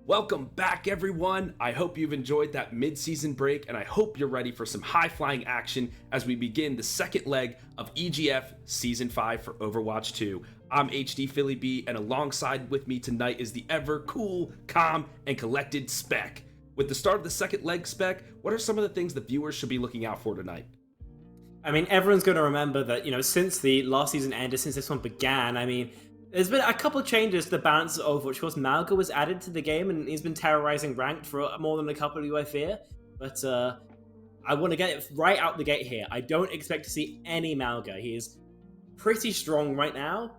Welcome back, everyone. I hope you've enjoyed that mid-season break, and I hope you're ready for some high-flying action as we begin the second leg of EGF Season 5 for Overwatch 2. I'm HD Philly B, and alongside with me tonight is the ever cool, calm, and collected Spec. With the start of the second leg, Spec, what are some of the things the viewers should be looking out for tonight? I mean, everyone's going to remember that, since the last season ended, since this one began, there's been a couple of changes to the balance of Overwatch. Of course, Malga was added to the game, and he's been terrorizing ranked for more than a couple of you, I fear. But I want to get it right out the gate here. I don't expect to see any Malga. He is pretty strong right now,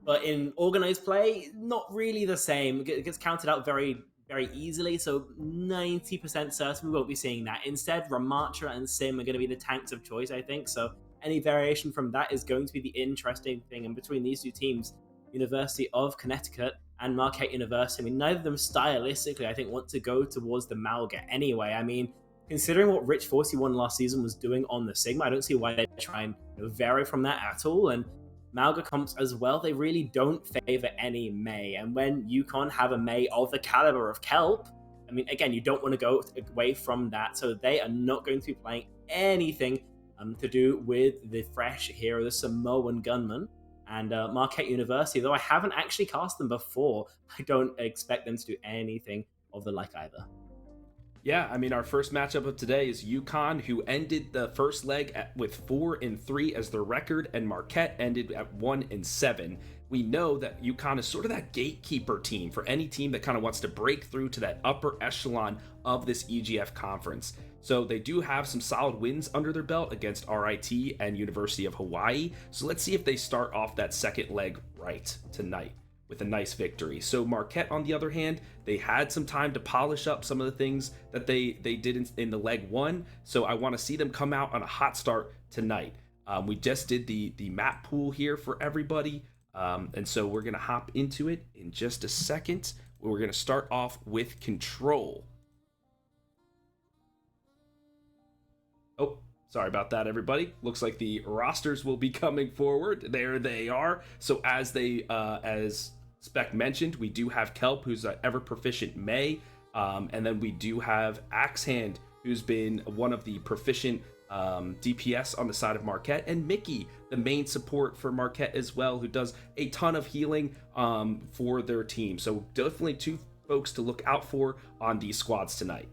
but in organized play, not really the same. It gets counted out very, very easily, so 90% certain we won't be seeing that. Instead, Ramatra and Sim are going to be the tanks of choice, I think. So any variation from that is going to be the interesting thing. And between these two teams, University of Connecticut and Marquette University, neither of them stylistically, I think, want to go towards the Malga anyway. Considering what Rich 41 last season was doing on the Sigma, I don't see why they try and vary from that at all. And Malga comps as well, they really don't favor any Mei. And when UConn have a Mei of the caliber of Kelp, again, you don't want to go away from that. So they are not going to be playing anything to do with the fresh hero, the Samoan gunman. And Marquette University, though I haven't actually cast them before, I don't expect them to do anything of the like either. Yeah, our first matchup of today is UConn, who ended the first leg with 4-3 as their record, and Marquette ended at 1-7. We know that UConn is sort of that gatekeeper team for any team that kind of wants to break through to that upper echelon of this EGF conference. So they do have some solid wins under their belt against RIT and University of Hawaii. So let's see if they start off that second leg right tonight with a nice victory. So Marquette, on the other hand, they had some time to polish up some of the things that they did in the leg one. So I want to see them come out on a hot start tonight. We just did the map pool here for everybody. And so we're going to hop into it in just a second. We're going to start off with Control. Oh, sorry about that, everybody. Looks like the rosters will be coming forward. There they are. So as Spec mentioned, we do have Kelp, who's an ever proficient Mei, and then we do have Axehand, who's been one of the proficient DPS on the side of Marquette, and Mickey, the main support for Marquette as well, who does a ton of healing for their team. So definitely two folks to look out for on these squads tonight.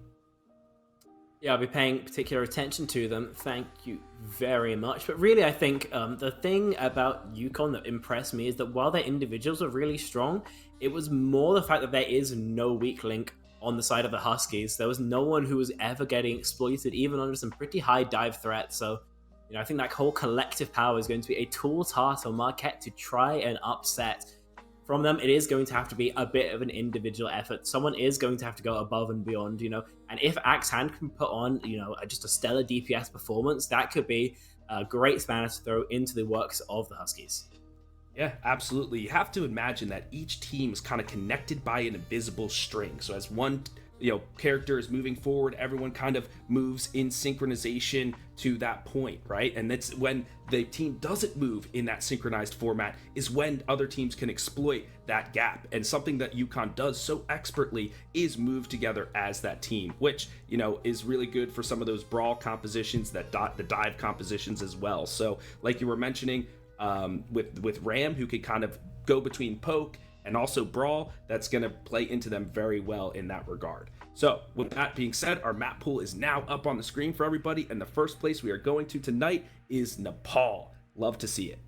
Yeah, I'll be paying particular attention to them. Thank you very much. But really, I think the thing about UConn that impressed me is that while their individuals are really strong, it was more the fact that there is no weak link on the side of the Huskies. There was no one who was ever getting exploited, even under some pretty high dive threats. So, I think that whole collective power is going to be a tall task on Marquette to try and upset. From them, it is going to have to be a bit of an individual effort. Someone is going to have to go above and beyond, and if Axehand can put on, just a stellar DPS performance, that could be a great spanner to throw into the works of the Huskies. Yeah, absolutely. You have to imagine that each team is kind of connected by an invisible string. So as one character is moving forward, everyone kind of moves in synchronization to that point, right? And that's when the team doesn't move in that synchronized format is when other teams can exploit that gap. And something that UConn does so expertly is move together as that team, which is really good for some of those brawl compositions, the dive compositions as well. So like you were mentioning, with Ram, who could kind of go between poke and also brawl, that's going to play into them very well in that regard. So with that being said, our map pool is now up on the screen for everybody, and the first place we are going to tonight is Nepal. Love to see it.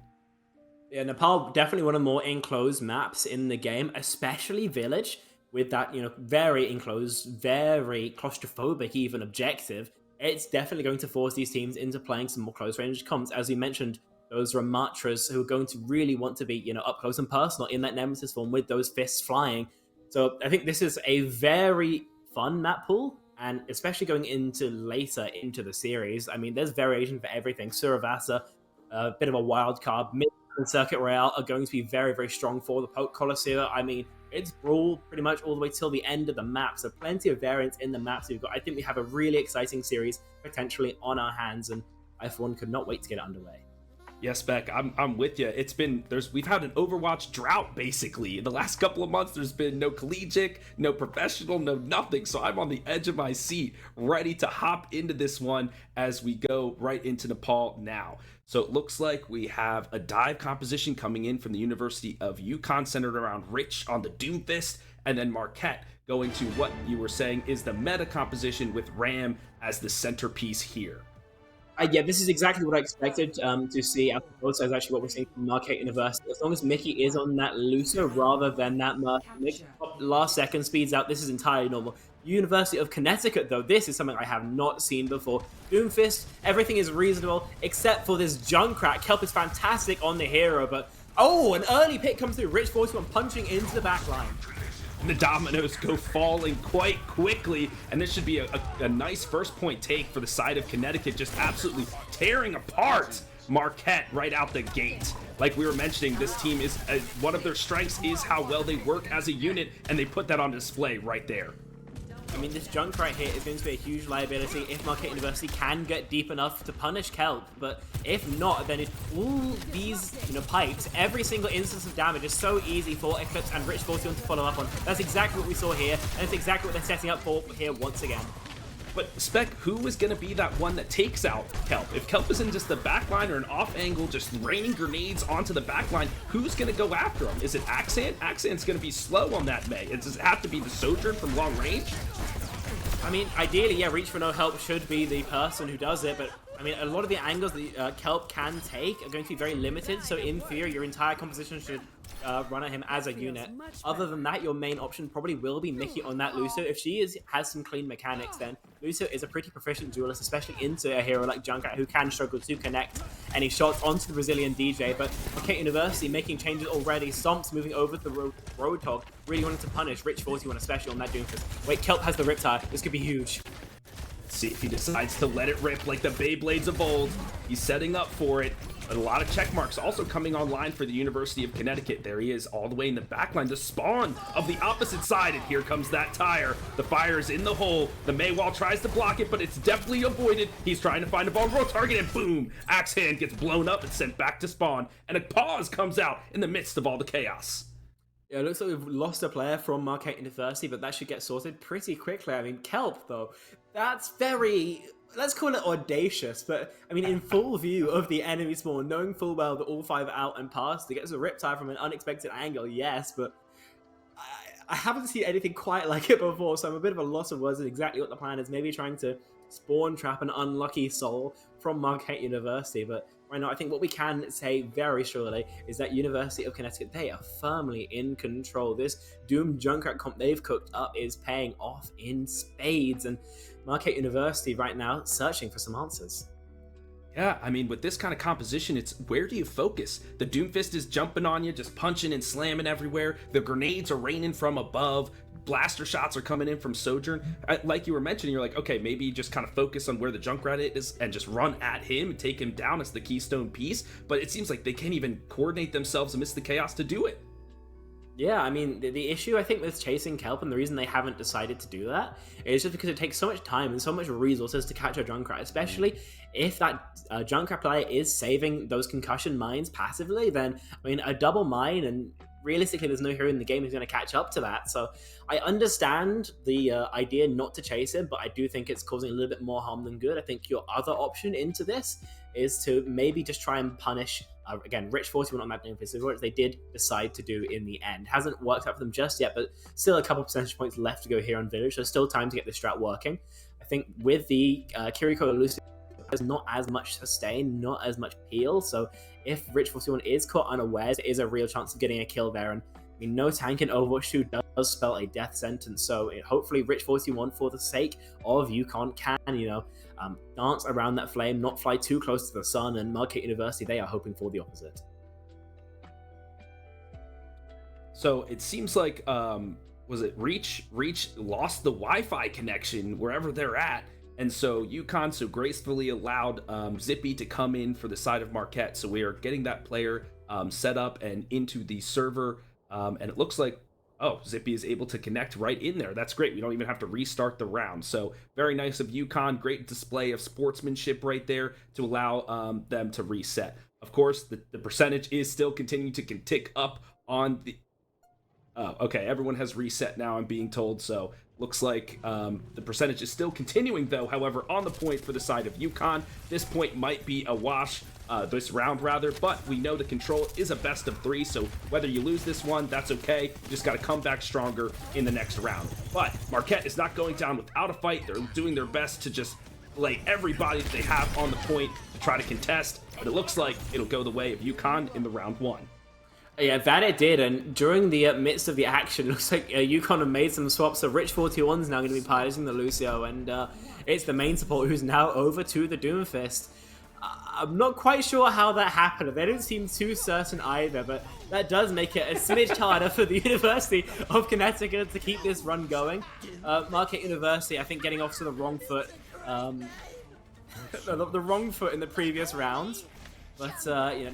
Yeah, Nepal, definitely one of the more enclosed maps in the game, especially Village, with that, very enclosed, very claustrophobic even objective. It's definitely going to force these teams into playing some more close range comps. As you mentioned, those Ramatras who are going to really want to be, up close and personal in that Nemesis form with those fists flying. So I think this is a very fun map pool, and especially going into later into the series. There's variation for everything. Suravasa, a bit of a wild card. Mid and Circuit Royale are going to be very, very strong for the Poke Colosseum. It's brawl pretty much all the way till the end of the map. So plenty of variance in the maps we've got. I think we have a really exciting series potentially on our hands, and I, for one, could not wait to get it underway. Yes, Beck, I'm with you. We've had an Overwatch drought basically. In the last couple of months, there's been no collegiate, no professional, no nothing. So I'm on the edge of my seat, ready to hop into this one as we go right into Nepal now. So it looks like we have a dive composition coming in from the University of Yukon, centered around Rich on the Doomfist, and then Marquette going to what you were saying is the meta composition with Ram as the centerpiece here. Yeah, this is exactly what I expected to see after both sides. Actually, what we're seeing from Marquette University. As long as Mickey is on that looser rather than that Mickey last second speeds out, this is entirely normal. University of Connecticut, though, this is something I have not seen before. Doomfist, everything is reasonable except for this Junkrat. Kelp is fantastic on the hero, but oh, an early pick comes through. Rich 41 punching into the back line. The dominoes go falling quite quickly, and this should be a nice first point take for the side of Connecticut, just absolutely tearing apart Marquette right out the gate. Like we were mentioning, this team is one of their strengths is how well they work as a unit, and they put that on display right there. I mean, this junk right here is going to be a huge liability if Marquette University can get deep enough to punish Kelp, but if not, then all these pipes, every single instance of damage is so easy for Eclipse and Rich 41 to follow up on. That's exactly what we saw here, and it's exactly what they're setting up for here once again. But Spec, who is going to be that one that takes out Kelp? If Kelp is in just the backline or an off angle, just raining grenades onto the backline, who's going to go after him? Is it Axant? Axant's going to be slow on that May. Does it have to be the Sojourn from long range? I mean, ideally, yeah, Reach for No Help should be the person who does it, but I mean, a lot of the angles that Kelp can take are going to be very limited, so in theory, your entire composition should run at him as a unit. Other than that, your main option probably will be Mickey on that Lucio. If she has some clean mechanics, then Lucio is a pretty proficient duelist, especially into a hero like Junkrat, who can struggle to connect any shots onto the Brazilian DJ. But Marquette University making changes already. Stomps moving over to the Roadhog, really wanting to punish Rich 41 especially on that Doomfist. Wait, Kelp has the Riptide. This could be huge. See if he decides to let it rip like the Beyblades of old. He's setting up for it. A lot of check marks also coming online for the University of Connecticut. There he is, all the way in the backline. The spawn of the opposite side, and here comes that tire. The fire is in the hole. The Maywall tries to block it, but it's definitely avoided. He's trying to find a vulnerable target, and boom! Axe Hand gets blown up and sent back to spawn, and a pause comes out in the midst of all the chaos. Yeah, it looks like we've lost a player from Marquette University, but that should get sorted pretty quickly. I mean, Kelp, though, that's very, let's call it audacious, but I mean, in full view of the enemy spawn, knowing full well that all five are out and past, to get a Riptide from an unexpected angle, yes, but I haven't seen anything quite like it before, so I'm a bit of a loss of words at exactly what the plan is. Maybe trying to spawn trap an unlucky soul from Marquette University, but right now I think what we can say very surely is that University of Connecticut, they are firmly in control. This Doom Junkrat comp they've cooked up is paying off in spades, and Marquette University right now searching for some answers. Yeah, I mean, with this kind of composition, it's where do you focus? The Doomfist is jumping on you, just punching and slamming everywhere. The grenades are raining from above. Blaster shots are coming in from Sojourn. Like you were mentioning, you're like, okay, maybe just kind of focus on where the Junkrat is and just run at him and take him down as the keystone piece. But it seems like they can't even coordinate themselves amidst the chaos to do it. Yeah, I mean, the issue I think with chasing Kelp, and the reason they haven't decided to do that, is just because it takes so much time and so much resources to catch a Junkrat, especially if that Junkrat player is saving those concussion mines passively. Then, I mean, a double mine, and realistically there's no hero in the game who's going to catch up to that. So I understand the idea not to chase him, but I do think it's causing a little bit more harm than good. I think your other option into this is to maybe just try and punish again, Rich 41 on that Doomfist, which they did decide to do in the end. Hasn't worked out for them just yet, but still a couple percentage points left to go here on Village, so still time to get this strat working. I think with the Kiriko elusive, there's not as much sustain, not as much peel, so if Rich 41 is caught unawares, there is a real chance of getting a kill there, and I mean, no tank in Overwatch 2 does spell a death sentence, so hopefully Rich 41, for the sake of Yukon, can, dance around that flame, not fly too close to the sun, and Marquette University, they are hoping for the opposite. So it seems like, was it Reach lost the Wi-Fi connection wherever they're at, and so Yukon so gracefully allowed Zippy to come in for the side of Marquette, so we are getting that player set up and into the server, and it looks like, oh, Zippy is able to connect right in there. That's great. We don't even have to restart the round. So very nice of Yukon. Great display of sportsmanship right there to allow them to reset. Of course, the percentage is still continuing to tick up on the... Oh, okay, everyone has reset now, I'm being told, so looks like the percentage is still continuing, though. However, on the point for the side of UConn, this point might be a wash, this round rather, but we know the control is a best of 3, so whether you lose this one, that's okay. You just got to come back stronger in the next round. But Marquette is not going down without a fight. They're doing their best to just lay everybody that they have on the point to try to contest, but it looks like it'll go the way of UConn in the round 1. Yeah, that it did, and during the midst of the action, it looks like UConn have made some swaps, so Rich 41 is now going to be piloting the Lucio, and it's the main support who's now over to the Doomfist. I'm not quite sure how that happened. They don't seem too certain either, but that does make it a smidge harder for the University of Connecticut to keep this run going. Marquette University, I think, getting off to the wrong foot. The wrong foot in the previous round. But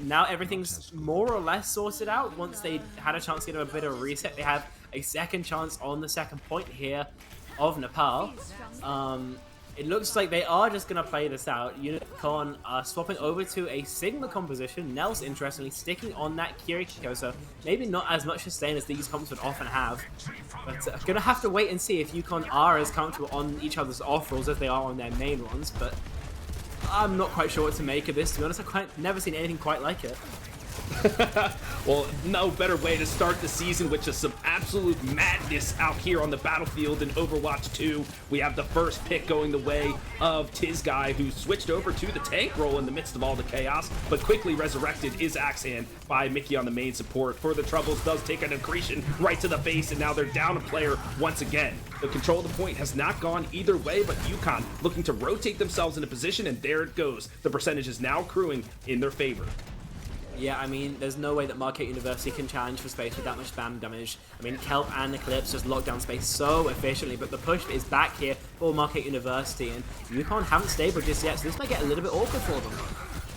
now everything's more or less sorted out. Once they had a chance to get a bit of a reset, they have a second chance on the second point here of Nepal. It looks like they are just going to play this out. UConn are swapping over to a Sigma composition. Nels, interestingly, sticking on that Kiriko, so maybe not as much sustain as these comps would often have. But going to have to wait and see if UConn are as comfortable on each other's off rolls as they are on their main ones. But I'm not quite sure what to make of this. To be honest, I've never seen anything quite like it. Well, no better way to start the season with just some absolute madness out here on the battlefield in Overwatch 2. We have the first pick going the way of Tizguy, who switched over to the tank role in the midst of all the chaos, but quickly resurrected is Axehand by Mickey on the main support. For the Troubles does take an accretion right to the face, and now they're down a player once again. The control of the point has not gone either way, but UConn looking to rotate themselves into position, and there it goes. The percentage is now accruing in their favor. Yeah, I mean, there's no way that Marquette University can challenge for space with that much spam damage. I mean, Kelp and Eclipse just lock down space so efficiently, but the push is back here for Marquette University, and UConn haven't stable just yet, so this might get a little bit awkward for them.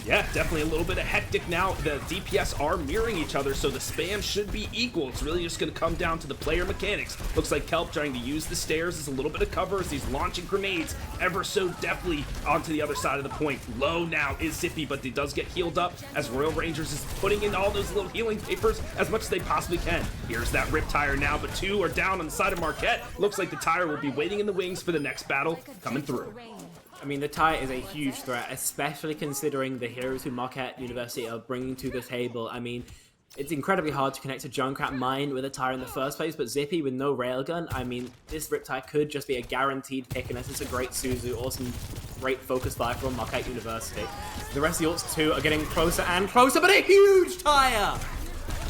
Yeah, definitely a little bit of hectic now. The DPS are mirroring each other, so the spam should be equal. It's really just going to come down to the player mechanics. Looks like Kelp trying to use the stairs as a little bit of cover as he's launching grenades ever so deftly onto the other side of the point. Low now is Zippy, but he does get healed up as Royal Rangers is putting in all those little healing papers as much as they possibly can. Here's that Rip Tire now, but 2 are down on the side of Marquette. Looks like the Tire will be waiting in the wings for the next battle coming through. I mean, the Tire is a huge threat, especially considering the heroes who Marquette University are bringing to the table. I mean, it's incredibly hard to connect a Junkrat mine with a Tire in the first place, but Zippy with no railgun, I mean, this Riptide could just be a guaranteed pick, unless it's a great Suzu or some great focus fire from Marquette University. The rest of the ults too are getting closer and closer, but a huge Tire!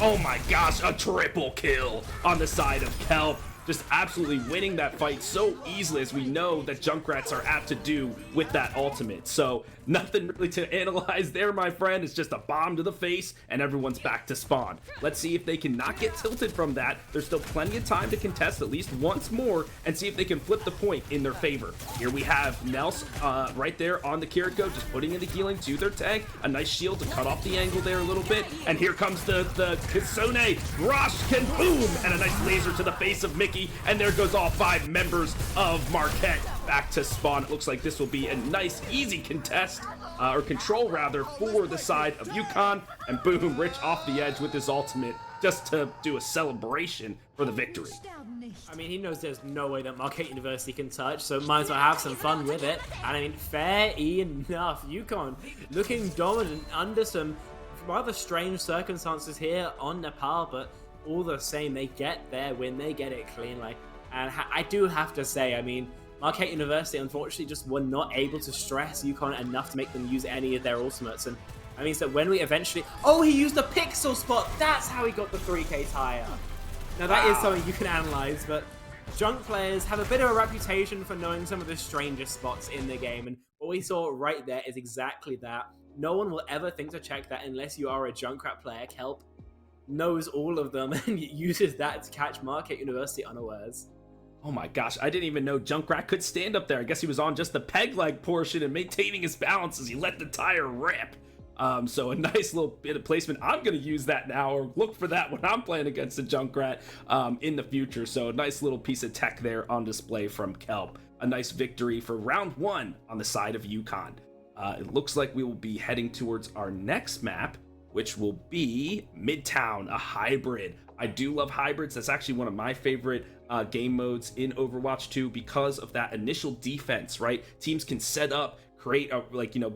Oh my gosh, a triple kill on the side of Kelp. Just absolutely winning that fight so easily, as we know that Junkrats are apt to do with that ultimate. So nothing really to analyze there, my friend. It's just a bomb to the face and everyone's back to spawn. Let's see if they can not get tilted from that. There's still plenty of time to contest at least once more and see if they can flip the point in their favor. Here we have Nels right there on the Kiriko, just putting in the healing to their tank. A nice shield to cut off the angle there a little bit. And here comes the Kisone. Rosh can boom! And a nice laser to the face of Mickey. And there goes all 5 members of Marquette back to spawn. It looks like this will be a nice, easy contest, or control rather, for the side of UConn. And boom, Rich off the edge with his ultimate, just to do a celebration for the victory. I mean, he knows there's no way that Marquette University can touch, so might as well have some fun with it. And I mean, fair enough. UConn looking dominant under some rather strange circumstances here on Nepal, but all the same, they get their win, they get it cleanly. And I do have to say, I mean, Marquette University unfortunately just were not able to stress UConn enough to make them use any of their ultimates. And I mean, so when we eventually... Oh, he used the pixel spot! That's how he got the 3k Tire. Now that is something you can analyze, but Junk players have a bit of a reputation for knowing some of the strangest spots in the game. And what we saw right there is exactly that. No one will ever think to check that unless you are a Junkrat player. Kelp knows all of them and uses that to catch Marquette University unawares. Oh my gosh, I didn't even know Junkrat could stand up there. I guess he was on just the peg leg portion and maintaining his balance as he let the Tire rip. So a nice little bit of placement. I'm going to use that now, or look for that when I'm playing against a Junkrat in the future. So a nice little piece of tech there on display from Kelp. A nice victory for round 1 on the side of UConn. It looks like we will be heading towards our next map, which will be Midtown, a hybrid. I do love hybrids. That's actually one of my favorite game modes in Overwatch 2 because of that initial defense, right? Teams can set up, create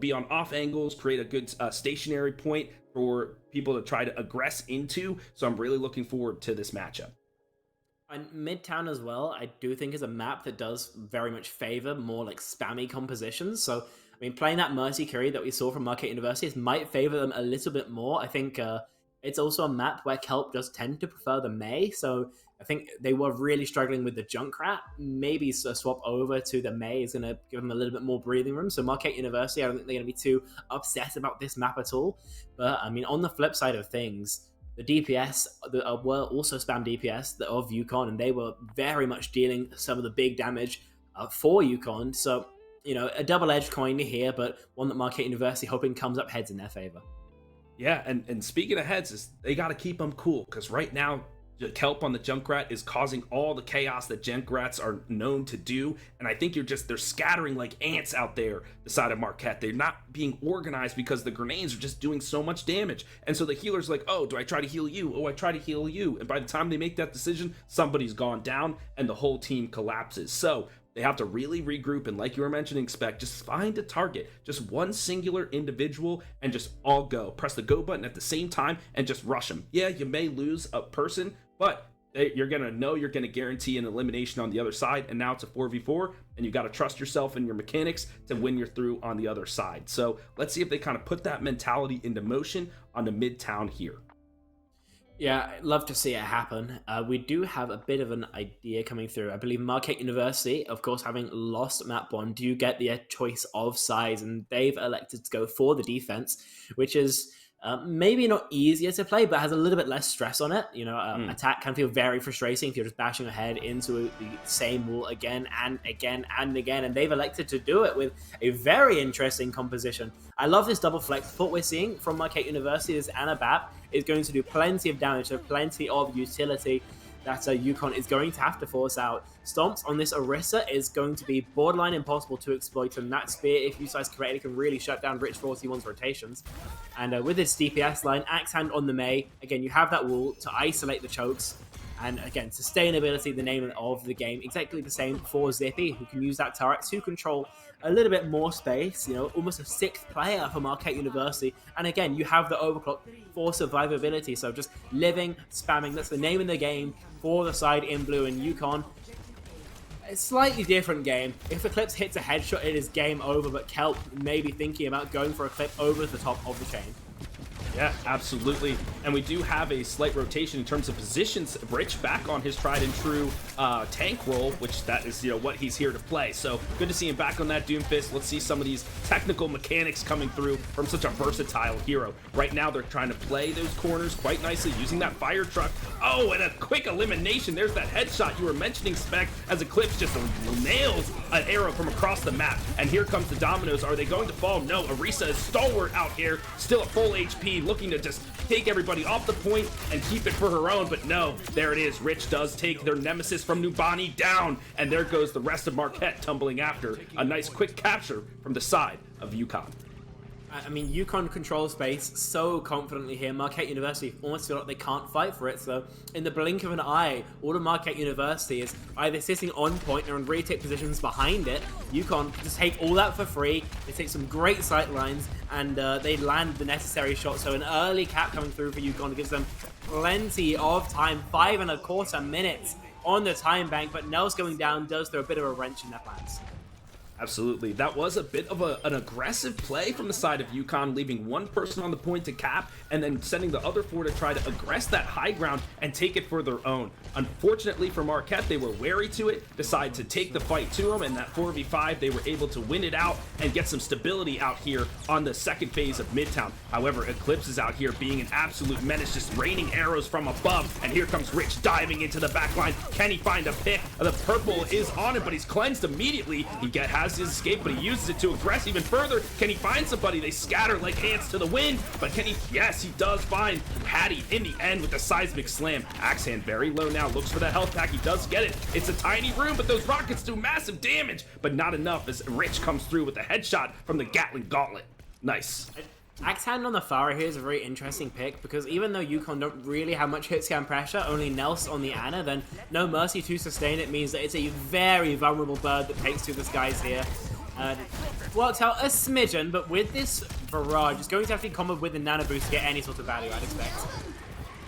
be on off angles, create a good stationary point for people to try to aggress into. So I'm really looking forward to this matchup. And Midtown as well, I do think is a map that does very much favor more like spammy compositions. So, I mean, playing that Mercy carry that we saw from Marquette University might favor them a little bit more. I think it's also a map where Kelp does tend to prefer the Mei. So I think they were really struggling with the Junkrat. Maybe a swap over to the Mei is going to give them a little bit more breathing room. So Marquette University, I don't think they're going to be too upset about this map at all. But I mean, on the flip side of things, the DPS were also spam DPS of UConn, and they were very much dealing some of the big damage for UConn. So, you know, a double-edged coin here, but one that Marquette University hoping comes up heads in their favor. Yeah, and speaking of heads, is they got to keep them cool, because right now, Kelp on the Junkrat is causing all the chaos that Junkrats are known to do, and I think they're scattering like ants out there the side of Marquette. They're not being organized because the grenades are just doing so much damage, and so the healer's like, oh, do I try to heal you? Oh, I try to heal you, and by the time they make that decision, somebody's gone down, and the whole team collapses. So they have to really regroup, and like you were mentioning, Spec, just find a target, just one singular individual, and just all go. Press the go button at the same time and just rush them. Yeah, you may lose a person, but you're going to know you're going to guarantee an elimination on the other side, and now it's a 4v4, and you got to trust yourself and your mechanics to win your through on the other side. So let's see if they kind of put that mentality into motion on the Midtown here. Yeah, I'd love to see it happen. We do have a bit of an idea coming through. I believe Marquette University, of course, having lost map 1, do get the choice of size, and they've elected to go for the defense, which is maybe not easier to play, but has a little bit less stress on it. You know, attack can feel very frustrating if you're just bashing ahead into the same wall again and again and again, and they've elected to do it with a very interesting composition. I love this double flex. What we're seeing from Marquette University is Anabap is going to do plenty of damage, so plenty of utility that UConn is going to have to force out. Stomps on this Orisa is going to be borderline impossible to exploit, and that spear, if utilized correctly, can really shut down Rich 41's rotations. And with its DPS line, Axe Hand on the Mei, again, you have that wall to isolate the chokes. And again, sustainability, the name of the game, exactly the same for Zippy, who can use that turret to control a little bit more space, you know, almost a 6th player for Marquette University. And again, you have the overclock for survivability, so just living, spamming, that's the name of the game for the side in blue. And UConn, a slightly different game. If Eclipse hits a headshot, it is game over, but Kelp may be thinking about going for a clip over the top of the chain. Yeah, absolutely. And we do have a slight rotation in terms of positions. Rich back on his tried and true tank role, which that is, you know, what he's here to play. So good to see him back on that Doomfist. Let's see some of these technical mechanics coming through from such a versatile hero. Right now, they're trying to play those corners quite nicely using that fire truck. Oh, and a quick elimination. There's that headshot you were mentioning, Spec, as Eclipse just nails an arrow from across the map. And here comes the dominoes. Are they going to fall? No, Orisa is stalwart out here, still at full HP, looking to just take everybody off the point and keep it for her own, but no, there it is. Rich does take their nemesis from Nubani down, and there goes the rest of Marquette tumbling after. A nice quick capture from the side of UConn. I mean, UConn controls space so confidently here. Marquette University almost feel like they can't fight for it. So in the blink of an eye, all of Marquette University is either sitting on point or in retake positions behind it. UConn just take all that for free. They take some great sight lines, and they land the necessary shot. So an early cap coming through for UConn gives them plenty of time. 5.25 minutes on the time bank, but Nels going down does throw a bit of a wrench in their plans. Absolutely. That was a bit of an aggressive play from the side of UConn, leaving one person on the point to cap and then sending the other 4 to try to aggress that high ground and take it for their own. Unfortunately for Marquette, they were wary to it, decided to take the fight to them, and that 4v5, they were able to win it out and get some stability out here on the second phase of Midtown. However, Eclipse is out here being an absolute menace, just raining arrows from above, and here comes Rich diving into the back line. Can he find a pick? The purple is on it, but he's cleansed immediately. He has has his escape, but he uses it to aggress even further. Can he find somebody? They scatter like ants to the wind, but can he? Yes, he does find Hattie in the end with the seismic slam. Axehand very low now, looks for that health pack. He does get it. It's a tiny room, but those rockets do massive damage, but not enough as Rich comes through with a headshot from the Gatling Gauntlet. Nice. Axehand on the Pharah here is a very interesting pick because even though Yukon don't really have much hit scan pressure, only Nels on the Ana, then no Mercy to sustain it means that it's a very vulnerable bird that takes to the skies here. Worked out a smidgen, but with this barrage, it's going to have to be comboed with the Nano Boost to get any sort of value, I'd expect.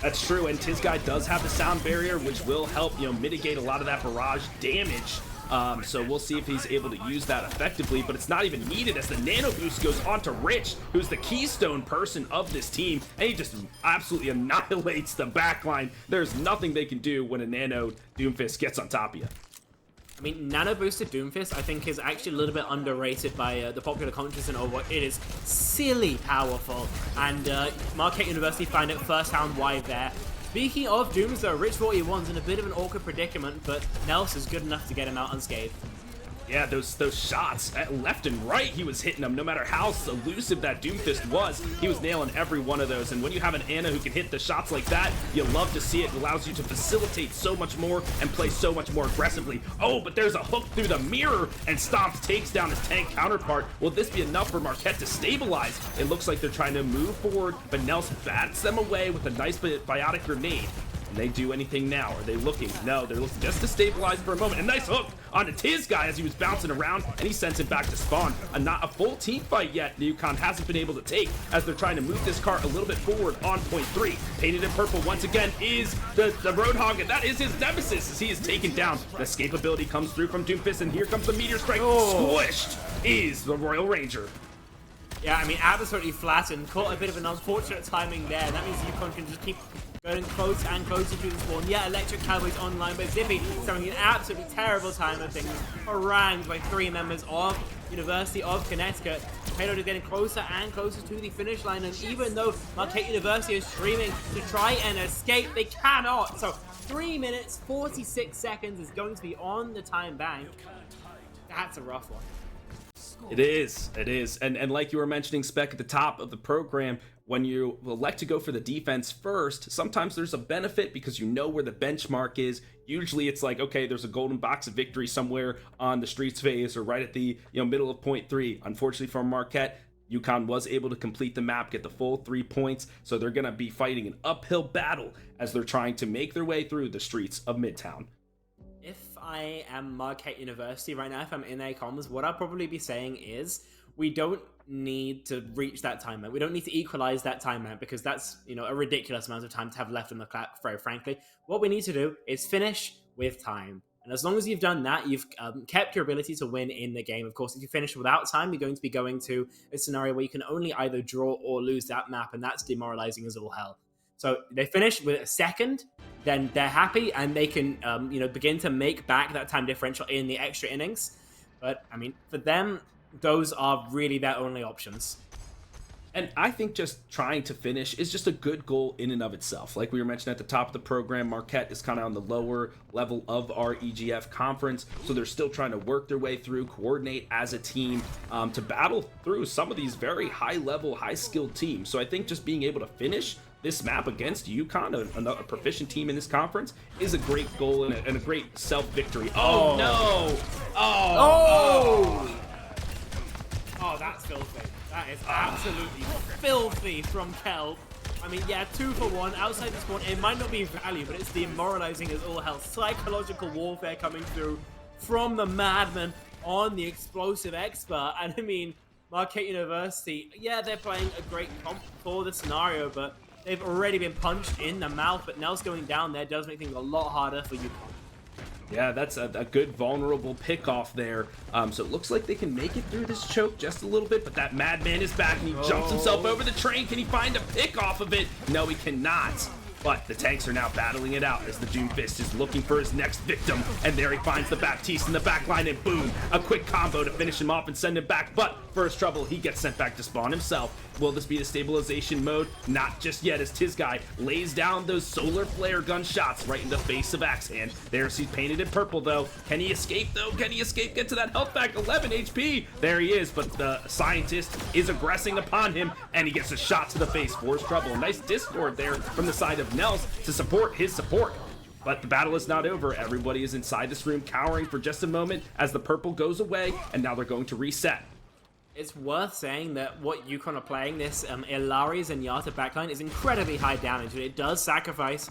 That's true, and Tizguy does have the sound barrier, which will help, mitigate a lot of that barrage damage. So we'll see if he's able to use that effectively, but it's not even needed as the Nano Boost goes on to Rich, who's the keystone person of this team, and he just absolutely annihilates the backline. There's nothing they can do when a Nano Doomfist gets on top of you. I mean, Nano Boosted Doomfist, I think, is actually a little bit underrated by the popular conscious in Overwatch. It is silly powerful, and Marquette University find it firsthand why there. Speaking of Dooms, though, Rich 41's in a bit of an awkward predicament, but Nels is good enough to get him out unscathed. Yeah, those shots left and right, he was hitting them. No matter how elusive that Doomfist was, he was nailing every one of those. And when you have an Ana who can hit the shots like that, you love to see it. It allows you to facilitate so much more and play so much more aggressively. Oh, but there's a hook through the mirror, and Stomps takes down his tank counterpart. Will this be enough for Marquette to stabilize? It looks like they're trying to move forward, but Nels bats them away with a nice biotic grenade. Can they do anything now? Are they looking? No, they're looking just to stabilize for a moment. A nice hook onto Tizguy as he was bouncing around, and he sends him back to spawn. Not a full team fight yet, the Yukon hasn't been able to take as they're trying to move this cart a little bit forward on point 3. Painted in purple once again is the Roadhog, and that is his nemesis as he is taken down. The escape ability comes through from Doomfist, and here comes the Meteor Strike. Squished is the Royal Ranger. Yeah, I mean, absolutely flattened. Caught a bit of an unfortunate timing there. That means Yukon can just keep going closer and closer to the spawn. Yeah, Electric Cowboy's online, but Zippy is having an absolutely terrible time of things. Harangued by 3 members of University of Connecticut. Payload is getting closer and closer to the finish line, and even though Marquette University is streaming to try and escape, they cannot. So 3 minutes, 46 seconds is going to be on the time bank. That's a rough one. It is. And like you were mentioning, Spec, at the top of the program, when you elect to go for the defense first, sometimes there's a benefit because you know where the benchmark is. Usually it's like, okay, there's a golden box of victory somewhere on the streets phase or right at the middle of point 3. Unfortunately for Marquette, Yukon was able to complete the map, get the full 3 points, so they're going to be fighting an uphill battle as they're trying to make their way through the streets of Midtown. If I am Marquette University right now, if I'm in their comms, what I'll probably be saying is we don't need to reach that timeout. We don't need to equalize that timeout because that's, a ridiculous amount of time to have left on the clock, very frankly. What we need to do is finish with time. And as long as you've done that, you've kept your ability to win in the game. Of course, if you finish without time, you're going to be going to a scenario where you can only either draw or lose that map, and that's demoralizing as all hell. So they finish with a second, then they're happy, and they can, begin to make back that time differential in the extra innings. But, I mean, for them, those are really their only options. And I think just trying to finish is just a good goal in and of itself. Like we were mentioning at the top of the program, Marquette is kind of on the lower level of our EGF conference, so they're still trying to work their way through, coordinate as a team to battle through some of these very high-level, high-skilled teams. So I think just being able to finish this map against Yukon, a proficient team in this conference, is a great goal and a great self-victory. Oh, no! Oh, that's filthy. That is absolutely filthy from Kelp. I mean, yeah, 2 for 1 outside the spawn. It might not be value, but it's demoralizing as all hell. Psychological warfare coming through from the madman on the explosive expert. And I mean, Marquette University, yeah, they're playing a great comp for the scenario, but they've already been punched in the mouth. But Nels going down there does make things a lot harder for Yukon. Yeah, that's a good vulnerable pick-off there. So it looks like they can make it through this choke just a little bit, but that madman is back and he jumps himself over the train. Can he find a pick off of it? No, he cannot. But the tanks are now battling it out as the Doomfist is looking for his next victim. And there he finds the Baptiste in the back line, and boom, a quick combo to finish him off and send him back. But first trouble, he gets sent back to spawn himself. Will this be the stabilization mode? Not just yet, as Tizguy lays down those solar flare gun shots right in the face of Axehand. There's he's painted in purple though. Can he escape though? Can he escape? Get to that health back, 11 HP. There he is, but the scientist is aggressing upon him, and he gets a shot to the face. Force trouble. Nice discord there from the side of Nels to support his support. But the battle is not over. Everybody is inside this room cowering for just a moment as the purple goes away, and now they're going to reset. It's worth saying that what Yukon are playing, this Ilaris and Yata backline, is incredibly high damage. It does sacrifice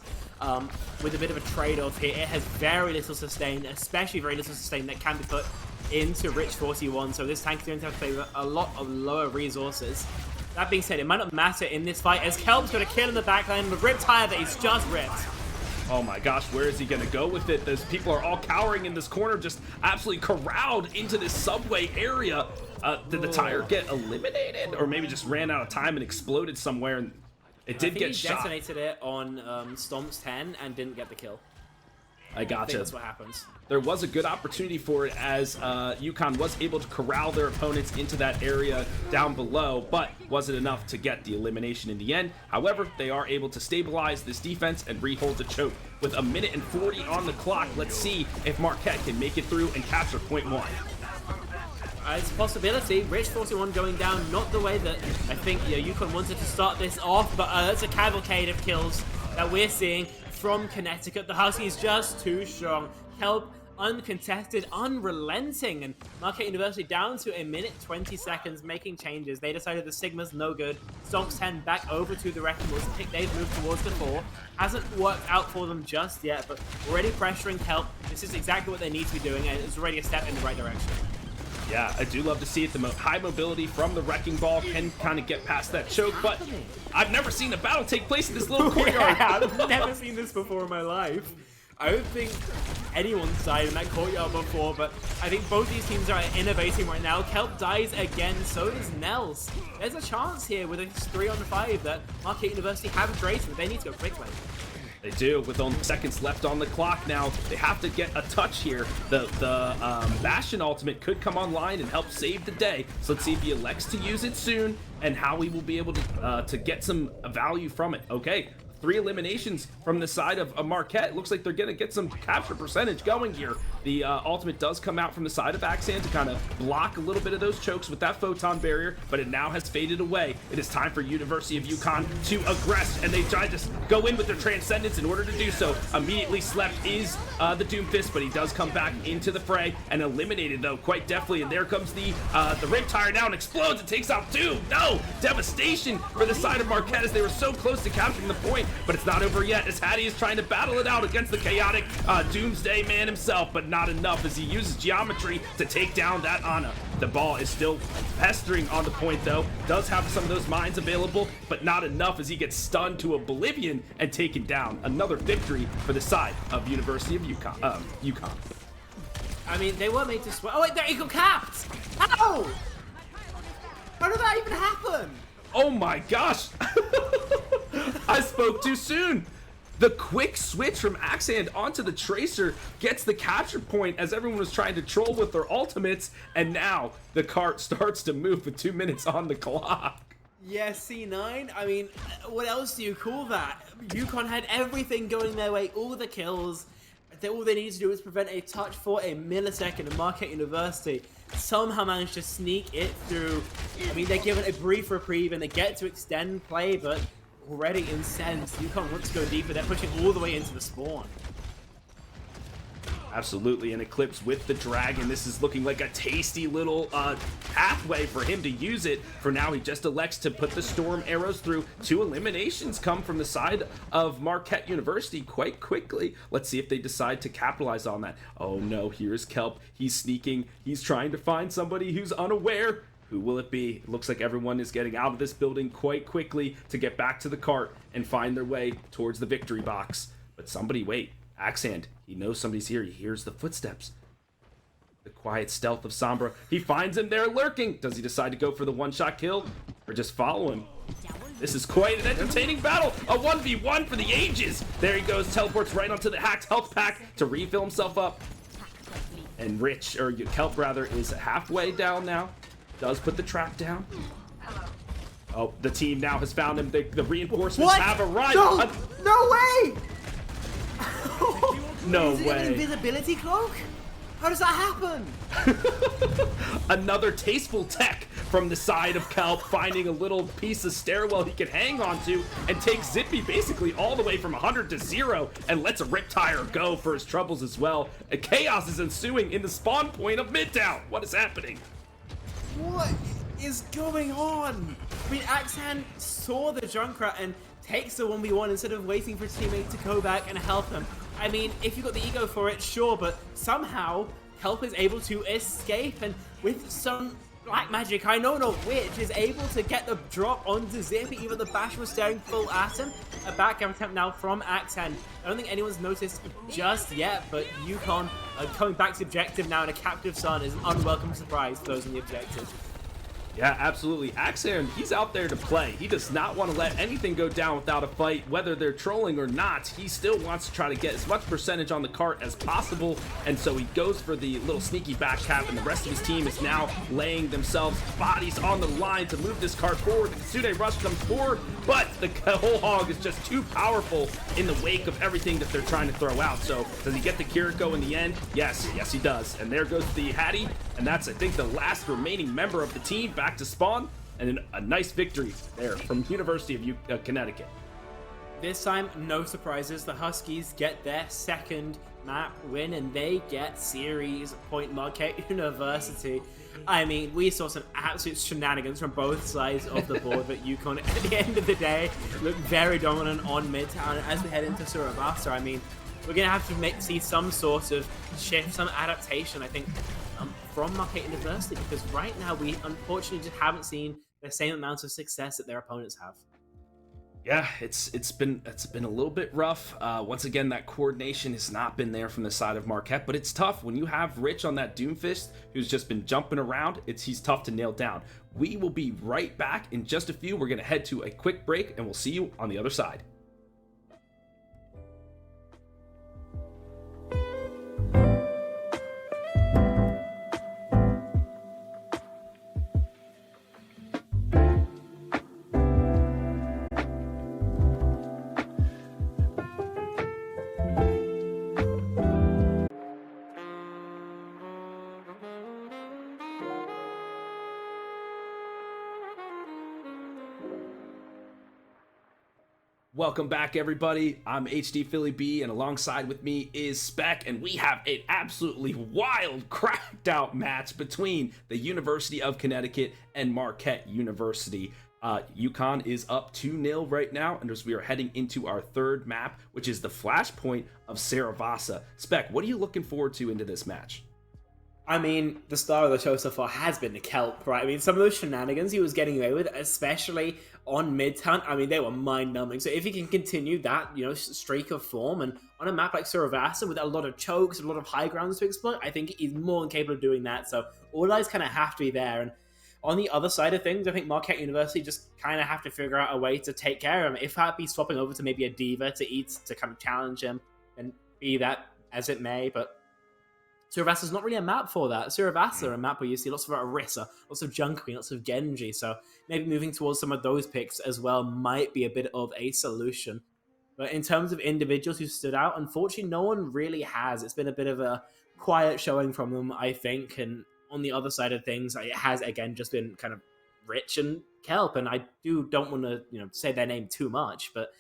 with a bit of a trade-off here. It has very little sustain, especially very little sustain that can be put into Rich 41. So this tank is going to have to play with a lot of lower resources. That being said, it might not matter in this fight as Kelp's got a kill in the backline with Riptire that he's just ripped. Oh my gosh, where is he going to go with it? Those people are all cowering in this corner, just absolutely corralled into this subway area. Did the tire get eliminated, or maybe just ran out of time and exploded somewhere? And it did get shot. He detonated it on Stomp's 10 and didn't get the kill. I gotcha. That's what happens. There was a good opportunity for it as Yukon was able to corral their opponents into that area down below, but wasn't enough to get the elimination in the end. However, they are able to stabilize this defense and rehold the choke. With a minute and 40 on the clock, let's see if Marquette can make it through and capture point 1. It's a possibility. Rich 41 going down, not the way that I think Yukon wanted to start this off, but that's a cavalcade of kills that we're seeing from Connecticut. The Huskies just too strong. Kelp uncontested, unrelenting, and Marquette University down to a minute 20 seconds making changes. They decided the Sigma's no good. Stonks 10 back over to the Wrecking Balls. I think they've moved towards the 4. Hasn't worked out for them just yet, but already pressuring Kelp. This is exactly what they need to be doing, and it's already a step in the right direction. Yeah, I do love to see it. The high mobility from the Wrecking Ball can kind of get past that choke, but I've never seen a battle take place in this little courtyard. Yeah, I've never seen this before in my life. I don't think anyone's died in that courtyard before, but I think both these teams are innovating right now. Kelp dies again, so does Nels. There's a chance here with a 3-on-5 that Marquette University have a trade, but they need to go quickly. They do, with only seconds left on the clock now. They have to get a touch here. The Bastion ultimate could come online and help save the day. So let's see if he elects to use it soon and how he will be able to get some value from it. Okay, 3 eliminations from the side of Marquette. Looks like they're going to get some capture percentage going here. The ultimate does come out from the side of Axehand to kind of block a little bit of those chokes with that photon barrier, but it now has faded away. It is time for University of Yukon to aggress, and they try to go in with their Transcendence in order to do so. Immediately slept is the Doomfist, but he does come back into the fray and eliminated, though, quite deftly. And there comes the Riptire down, explodes, it takes out 2. No! Devastation for the side of Marquette as they were so close to capturing the point, but it's not over yet as Hattie is trying to battle it out against the chaotic Doomsday Man himself, but not enough as he uses geometry to take down that Ana. The ball is still pestering on the point, though. Does have some of those mines available, but not enough as he gets stunned to oblivion and taken down. Another victory for the side of University of Yukon. I mean, they were made to sweat. Oh wait, they're equal capped! How? How did that even happen? Oh my gosh! I spoke too soon. The quick switch from Axehand onto the Tracer gets the capture point as everyone was trying to troll with their ultimates, and now the cart starts to move with 2 minutes on the clock. Yeah, C9. I mean, what else do you call that? Yukon had everything going their way, all the kills. All they needed to do was prevent a touch for a millisecond, and Marquette University somehow managed to sneak it through. I mean, they're given a brief reprieve and they get to extend play, but already incensed. Yukon wants to go deeper. They're pushing all the way into the spawn. Absolutely, an Eclipse with the Dragon. This is looking like a tasty little pathway for him to use it. For now, he just elects to put the Storm arrows through. 2 eliminations come from the side of Marquette University quite quickly. Let's see if they decide to capitalize on that. Oh no, here's Kelp. He's sneaking. He's trying to find somebody who's unaware. Who will it be? It looks like everyone is getting out of this building quite quickly to get back to the cart and find their way towards the victory box. But somebody, wait. Axehand, he knows somebody's here. He hears the footsteps. The quiet stealth of Sombra. He finds him there lurking. Does he decide to go for the one-shot kill or just follow him? This is quite an entertaining battle. A 1v1 for the ages. There he goes, teleports right onto the hacked health pack to refill himself up. And Kelp rather, is halfway down now. Does put the trap down. Oh, the team now has found him. The reinforcements have arrived. No way! No Is it way. an invisibility cloak? How does that happen? Another tasteful tech from the side of Kelp, finding a little piece of stairwell he can hang on to and takes Zippy basically all the way from 100 to 0 and lets a Riptire go for his troubles as well. Chaos is ensuing in the spawn point of Midtown. What is happening? What is going on? I mean, Axan saw the Junkrat and takes the 1v1 instead of waiting for his teammate to go back and help him. I mean, if you got the ego for it, sure, but somehow Kelp is able to escape, and with some black magic, I know not which, is able to get the drop onto Zippy, even the Bash was staring full at him. A backgammon attempt now from Axan. I don't think anyone's noticed just yet, but Yukon coming back to objective now, and a captive Sun is an unwelcome surprise for those in the objective. Yeah, absolutely. Axan, he's out there to play. He does not want to let anything go down without a fight, whether they're trolling or not. He still wants to try to get as much percentage on the cart as possible, and so he goes for the little sneaky back cap, and the rest of his team is now laying themselves bodies on the line to move this cart forward. The Kitsune Rush comes forward, but the whole hog is just too powerful in the wake of everything that they're trying to throw out. So does he get the Kiriko in the end? Yes, he does. And there goes the Hattie, and that's, I think, the last remaining member of the team back to spawn, and a nice victory there from University of Connecticut. This time, no surprises. The Huskies get their second map win, and they get series point Marquette University. I mean, we saw some absolute shenanigans from both sides of the board, but UConn, at the end of the day, looked very dominant on Midtown. As we head into Surabasa, I mean, we're going to have to see some sort of shift, some adaptation, I think, from Marquette University, because right now we unfortunately just haven't seen the same amount of success that their opponents have. Yeah, it's been a little bit rough. Once again, that coordination has not been there from the side of Marquette, but it's tough when you have Rich on that Doomfist who's just been jumping around. He's tough to nail down. We will be right back in just a few. We're going to head to a quick break, and we'll see you on the other side. Welcome back, everybody. I'm HD Philly B, and alongside with me is Spec, and we have an absolutely wild, cracked out match between the University of Connecticut and Marquette University. UConn is up 2-0 right now, and as we are heading into our third map, which is the flashpoint of Saravasa. Spec, what are you looking forward to into this match? I mean, the star of the show so far has been the Kelp, right? I mean, some of those shenanigans he was getting away with, especially on Midtown, I mean, they were mind-numbing. So if he can continue that, streak of form, and on a map like Saravasa with a lot of chokes, a lot of high grounds to exploit, I think he's more than capable of doing that. So all eyes kind of have to be there. And on the other side of things, I think Marquette University just kind of have to figure out a way to take care of him. If that be swapping over to maybe a Diva to kind of challenge him, and be that as it may, but Suravasa's not really a map for that. Suravasa, a map where you see lots of Orisa, lots of Junkery, lots of Genji, so maybe moving towards some of those picks as well might be a bit of a solution. But in terms of individuals who stood out, unfortunately, no one really has. It's been a bit of a quiet showing from them, I think, and on the other side of things, it has, again, just been kind of Rich and Kelp, and I don't want to, say their name too much, but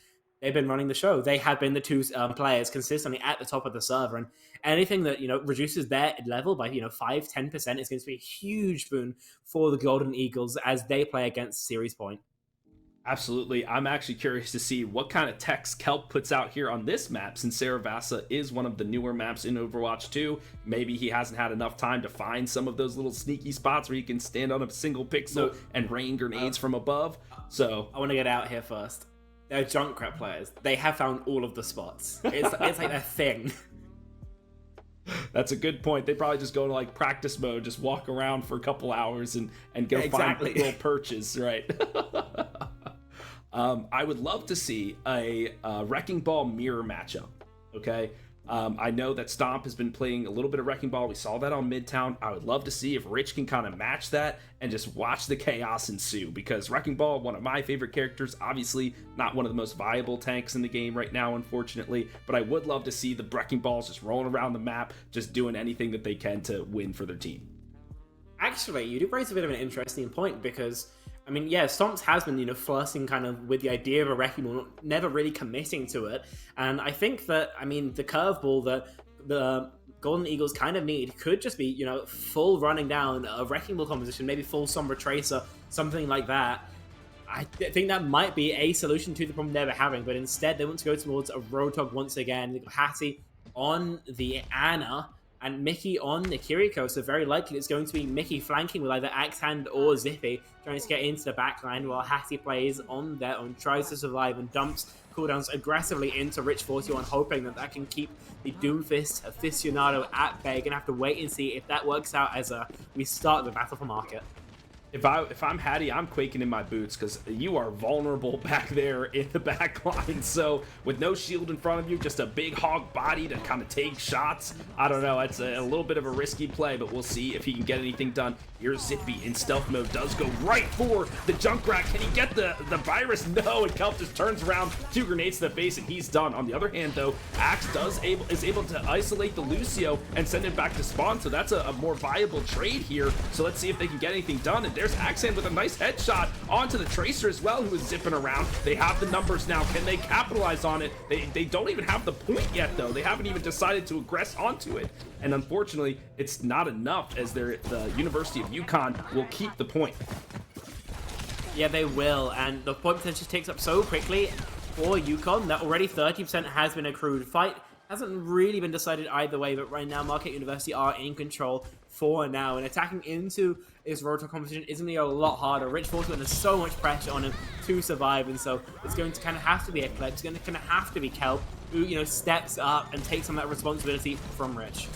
they've been running the show. They have been the two players consistently at the top of the server, and anything that reduces their level by 5-10% is going to be a huge boon for the Golden Eagles as they play against Series Point. Absolutely. I'm actually curious to see what kind of text Kelp puts out here on this map, since Saravasa is one of the newer maps in Overwatch 2. Maybe he hasn't had enough time to find some of those little sneaky spots where you can stand on a single pixel and rain grenades from above. So I want to get out here first. They're Junkrat players. They have found all of the spots. It's like a thing. That's a good point. They probably just go to practice mode, just walk around for a couple hours and go find little perches, right? I would love to see a Wrecking Ball mirror matchup. Okay. I know that Stomp has been playing a little bit of Wrecking Ball. We saw that on Midtown. I would love to see if Rich can kind of match that and just watch the chaos ensue, because Wrecking Ball, one of my favorite characters, obviously not one of the most viable tanks in the game right now, unfortunately, but I would love to see the Wrecking Balls just rolling around the map, just doing anything that they can to win for their team. Actually, you do raise a bit of an interesting point, because I mean, yeah, Stomps has been, flirting kind of with the idea of a Wrecking Ball, never really committing to it. And I think that, I mean, the curveball that the Golden Eagles kind of need could just be, full running down a Wrecking Ball composition, maybe full Sombra Tracer, something like that. I think that might be a solution to the problem they were having, but instead they want to go towards a Roadhog once again. They've got Hattie on the Ana and Mickey on the Kiriko, so very likely it's going to be Mickey flanking with either Axe Hand or Zippy, trying to get into the backline, while Hattie plays on their own, tries to survive and dumps cooldowns aggressively into Rich 41, hoping that can keep the Doomfist aficionado at bay. Gonna have to wait and see if that works out as we start the battle for Market. If I'm Hattie, I'm quaking in my boots, because you are vulnerable back there in the back line. So with no shield in front of you, just a big hog body to kind of take shots. I don't know. It's a little bit of a risky play, but we'll see if he can get anything done. Here's Zippy in stealth mode, does go right for the Junkrat. Can he get the virus? No, and Kelp just turns around, 2 grenades to the face, and he's done. On the other hand, though, Axe is able to isolate the Lucio and send it back to spawn, so that's a more viable trade here. So let's see if they can get anything done. And there's Axan with a nice headshot onto the Tracer as well, who is zipping around. They have the numbers now. Can they capitalize on it? They don't even have the point yet, though. They haven't even decided to aggress onto it. And unfortunately, it's not enough, as the University of UConn will keep the point. Yeah, they will, and the point potential takes up so quickly for UConn that already 30% has been accrued. Fight hasn't really been decided either way, but right now Marquette University are in control for now, and attacking into his Rotor competition is going to be a lot harder. Rich 41 has so much pressure on him to survive, and so it's going to kind of have to be Eclipse. It's going to kind of have to be Kelp, who, steps up and takes some of that responsibility from Rich.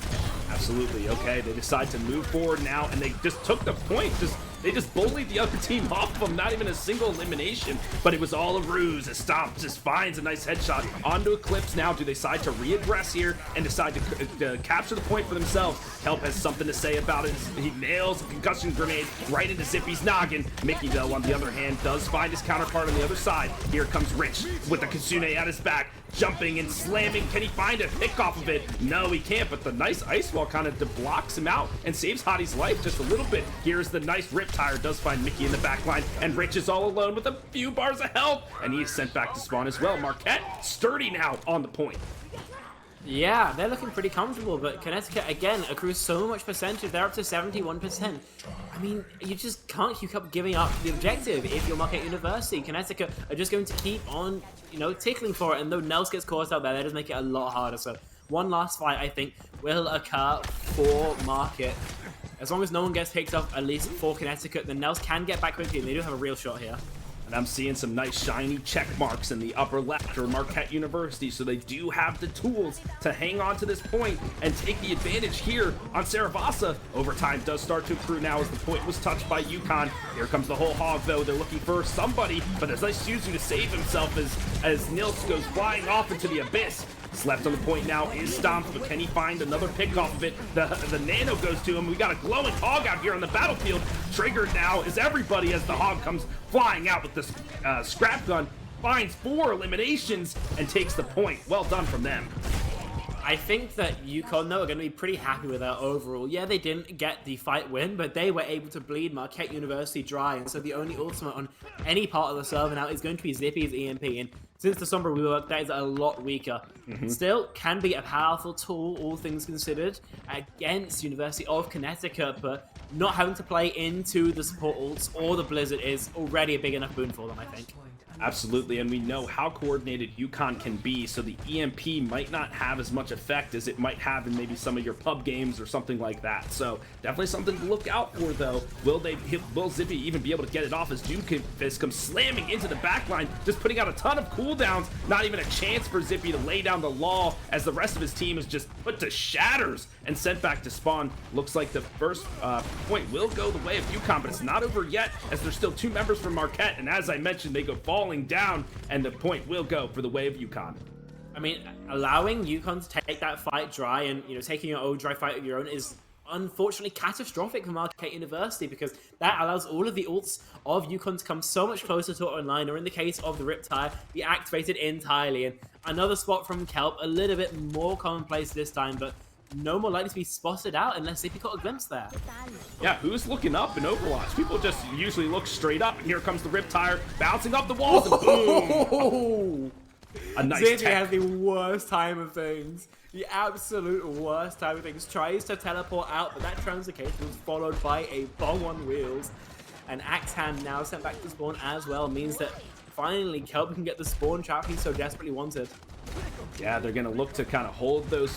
Absolutely. Okay, they decide to move forward now, and they just took the point. They just bullied the other team off of them. Not even a single elimination, but it was all a ruse. A Stomp just finds a nice headshot onto Eclipse. Now, do they decide to reaggress here and decide to capture the point for themselves? Kelp has something to say about it. He nails a concussion grenade right into Zippy's noggin. Mickey, though, on the other hand, does find his counterpart on the other side. Here comes Rich with the Kitsune at his back, jumping and slamming. Can he find a pick off of it? No, he can't, but the nice ice wall kind of blocks him out and saves Hottie's life just a little bit. Here's the nice Riptire, does find Mickey in the back line, and Rich is all alone with a few bars of health, and he is sent back to spawn as well. Marquette sturdy now on the point. Yeah, they're looking pretty comfortable, but Connecticut, again, accrues so much percentage. They're up to 71%. I mean, you just can't keep up giving up the objective if you're Marquette University. Connecticut are just going to keep on, tickling for it, and though Nels gets caught out there, that does make it a lot harder. So one last fight, I think, will occur for Marquette. As long as no one gets picked up, at least for Connecticut, then Nels can get back quickly, and they do have a real shot here. And I'm seeing some nice shiny check marks in the upper left for Marquette University, so they do have the tools to hang on to this point and take the advantage here on Saravasa. Overtime does start to accrue now as the point was touched by UConn. Here comes the whole hog, though. They're looking for somebody, but there's nice Suzu to save himself as Nils goes flying off into the abyss. Left on the point now is Stomp, but can he find another pick off of it? The Nano goes to him. We got a glowing hog out here on the battlefield. Triggered now is everybody as the hog comes flying out with this scrap gun. Finds 4 eliminations and takes the point. Well done from them. I think that UConn, though, are going to be pretty happy with that overall. Yeah, they didn't get the fight win, but they were able to bleed Marquette University dry, and so the only ultimate on any part of the server now is going to be Zippy's EMP, and since the Sombra rework, that is a lot weaker. Still, can be a powerful tool, all things considered, against University of Connecticut, but not having to play into the support ults or the Blizzard is already a big enough boon for them, I think. Absolutely, and we know how coordinated UConn can be, so the EMP might not have as much effect as it might have in maybe some of your pub games or something like that. So definitely something to look out for, though. Will Zippy even be able to get it off as Doomfist comes slamming into the backline, just putting out a ton of cooldowns. Not even a chance for Zippy to lay down the law, as the rest of his team is just put to shatters and sent back to spawn. Looks like the first point will go the way of UConn, but it's not over yet, as there's still 2 members from Marquette, and as I mentioned, they go falling falling down, and the point will go for the way of UConn. I mean, allowing UConn to take that fight dry and, taking your own dry fight of your own is unfortunately catastrophic for Marquette University, because that allows all of the ults of UConn to come so much closer to online, or in the case of the Riptide, be activated entirely. And another spot from Kelp, a little bit more commonplace this time, but no more likely to be spotted out unless Zippy got a glimpse there. Yeah, who's looking up in Overwatch? People just usually look straight up, and here comes the Riptide bouncing off the walls, and boom! A nice Zippy tech. has the worst time of things. The absolute worst time of things. Tries to teleport out, but that translocation was followed by a bomb on wheels. And Axhan now sent back to spawn as well means that finally Kelp can get the spawn trap he so desperately wanted. Yeah, they're going to look to kind of hold those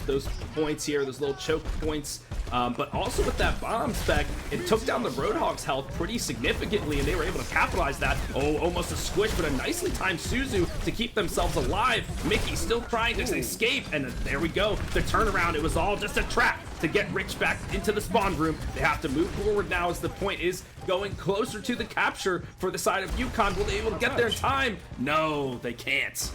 points here, those little choke points. But also with that bomb spec, it took down the Roadhog's health pretty significantly, and they were able to capitalize that. Oh, almost a squish, but a nicely timed Suzu to keep themselves alive. Mickey still trying to escape, and there we go. The turnaround, it was all just a trap to get Rich back into the spawn room. They have to move forward now as the point is going closer to the capture for the side of UConn. Will they be able to get there in time? No, they can't.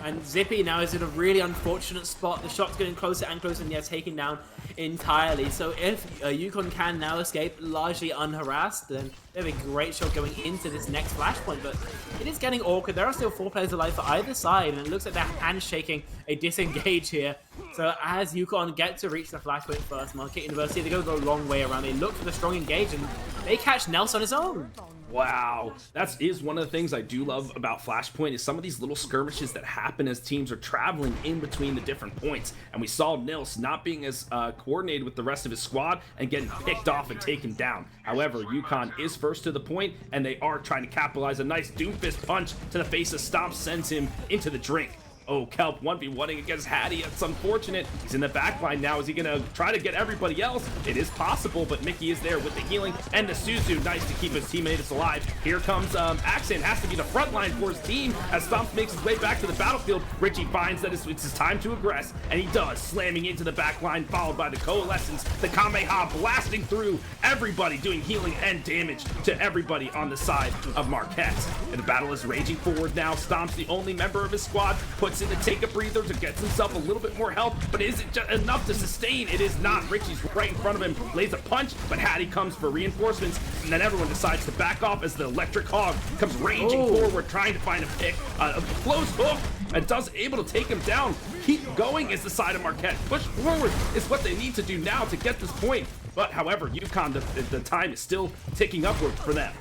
And Zippy now is in a really unfortunate spot. The shot's getting closer and closer, and they're taken down entirely. So if UConn can now escape largely unharassed, then they have a great shot going into this next flashpoint. But it is getting awkward. There are still 4 players alive for either side, and it looks like they're handshaking a disengage here. So as UConn get to reach the flashpoint first, Marquette University, they go the long way around. They look for the strong engage, and they catch Nelson on his own. Wow, that is one of the things I do love about Flashpoint, is some of these little skirmishes that happen as teams are traveling in between the different points. And we saw Nils not being as coordinated with the rest of his squad and getting picked off and taken down. However, UConn is first to the point, and they are trying to capitalize. A nice Doomfist punch to the face of Stomp sends him into the drink. Oh, Kelp 1v1ing against Hattie. It's unfortunate. He's in the back line now. Is he going to try to get everybody else? It is possible, but Mickey is there with the healing and the Suzu. Nice to keep his teammates alive. Here comes Axan. Has to be the front line for his team as Stomp makes his way back to the battlefield. Richie finds that it's his time to aggress, and he does, slamming into the back line, followed by the Coalescence. The Kamehameha blasting through everybody, doing healing and damage to everybody on the side of Marquette. And the battle is raging forward now. Stomp's the only member of his squad, puts in to take a breather to get himself a little bit more health, but is it just enough to sustain? It is not. Richie's right in front of him, lays a punch, but Hattie comes for reinforcements, and then everyone decides to back off as the Electric Hog comes raging forward, trying to find a pick. A close hook, and does able to take him down. Keep going is the side of Marquette. Push forward is what they need to do now to get this point. But however, UConn, the time is still ticking upward for them.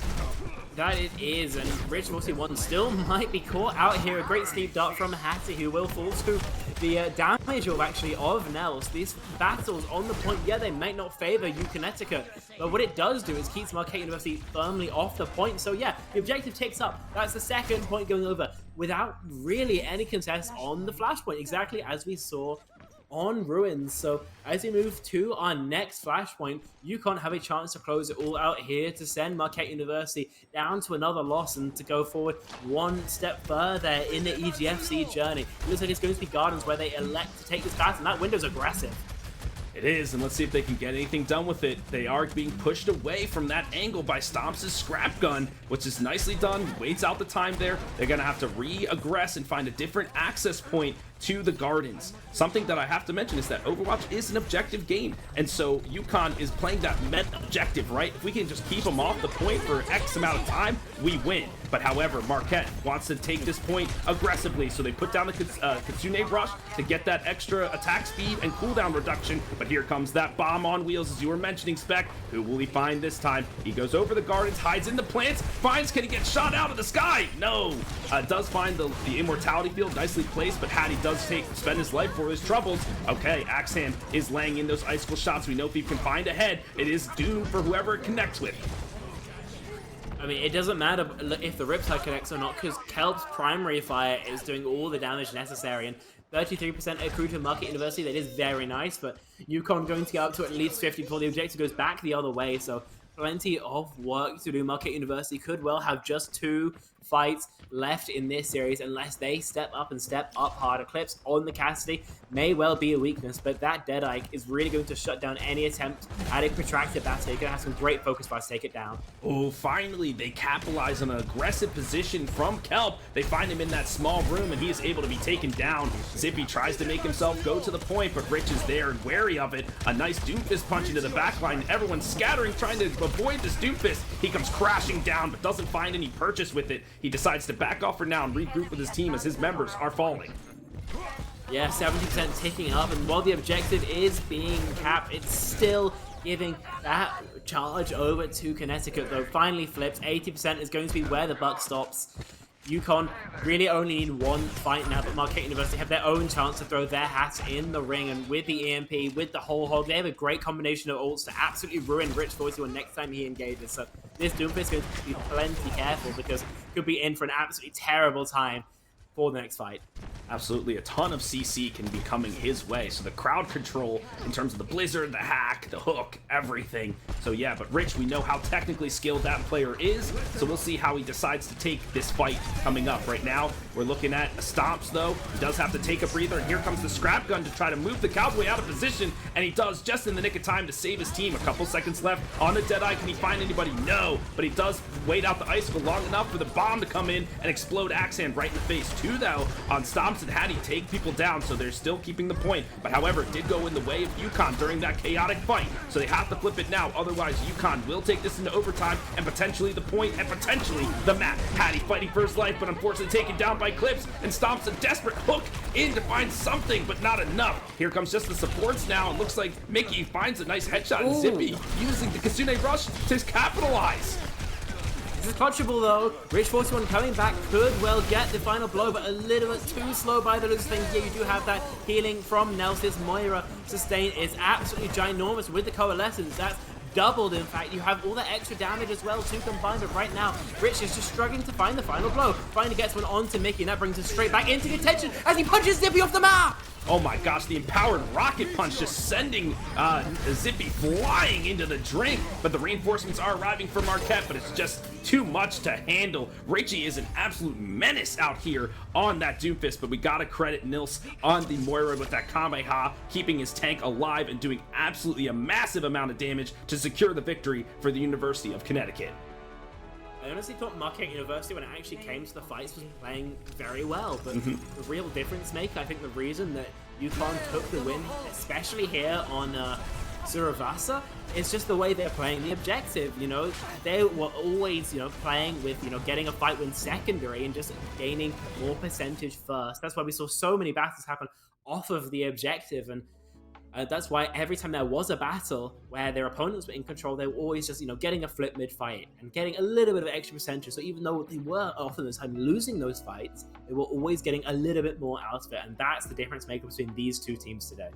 That it is, and Rich 41 still might be caught out here. A great steep dart from Hattie, who will fall to the damage of Nels. These battles on the point, yeah, they might not favor Connecticut, but what it does do is keeps Marquette University firmly off the point. So yeah, the objective ticks up. That's the second point going over without really any contest on the flashpoint, exactly as we saw on Ruins. So as we move to our next flashpoint, UConn have a chance to close it all out here to send Marquette University down to another loss and to go forward one step further in the EGFC journey. It looks like it's going to be Gardens where they elect to take this path, and that window's aggressive. It is, and let's see if they can get anything done with it. They are being pushed away from that angle by Stomps' scrap gun, which is nicely done. Waits out the time there. They're going to have to re-aggress and find a different access point to the Gardens. Something that I have to mention is that Overwatch is an objective game, and so UConn is playing that meta objective, right? If we can just keep them off the point for X amount of time, we win. But however, Marquette wants to take this point aggressively, so they put down the Kitsune Rush to get that extra attack speed and cooldown reduction. But here comes that bomb on wheels, as you were mentioning, Spec. Who will he find this time? He goes over the Gardens, hides in the plants, finds, can he get shot out of the sky? No! Does find the immortality field, nicely placed, but Hattie does spend his life for his troubles. Okay, Axehand is laying in those icicle shots. We know if he can find a head, it is doomed for whoever it connects with. I mean, it doesn't matter if the Riptide connects or not, because Kelp's primary fire is doing all the damage necessary, and 33% accrued to Marquette University. That is very nice, but UConn going to get up to at least 50 before the objective goes back the other way, so plenty of work to do. Marquette University could well have just 2 fights left in this series unless they step up harder. Clips on the Cassidy may well be a weakness, but that Deadeye is really going to shut down any attempt at a protracted battle. You're going to have some great focus fires to take it down. Oh, finally, they capitalize on an aggressive position from Kelp. They find him in that small room, and he is able to be taken down. Zippy tries to make himself go to the point, but Rich is there and wary of it. A nice Doomfist punch into the backline. Everyone's scattering, trying to avoid this Doomfist. He comes crashing down, but doesn't find any purchase with it. He decides to back off for now and regroup with his team as his members are falling. Yeah, 70% ticking up, and while the objective is being capped, it's still giving that charge over to Connecticut, though. Finally flips. 80% is going to be where the buck stops. UConn really only need one fight now, but Marquette University have their own chance to throw their hat in the ring, and with the EMP, with the whole hog, they have a great combination of ults to absolutely ruin Rich 41 next time he engages. So this Doomfist is going to be plenty careful, because could be in for an absolutely terrible time for the next fight. Absolutely, a ton of CC can be coming his way. So the crowd control in terms of the blizzard, the hack, the hook, everything. So yeah, but Rich, we know how technically skilled that player is. So we'll see how he decides to take this fight coming up. Right now, we're looking at Stomps, though. He does have to take a breather, and here comes the scrap gun to try to move the Cowboy out of position, and he does just in the nick of time to save his team. A couple seconds left on the Deadeye. Can he find anybody? No, but he does wait out the icicle long enough for the bomb to come in and explode Axe Hand right in the face. Two, though, on Stomps and Hattie take people down, so they're still keeping the point. But however, it did go in the way of UConn during that chaotic fight, so they have to flip it now. Otherwise, UConn will take this into overtime and potentially the point and potentially the map. Hattie fighting for his life, but unfortunately taken down by Clips, and Stomps a desperate hook in to find something, but not enough. Here comes just the supports now. It looks like Mickey finds a nice headshot in Zippy, using the Kasune Rush to capitalize. This is punchable, though. Rich 41 coming back could well get the final blow, but a little bit too slow by the looks of things. Yeah, you do have that healing from Nelson's Moira. Sustain is absolutely ginormous with the Coalescence. That's doubled, in fact. You have all that extra damage as well to combine, but right now, Rich is just struggling to find the final blow. Finally gets one onto Mickey, and that brings him straight back into contention as he punches Zippy off the map! Oh my gosh, the empowered rocket punch just sending Zippy flying into the drink. But the reinforcements are arriving for Marquette, but it's just too much to handle. Richie is an absolute menace out here on that Doomfist, but we gotta credit Nils on the Moira with that Kamehameha, keeping his tank alive and doing absolutely a massive amount of damage to secure the victory for the University of Connecticut. I honestly thought Marquette University, when it actually came to the fights, was playing very well, but the real difference maker, I think the reason that UConn took the win, especially here on Suravasa, is just the way they're playing the objective. You know, they were always, playing with, getting a fight win secondary and just gaining more percentage first. That's why we saw so many battles happen off of the objective, and that's why every time there was a battle where their opponents were in control, they were always just, getting a flip mid-fight and getting a little bit of extra percentage. So even though they were often the time losing those fights, they were always getting a little bit more out of it. And that's the difference maker between these two teams today.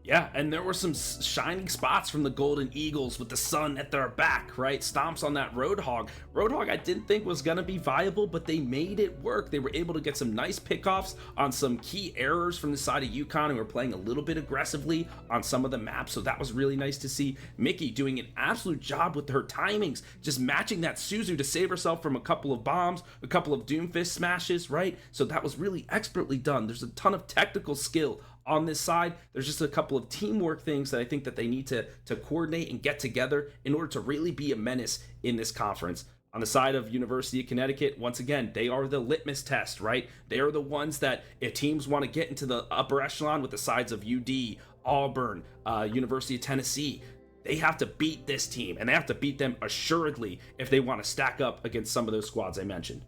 Yeah, and there were some shining spots from the Golden Eagles with the sun at their back, right? Stomps on that Roadhog. Roadhog I didn't think was going to be viable, but they made it work. They were able to get some nice pickoffs on some key errors from the side of UConn, who were playing a little bit aggressively on some of the maps, so that was really nice to see. Mickey doing an absolute job with her timings, just matching that Suzu to save herself from a couple of bombs, a couple of Doomfist smashes, right? So that was really expertly done. There's a ton of technical skill on this side. There's just a couple of teamwork things that I think that they need to coordinate and get together in order to really be a menace in this conference. On the side of University of Connecticut, once again, they are the litmus test, right? They are the ones that if teams want to get into the upper echelon with the sides of UD, Auburn, University of Tennessee, they have to beat this team, and they have to beat them assuredly if they want to stack up against some of those squads I mentioned.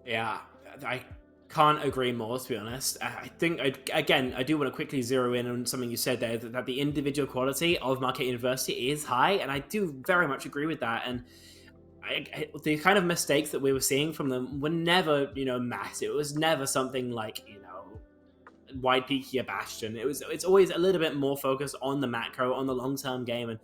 Yeah, I can't agree more, to be honest. I think, again, I do want to quickly zero in on something you said there, that the individual quality of Marquette University is high, and I do very much agree with that. And the kind of mistakes that we were seeing from them were never, massive. It was never something like, Wide Peak here Bastion. It's always a little bit more focused on the macro, on the long-term game, and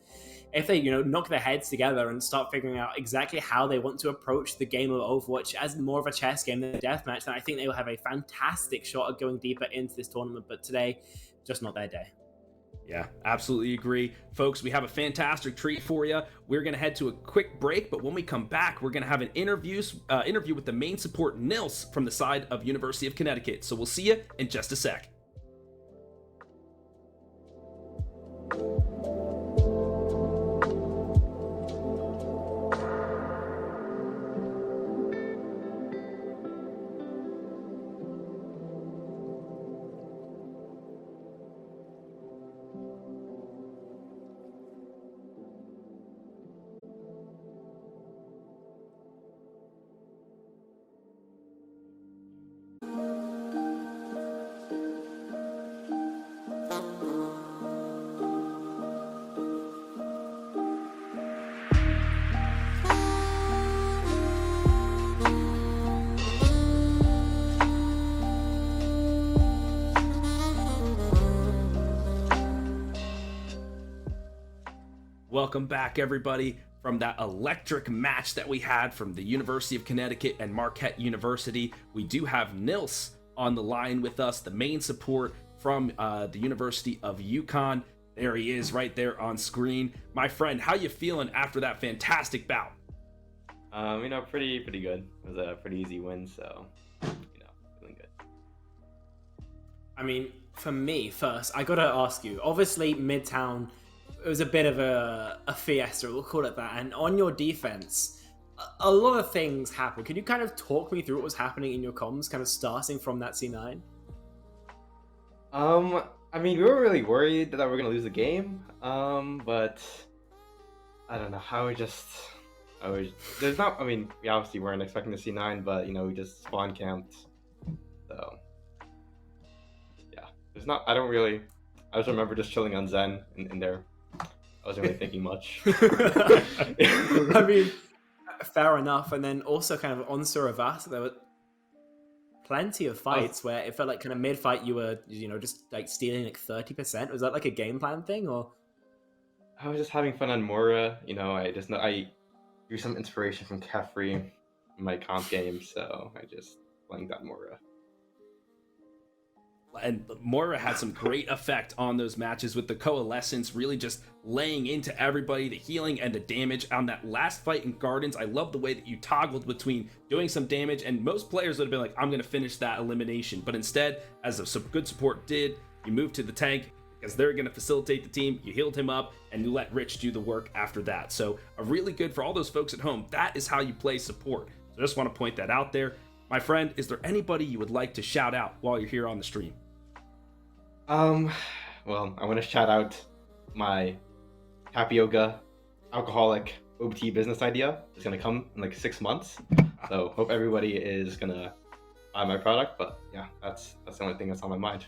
if they, knock their heads together and start figuring out exactly how they want to approach the game of Overwatch as more of a chess game than a deathmatch, then I think they will have a fantastic shot at going deeper into this tournament. But today, just not their day. Yeah, absolutely agree. Folks, we have a fantastic treat for you. We're going to head to a quick break, but when we come back, we're going to have an interview with the main support, Nils, from the side of University of Connecticut. So we'll see you in just a sec. Welcome back, everybody, from that electric match that we had from the University of Connecticut and Marquette University. We do have Nils on the line with us, the main support from the University of UConn. There he is right there on screen. My friend, how you feeling after that fantastic bout? Pretty good. It was a pretty easy win, so, feeling good. I mean, for me, first, I gotta ask you, obviously, Midtown, it was a bit of a fiesta, we'll call it that, and on your defense, a lot of things happened. Could you kind of talk me through what was happening in your comms, kind of starting from that C9? We were really worried that we were gonna lose the game, but I don't know how we obviously weren't expecting the C9, but we just spawn camped, so yeah, I just remember just chilling on Zen in there. I wasn't really thinking much. I mean, fair enough. And then also kind of on Suravas, there were plenty of fights where it felt like kind of mid-fight you were, just like stealing like 30%. Was that like a game plan thing, or? I was just having fun on Mora. I drew some inspiration from Kefri in my comp game, so I just blanked on Mora. And Moira had some great effect on those matches with the coalescence, really just laying into everybody, the healing and the damage on that last fight in Gardens. I love the way that you toggled between doing some damage, and most players would have been like, I'm going to finish that elimination. But instead, as a good support did, you moved to the tank because they're going to facilitate the team. You healed him up and you let Rich do the work after that. So a really good for all those folks at home. That is how you play support. So I just want to point that out there. My friend, is there anybody you would like to shout out while you're here on the stream? Well, I want to shout out my tapioca alcoholic OBT business idea. It's going to come in like 6 months. So hope everybody is going to buy my product. But yeah, that's the only thing that's on my mind.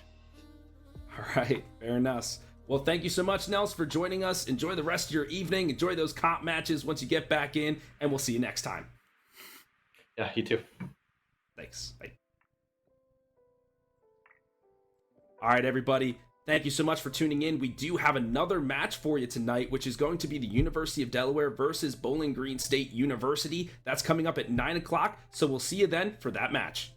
All right, fair enough. Well, thank you so much, Nels, for joining us. Enjoy the rest of your evening. Enjoy those comp matches once you get back in, and we'll see you next time. Yeah, you too. Thanks. Bye. All right, everybody. Thank you so much for tuning in. We do have another match for you tonight, which is going to be the University of Delaware versus Bowling Green State University. That's coming up at 9 o'clock, so we'll see you then for that match.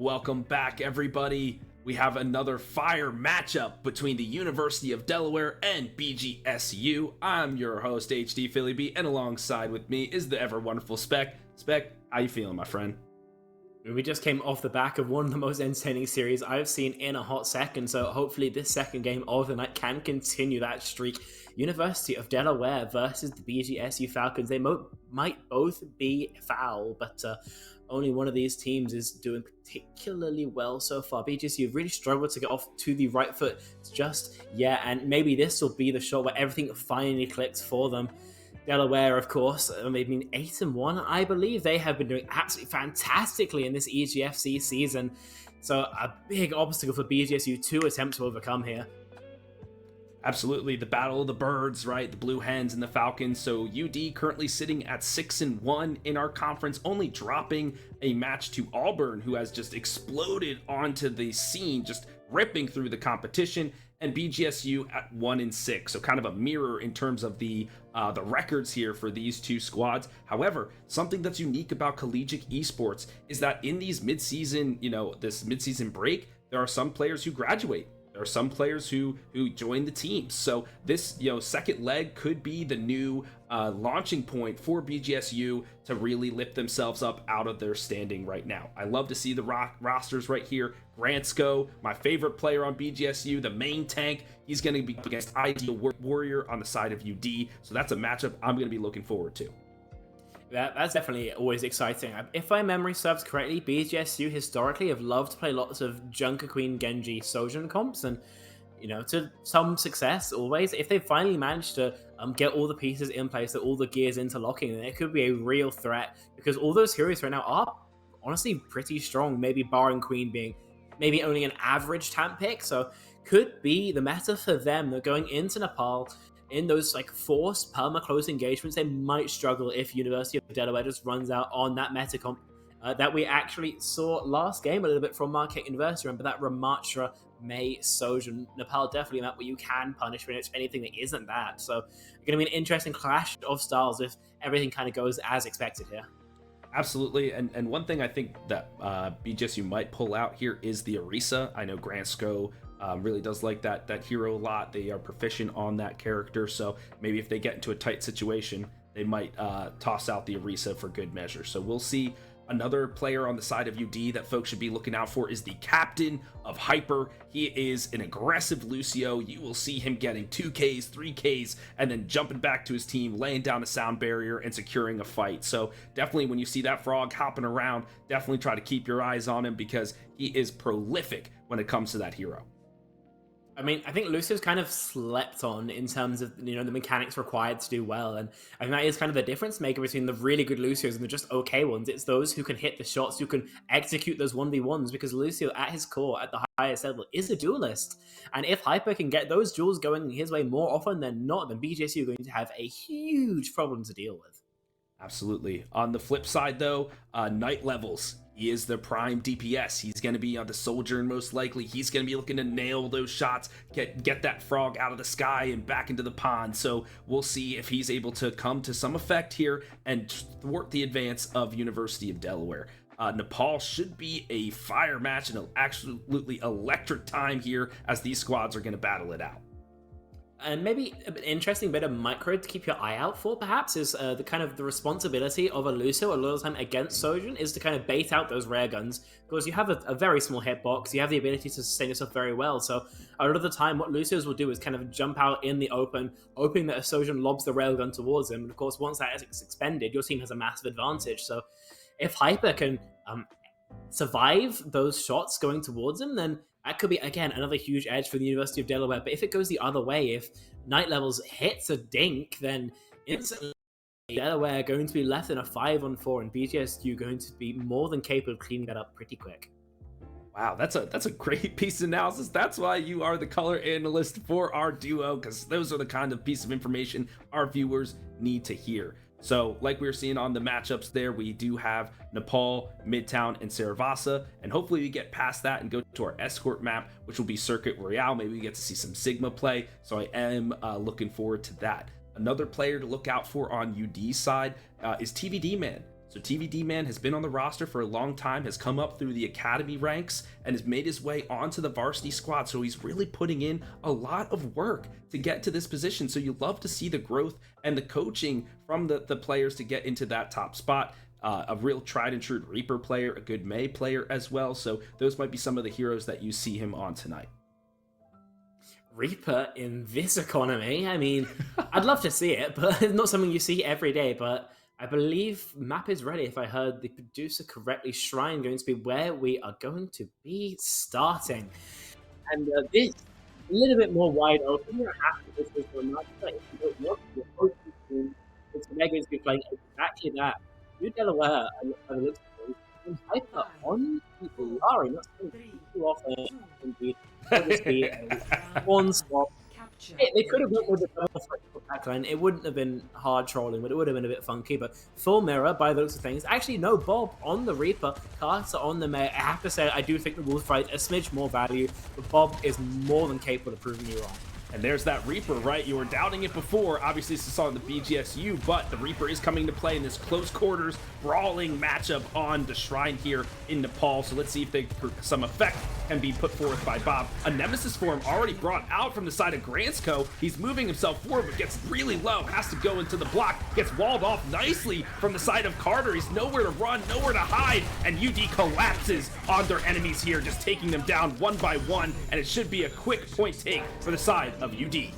Welcome back, everybody. We have another fire matchup between the University of Delaware and BGSU. I'm your host, HD Philly B, and alongside with me is the ever wonderful Spec. Spec, how you feeling, my friend? We just came off the back of one of the most entertaining series I've seen in a hot second, so hopefully this second game of the night can continue that streak. University of Delaware versus the BGSU Falcons. They might both be foul, but only one of these teams is doing particularly well so far. BGSU have really struggled to get off to the right foot just yet, and maybe this will be the shot where everything finally clicks for them. Delaware, of course, they've been 8-1. I believe they have been doing absolutely fantastically in this EGFC season. So a big obstacle for BGSU to attempt to overcome here. Absolutely, the battle of the birds, right? The Blue Hens and the Falcons. So UD currently sitting at 6-1 in our conference, only dropping a match to Auburn, who has just exploded onto the scene, just ripping through the competition, and BGSU at 1-6. So kind of a mirror in terms of the records here for these two squads. However, something that's unique about collegiate esports is that in these midseason, this midseason break, there are some players who graduate. There are some players who join the team. So this second leg could be the new launching point for BGSU to really lift themselves up out of their standing right now. I love to see the rosters right here. Gransko, my favorite player on BGSU, the main tank. He's going to be against Ideal Warrior on the side of UD. So that's a matchup I'm going to be looking forward to. That's definitely always exciting. If my memory serves correctly, BGSU historically have loved to play lots of Junker Queen, Genji, Sojourn comps, and to some success always. If they finally manage to get all the pieces in place, that all the gears interlocking, then it could be a real threat, because all those heroes right now are honestly pretty strong, maybe barring Queen being maybe only an average tank pick, so could be the meta for them. They're going into Nepal. In those forced perma-close engagements, they might struggle if University of Delaware just runs out on that meta comp that we actually saw last game a little bit from Marquette University. Remember that Ramatra, May, Sojourn. Nepal definitely a map where you can punish when it's anything that isn't that. So it's going to be an interesting clash of styles if everything kind of goes as expected here. Absolutely, and one thing I think that BGSU might pull out here is the Orisa. I know Gransko really does like that hero a lot. They are proficient on that character, so maybe if they get into a tight situation, they might toss out the Orisa for good measure. So we'll see. Another player on the side of UD that folks should be looking out for is the captain of Hyper. He is an aggressive Lucio. You will see him getting 2Ks, 3Ks, and then jumping back to his team, laying down a sound barrier and securing a fight. So definitely when you see that frog hopping around, definitely try to keep your eyes on him, because he is prolific when it comes to that hero. I mean, I think Lucio's kind of slept on in terms of, the mechanics required to do well. And I think that is kind of the difference maker between the really good Lucios and the just okay ones. It's those who can hit the shots, who can execute those 1v1s, because Lucio at his core, at the highest level, is a duelist. And if Hyper can get those duels going his way more often than not, then BGSU are going to have a huge problem to deal with. Absolutely. On the flip side, though, Night Levels. He is the prime DPS. He's going to be on the Sojourn most likely. He's going to be looking to nail those shots, get that frog out of the sky and back into the pond. So we'll see if he's able to come to some effect here and thwart the advance of University of Delaware. Nepal should be a fire match and an absolutely electric time here as these squads are going to battle it out. And maybe an interesting bit of micro to keep your eye out for, perhaps, is the kind of the responsibility of a Lucio a lot of the time against Sojourn is to kind of bait out those rare guns, because you have a very small hitbox, you have the ability to sustain yourself very well. So a lot of the time, what Lucios will do is kind of jump out in the open, hoping that a Sojourn lobs the railgun towards him. And of course, once that is expended, your team has a massive advantage. So if Hyper can survive those shots going towards him, then that could be, again, another huge edge for the University of Delaware. But if it goes the other way, if Night Levels hits a dink, then instantly Delaware are going to be left in a 5-on-4, and BGSU going to be more than capable of cleaning that up pretty quick. Wow, that's a great piece of analysis. That's why you are the color analyst for our duo, because those are the kind of piece of information our viewers need to hear. So like we were seeing on the matchups there, we do have Nepal, Midtown, and Saravasa, and hopefully we get past that and go to our escort map, which will be Circuit Royale. Maybe we get to see some Sigma play, so I am looking forward to that. Another player to look out for on UD's side is TVD Man. So TVD Man has been on the roster for a long time, has come up through the academy ranks, and has made his way onto the varsity squad. So he's really putting in a lot of work to get to this position. So you love to see the growth and the coaching from the players to get into that top spot. A real tried and true Reaper player, a good May player as well. So those might be some of the heroes that you see him on tonight. Reaper in this economy? I mean, I'd love to see it, but it's not something you see every day. But I believe map is ready. If I heard the producer correctly, Shrine going to be where we are going to be starting. And this a little bit more wide open. You're happy this is the match, but if you don't want your hosting team, they're going to be playing exactly that. You Delaware, and by the looks of things, and Hyper on the Lari, not too often indeed. It'll just be a one swap. They could have went with the double backline. It wouldn't have been hard trolling, but it would have been a bit funky. But full mirror by the looks of things. Actually, no Bob on the Reaper. Carter on the Mayor. I have to say, I do think the Wolf fight a smidge more value, but Bob is more than capable of proving you wrong. And there's that Reaper, right? You were doubting it before. Obviously, this is on the BGSU, but the Reaper is coming to play in this close quarters, brawling matchup on the Shrine here in Nepal. So let's see if some effect can be put forth by Bob. A Nemesis form already brought out from the side of Gransko. He's moving himself forward, but gets really low, has to go into the block, gets walled off nicely from the side of Carter. He's nowhere to run, nowhere to hide, and UD collapses on their enemies here, just taking them down one by one, and it should be a quick point take for the side of UD. The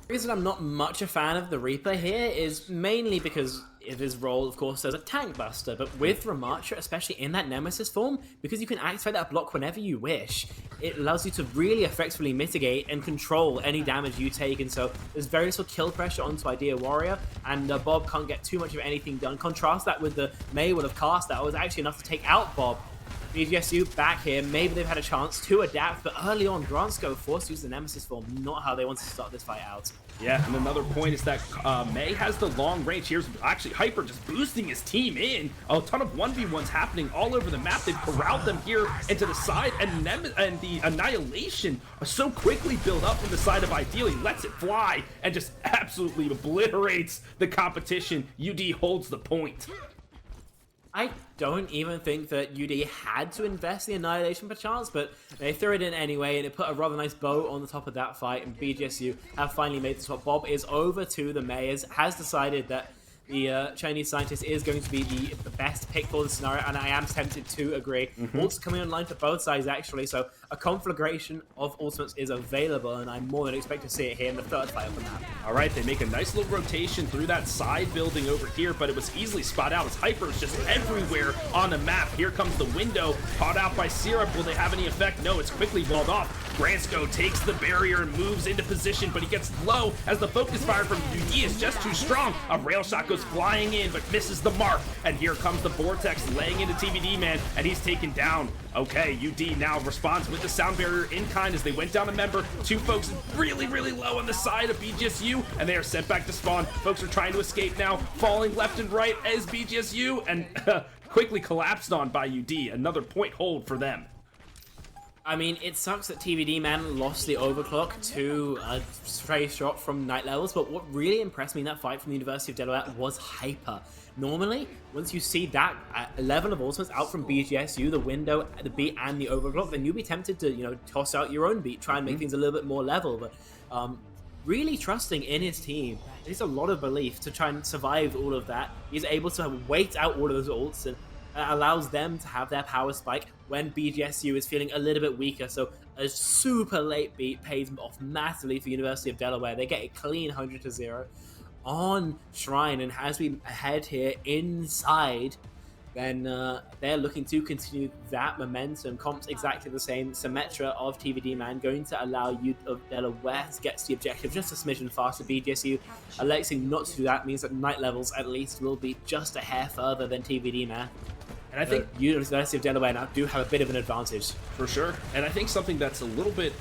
reason I'm not much a fan of the Reaper here is mainly because of his role, of course, as a tank buster, but with Ramacha, especially in that Nemesis form, because you can activate that block whenever you wish, it allows you to really effectively mitigate and control any damage you take, and so there's very little kill pressure onto Idea Warrior, and Bob can't get too much of anything done. Contrast that with the May would have cast that was actually enough to take out Bob. BGSU back here, maybe they've had a chance to adapt, but early on, Gransko forced to use the Nemesis form, not how they wanted to start this fight out. Yeah, and another point is that May has the long range. Here's actually Hyper just boosting his team in. A ton of 1v1s happening all over the map. They've corralled them here into the side, and the Annihilation so quickly built up from the side of Ideal. He lets it fly and just absolutely obliterates the competition. UD holds the point. I don't even think that UD had to invest the Annihilation perchance, but they threw it in anyway, and it put a rather nice bow on the top of that fight, and BGSU have finally made the swap. Bob is over to the Mayors, has decided that the Chinese scientist is going to be the best pick for the scenario, and I am tempted to agree. Ults coming online for both sides, actually, so a conflagration of ultimates is available, and I more than expect to see it here in the third fight of the map. All right, they make a nice little rotation through that side building over here, but it was easily spotted out as Hyper is just everywhere on the map. Here comes the window, caught out by Syrup. Will they have any effect? No, it's quickly walled off. Gransko takes the barrier and moves into position, but he gets low as the focus fire from UD is just too strong. A rail shot goes flying in, but misses the mark. And here comes the Vortex laying into TVD, man, and he's taken down. Okay, UD now responds with the sound barrier in kind as they went down a member. Two folks really, really low on the side of BGSU, and they are sent back to spawn. Folks are trying to escape now, falling left and right as BGSU, and quickly collapsed on by UD. Another point hold for them. I mean, it sucks that TVD man lost the overclock to a stray shot from Night Levels, but what really impressed me in that fight from the University of Delaware was Hyper. Normally, once you see that level of ultimates out from BGSU, the window, the beat, and the overclock, then you'll be tempted to, toss out your own beat, try and make things a little bit more level, but really trusting in his team. There's a lot of belief to try and survive all of that. He's able to wait out all of those ults, and allows them to have their power spike when BGSU is feeling a little bit weaker. So a super late beat pays off massively for University of Delaware. They get a clean 100-0 on Shrine, and as we head here inside, then they're looking to continue that momentum. Comps exactly the same. Symmetra of TVD man going to allow you of Delaware to get to the objective just a smidgen faster. BGSU electing not to do that means that Night Levels at least will be just a hair further than TVD man. And I think University of Delaware now do have a bit of an advantage. For sure. And I think something that's a little bit,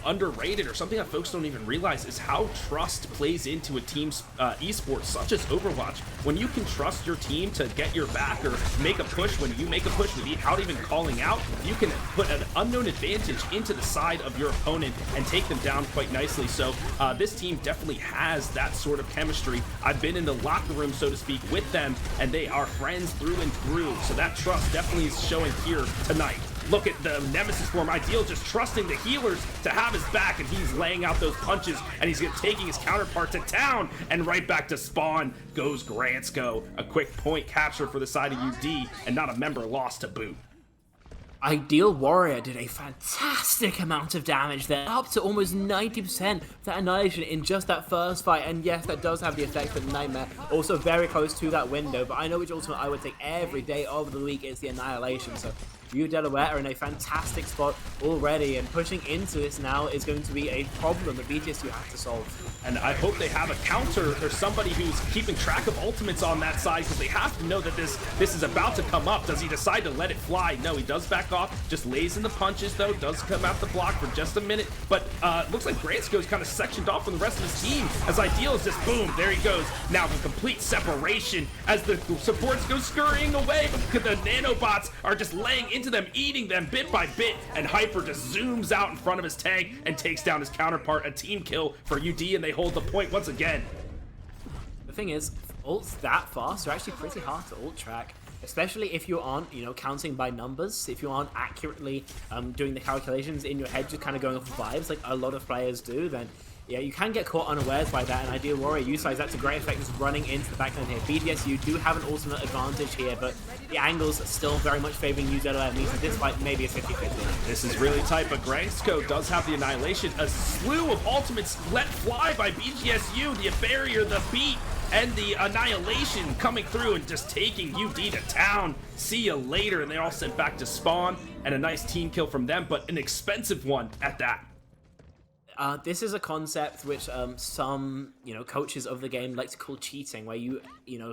underrated, or something that folks don't even realize, is how trust plays into a team's esports, such as Overwatch. When you can trust your team to get your back or make a push when you make a push without even calling out, you can put an unknown advantage into the side of your opponent and take them down quite nicely. So this team definitely has that sort of chemistry. I've been in the locker room, so to speak, with them, and they are friends through and through. So that trust definitely is showing here tonight. Look at the Nemesis form. Ideal just trusting the healers to have his back, and he's laying out those punches, and he's taking his counterpart to town, and right back to spawn goes Gransko. A quick point capture for the side of UD, and not a member lost to boot. Ideal Warrior did a fantastic amount of damage there, up to almost 90% of that Annihilation in just that first fight, and yes, that does have the effect of Nightmare, also very close to that window, but I know which ultimate I would take every day of the week is the Annihilation, so you Delaware are in a fantastic spot already, and pushing into this now is going to be a problem that BTSU have to solve. And I hope they have a counter or somebody who's keeping track of ultimates on that side, because they have to know that this is about to come up. Does he decide to let it fly? No, he does back off, just lays in the punches though, does come out the block for just a minute, but looks like Bransko's kind of sectioned off from the rest of his team, as Ideal is just boom, there he goes. Now the complete separation as the supports go scurrying away, but the nanobots are just laying into them, eating them bit by bit, and Hyper just zooms out in front of his tank and takes down his counterpart. A team kill for UD, and they hold the point once again. The thing is, ults that fast are actually pretty hard to ult track, especially if you aren't, counting by numbers, if you aren't accurately doing the calculations in your head, just kind of going off of vibes like a lot of players do, then yeah, you can get caught unawares by that, and Ideal Warrior utilize that to great effect, just running into the backline here. BTSU do have an ultimate advantage here, but the angles are still very much favoring UZLM, means that this fight maybe is 50-50. This is really tight, but Gransko does have the Annihilation. A slew of ultimates let fly by BGSU, the barrier, the beat, and the Annihilation coming through and just taking UD to town. See you later, and they're all sent back to spawn, and a nice team kill from them, but an expensive one at that. This is a concept which some, coaches of the game like to call cheating, where you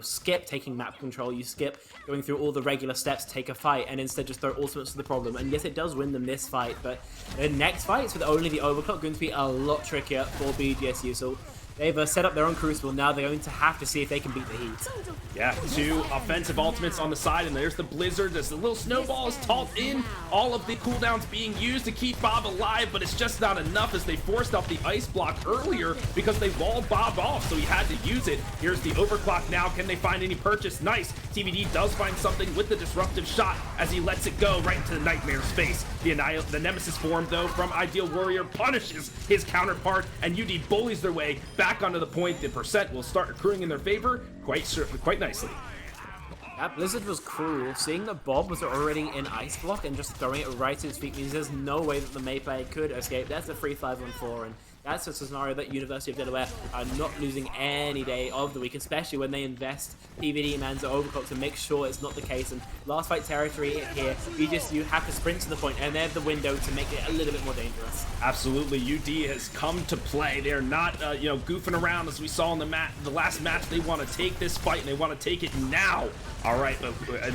skip taking map control, you skip going through all the regular steps to take a fight, and instead just throw ultimates to the problem. And yes, it does win them this fight, but the next fights with only the overclock going to be a lot trickier for BGSU. So they've set up their own Crucible. Now they're going to have to see if they can beat the heat. Yeah, 2 offensive ultimates on the side, and there's the Blizzard. There's the little snowball is tossed in. All of the cooldowns being used to keep Bob alive, but it's just not enough, as they forced out the ice block earlier because they walled Bob off, so he had to use it. Here's the overclock now. Can they find any purchase? Nice. TVD does find something with the disruptive shot as he lets it go right into the Nightmare's face. The Nemesis form, though, from Ideal Warrior punishes his counterpart, and UD bullies their way back onto the point. The percent will start accruing in their favor quite nicely. That Blizzard was cruel. Seeing that Bob was already in ice block and just throwing it right to his feet means there's no way that the May player could escape. That's a free 5-on-4, and that's a scenario that University of Delaware are not losing any day of the week, especially when they invest PvD Man's overclock to make sure it's not the case. And last fight territory here, you have to sprint to the point, and they have the window to make it a little bit more dangerous. Absolutely, UD has come to play. They're not, goofing around as we saw in the last match. They want to take this fight, and they want to take it now. All right,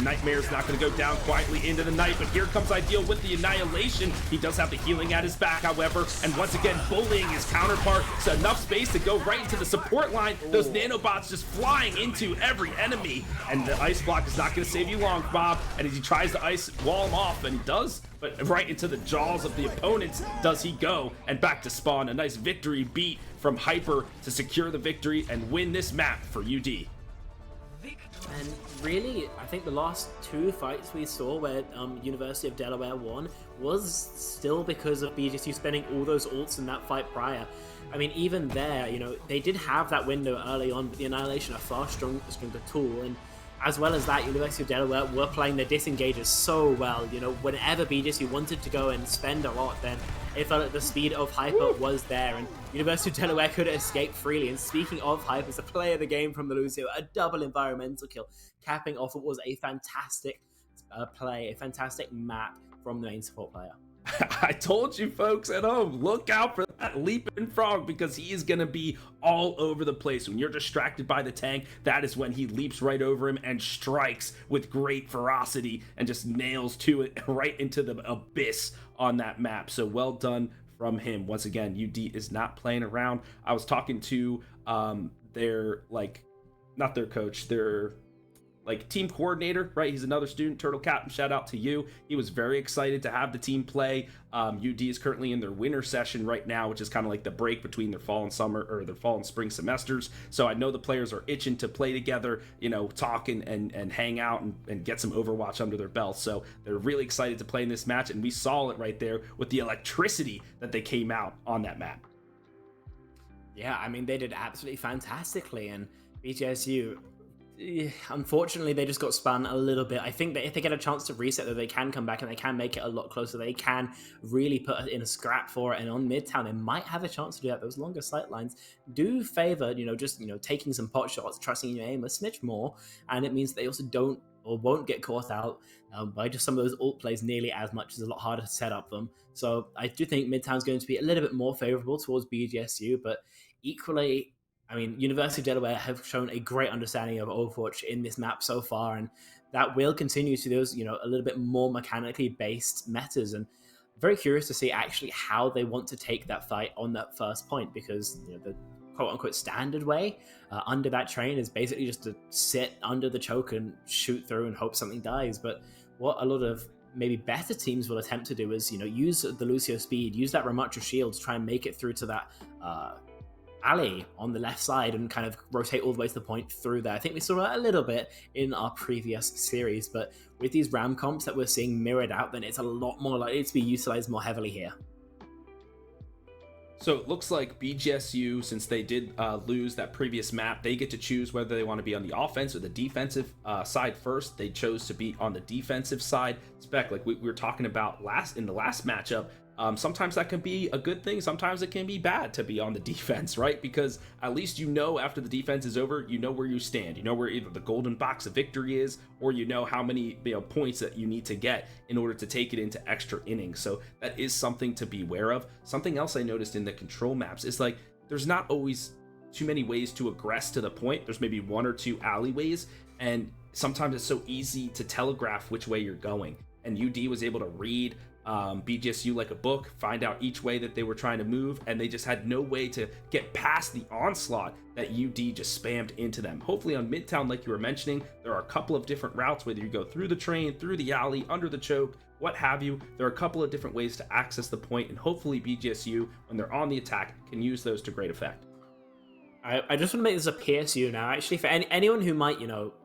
Nightmare's not going to go down quietly into the night, but here comes Ideal with the Annihilation. He does have the healing at his back, however, and once again bullying his counterpart. So enough space to go right into the support line. Those nanobots just flying into every enemy, and the ice block is not going to save you long, Bob. And as he tries to ice wall him off, and he does, but right into the jaws of the opponents does he go, and back to spawn. A nice victory beat from Hyper to secure the victory and win this map for UD. And really, I think the last 2 fights we saw where University of Delaware won was still because of BGSU spending all those ults in that fight prior. I mean, even there, they did have that window early on, but the Annihilation are far stronger tool, and as well as that, University of Delaware were playing their disengages so well. Whenever BGSU wanted to go and spend a lot, then it felt like the speed of Hyper was there, and University of Delaware could escape freely. And speaking of Hyper, as a player of the game from the Lucio, a double environmental kill, capping off what was a fantastic play, a fantastic map from the main support player. I told you folks at home, look out for that leaping frog, because he is going to be all over the place. When you're distracted by the tank, that is when he leaps right over him and strikes with great ferocity and just nails to it right into the abyss on that map. So well done from him. Once again, UD is not playing around. I was talking to their, not their coach, their team coordinator, right? He's another student, Turtle Captain, shout out to you. He was very excited to have the team play. UD is currently in their winter session right now, which is kind of like the break between their fall and summer, or their fall and spring semesters. So I know the players are itching to play together, talk and hang out and get some Overwatch under their belt. So they're really excited to play in this match, and we saw it right there with the electricity that they came out on that map. Yeah, I mean, they did absolutely fantastically, and BGSU, Unfortunately, they just got spun a little bit. I think that if they get a chance to reset, that they can come back and they can make it a lot closer. They can really put in a scrap for it. And on Midtown, they might have a chance to do that. Those longer sight lines do favor, just taking some pot shots, trusting your aim a smidge more, and it means they also don't or won't get caught out by just some of those ult plays nearly as much. It's a lot harder to set up them. So I do think Midtown's going to be a little bit more favorable towards BGSU, but equally, I mean, University of Delaware have shown a great understanding of Overwatch in this map so far, and that will continue to those, a little bit more mechanically based metas. And I'm very curious to see actually how they want to take that fight on that first point, because the quote-unquote standard way under that train is basically just to sit under the choke and shoot through and hope something dies. But what a lot of maybe better teams will attempt to do is, use the Lucio speed, use that Ramattra shield to try and make it through to that alley on the left side and kind of rotate all the way to the point through there. I think we saw that a little bit in our previous series, but with these RAM comps that we're seeing mirrored out, then it's a lot more likely to be utilized more heavily here. So it looks like BGSU, since they did lose that previous map, they get to choose whether they want to be on the offense or the defensive side first. They chose to be on the defensive side. Spec, like we were talking about in the last matchup, sometimes that can be a good thing. Sometimes it can be bad to be on the defense, right? Because at least after the defense is over, where you stand. You know where either the golden box of victory is, or how many points that you need to get in order to take it into extra innings. So that is something to be aware of. Something else I noticed in the control maps is like there's not always too many ways to aggress to the point. There's maybe one or two alleyways, and sometimes it's so easy to telegraph which way you're going. And UD was able to read BGSU like a book, find out each way that they were trying to move, and they just had no way to get past the onslaught that UD just spammed into them. Hopefully on Midtown, like you were mentioning, there are a couple of different routes, whether you go through the train, through the alley, under the choke, what have you. There are a couple of different ways to access the point, and hopefully BGSU, when they're on the attack, can use those to great effect. I just want to make this a PSU now. Actually, for anyone who might,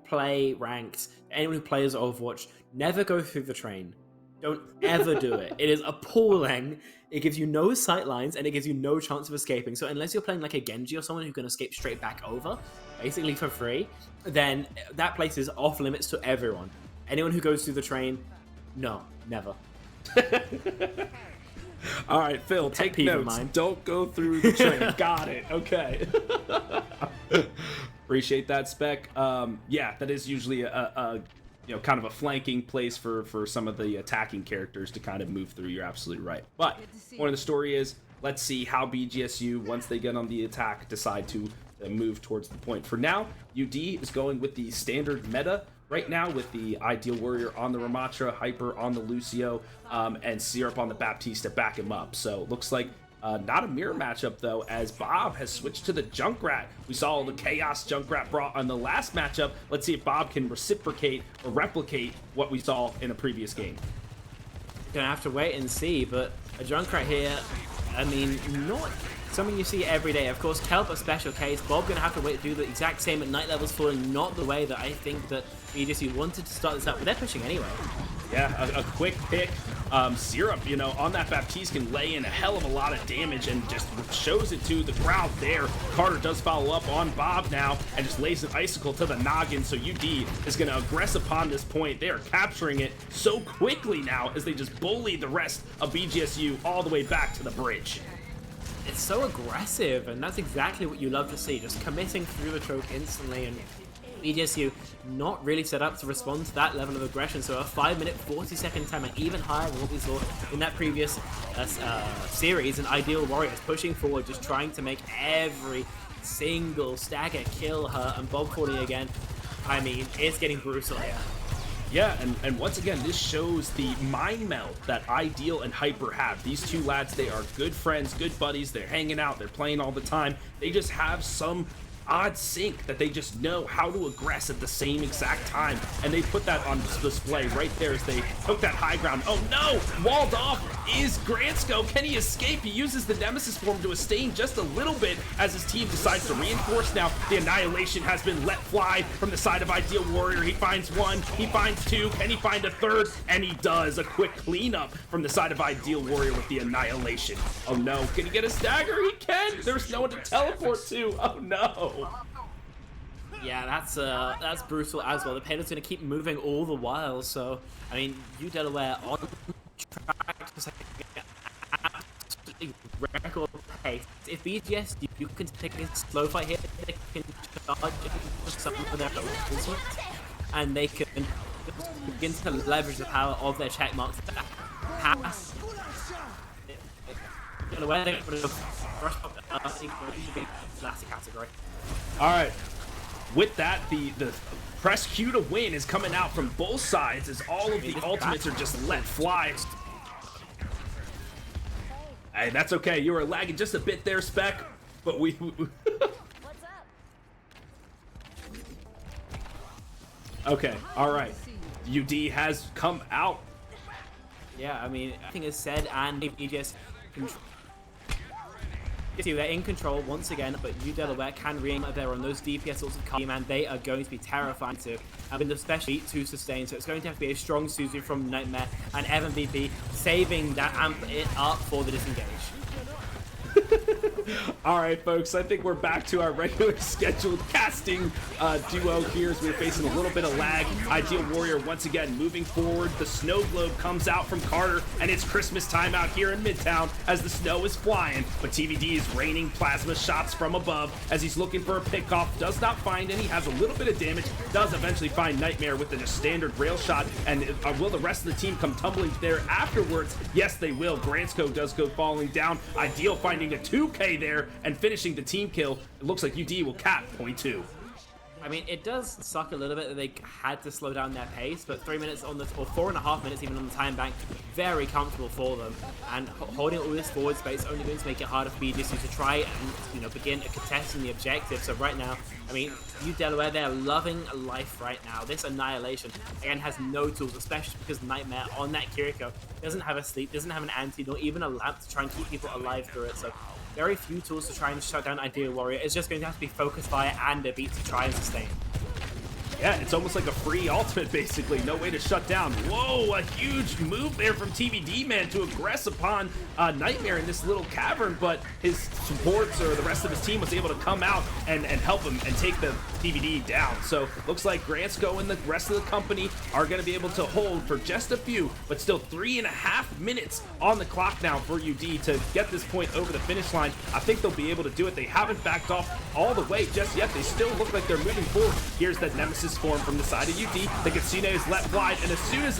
play ranked, anyone who plays Overwatch, never go through the train. Don't ever do it. It is appalling. It gives you no sight lines and it gives you no chance of escaping. So unless you're playing like a Genji or someone who can escape straight back over, basically for free, then that place is off limits to everyone. Anyone who goes through the train, no, never. All right, Phil, take notes. Don't go through the train. Got it. Okay. Appreciate that, Spec. Yeah, that is usually a kind of a flanking place for some of the attacking characters to kind of move through. You're absolutely right. But point of the story is, let's see how BGSU, once they get on the attack, decide to move towards the point. For now, UD is going with the standard meta right now, with the Ideal Warrior on the Ramattra, Hyper on the Lucio, and Syrup on the Baptiste to back him up. So looks like not a mirror matchup, though, as Bob has switched to the Junkrat. We saw the Chaos Junkrat brought on the last matchup. Let's see if Bob can reciprocate or replicate what we saw in a previous game. Gonna have to wait and see, but a Junkrat here, I mean, not something you see every day. Of course, Kelp a special case. Bob gonna have to wait to do the exact same at night levels, falling not the way that I think that BGSU wanted to start this up, but they're pushing anyway. Yeah, a quick pick. Syrup, on that Baptiste can lay in a hell of a lot of damage and just shows it to the crowd there. Carter does follow up on Bob now and just lays an icicle to the noggin, so UD is going to aggress upon this point. They are capturing it so quickly now as they just bully the rest of BGSU all the way back to the bridge. It's so aggressive, and that's exactly what you love to see, just committing through the choke instantly, and BGSU not really set up to respond to that level of aggression. So a 5-minute 40-second timer, even higher than what we saw in that previous series. And Ideal Warriors pushing forward, just trying to make every single stagger kill her, and Bob falling again. I mean, it's getting brutal here. Yeah, and once again, this shows the mind meld that Ideal and Hyper have. These two lads, they are good friends, good buddies. They're hanging out, they're playing all the time. They just have some odd sync that they just know how to aggress at the same exact time, and they put that on display right there as they took that high ground. Oh no, walled off is Gransko. Can he escape? He uses the Nemesis form to sustain just a little bit as his team decides to reinforce. Now the Annihilation has been let fly from the side of Ideal Warrior. He finds one, he finds two, can he find a third? And he does. A quick cleanup from the side of Ideal Warrior with the Annihilation. Oh no, can he get a stagger? He can. There's no one to teleport to. Oh no. Yeah, that's brutal as well. The payload's going to keep moving all the while. So, I mean, Delaware on track to absolutely record pace. If BGS, you can take a slow fight here, they can charge some of their ultimate, and they can begin to leverage the power of their check marks. Pass. Delaware, they're going to classic category. All right. With that, the press Q to win is coming out from both sides as all of the ultimates are just let fly. Hey, that's okay. You were lagging just a bit there, Spec, but we What's up? Okay, all right. UD has come out. Yeah, I mean, I think it's said, and if you just they're in control once again, but Delaware can reaim there on those DPS sorts of Kali, man. They are going to be terrifying to, and especially to sustain. So it's going to have to be a strong Suzu from Nightmare and Evan VP saving that amp it up for the disengage. All right, folks, I think we're back to our regular scheduled casting duo here as we're facing a little bit of lag. Ideal Warrior once again moving forward. The snow globe comes out from Carter, and it's Christmas time out here in Midtown as the snow is flying, but TVD is raining plasma shots from above as he's looking for a pickoff. Does not find any, has a little bit of damage, does eventually find Nightmare with a just standard rail shot, and will the rest of the team come tumbling there afterwards? Yes, they will. Gransko does go falling down. Ideal finding a 2K there and finishing the team kill. It looks like UD will cap point 2. I mean, it does suck a little bit that they had to slow down their pace, but 3 minutes on the, or 4.5 minutes even on the time bank, very comfortable for them. And holding all this forward space only going to make it harder for BGSU to try and, begin contesting the objective. So right now, I mean, Delaware, they're loving life right now. This Annihilation, again, has no tools, especially because Nightmare on that Kiriko doesn't have a sleep, doesn't have an anti, nor even a lamp to try and keep people alive through it. So very few tools to try and shut down Ideal Warrior. It's just going to have to be Focus Fire and a beat to try and sustain. Yeah, it's almost like a free ultimate, basically. No way to shut down. Whoa, a huge move there from TVD, man, to aggress upon Nightmare in this little cavern, but his supports or the rest of his team was able to come out and help him and take the TVD down. So looks like Gransko and the rest of the company are going to be able to hold for just a few, but still 3.5 minutes on the clock now for UD to get this point over the finish line. I think they'll be able to do it. They haven't backed off all the way just yet. They still look like they're moving forward. Here's that Nemesis form from the side of UD. The Katsune is let wide, and as soon as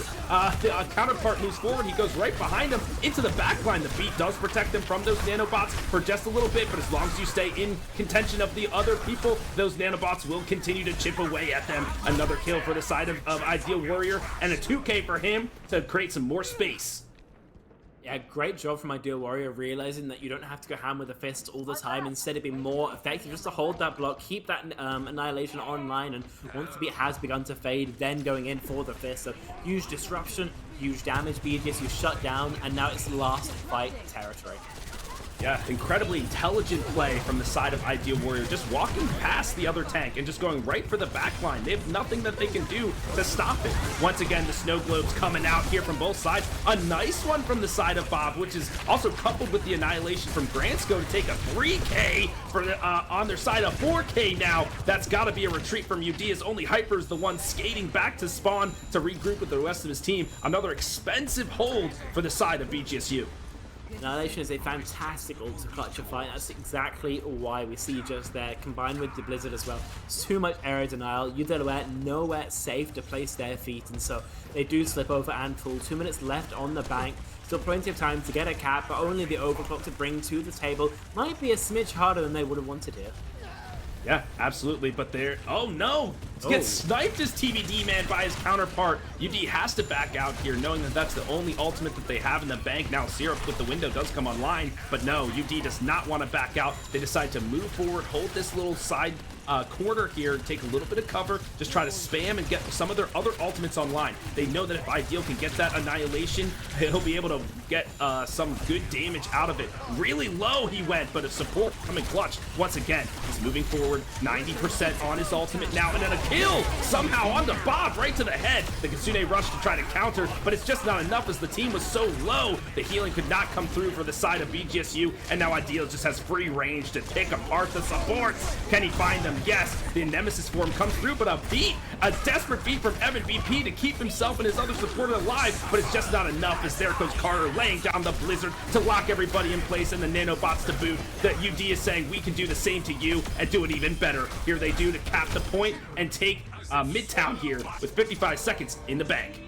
the counterpart moves forward, he goes right behind him into the back line. The beat does protect them from those nanobots for just a little bit, but as long as you stay in contention of the other people, those nanobots will continue to chip away at them. Another kill for the side of Ideal Warrior, and a 2K for him to create some more space. Yeah, great job from Ideal Warrior realizing that you don't have to go ham with the fists all the time. Instead, it'd be more effective just to hold that block, keep that Annihilation online, and once the beat has begun to fade, then going in for the fist. So huge disruption, huge damage. BGSU shut down, and now it's last fight territory. Yeah, incredibly intelligent play from the side of Ideal Warrior, just walking past the other tank and just going right for the back line. They have nothing that they can do to stop it. Once again, the snow globes coming out here from both sides. A nice one from the side of Bob, which is also coupled with the Annihilation from Gransko to take a 3K for the, on their side, a 4K now. That's got to be a retreat from UD, as only Hyper's the one skating back to spawn to regroup with the rest of his team. Another expensive hold for the side of BGSU. Annihilation is a fantastic ult to clutch a fight. That's exactly why we see just there, combined with the Blizzard as well. Too much area denial. Delaware nowhere safe to place their feet, and so they do slip over and fall. 2 minutes left on the bank. Still plenty of time to get a cap, but only the overclock to bring to the table. Might be a smidge harder than they would have wanted here. Yeah, absolutely, but they're... Oh, no! Gets sniped as TVD, man, by his counterpart. UD has to back out here, knowing that that's the only ultimate that they have in the bank. Now, Syrup with the window does come online, but no, UD does not want to back out. They decide to move forward, hold this little side corner here, take a little bit of cover, just try to spam and get some of their other ultimates online. They know that if Ideal can get that Annihilation, he'll be able to get some good damage out of it. Really low he went, but a support coming clutch once again. He's moving forward, 90% on his ultimate now, and then a kill somehow onto Bob, right to the head. The Kitsune rushed to try to counter, but it's just not enough as the team was so low. The healing could not come through for the side of BGSU, and now Ideal just has free range to pick apart the supports. Can he find them? Yes. The Nemesis form comes through, but a desperate beat from Evan BP to keep himself and his other supporter alive, but it's just not enough as there goes Carter laying down the Blizzard to lock everybody in place and the nanobots to boot. The UD is saying we can do the same to you and do it even better. Here they do to cap the point and take Midtown here with 55 seconds in the bank.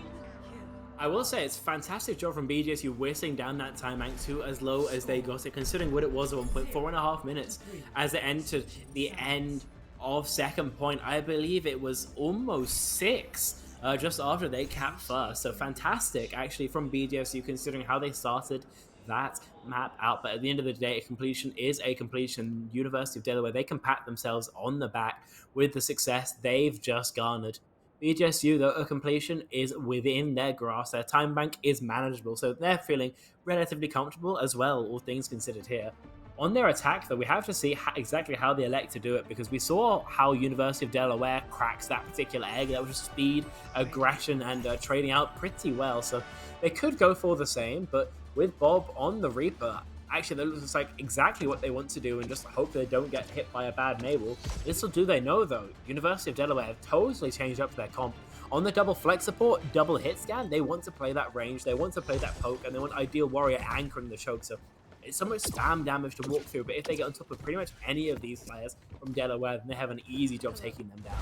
I will say it's a fantastic job from BGSU whistling down that time bank to as low as they got it, considering what it was at 1.4.5 minutes as it entered the end of second point. I believe it was almost 6 just after they capped first. So fantastic actually from BGSU considering how they started that map out. But at the end of the day, a completion is a completion. University of Delaware, they can pat themselves on the back with the success they've just garnered. BGSU, though, a completion is within their grasp. Their time bank is manageable, so they're feeling relatively comfortable as well, all things considered here. On their attack, though, we have to see exactly how they elect to do it, because we saw how University of Delaware cracks that particular egg. That was just speed, aggression, and trading out pretty well, so they could go for the same, but with Bob on the Reaper, actually, that looks like exactly what they want to do and just hope they don't get hit by a bad Naval. Little do they know, though, University of Delaware have totally changed up their comp. On the double flex support, double hit scan, they want to play that range, they want to play that poke, and they want Ideal Warrior anchoring the choke. So it's so much spam damage to walk through, but if they get on top of pretty much any of these players from Delaware, then they have an easy job taking them down.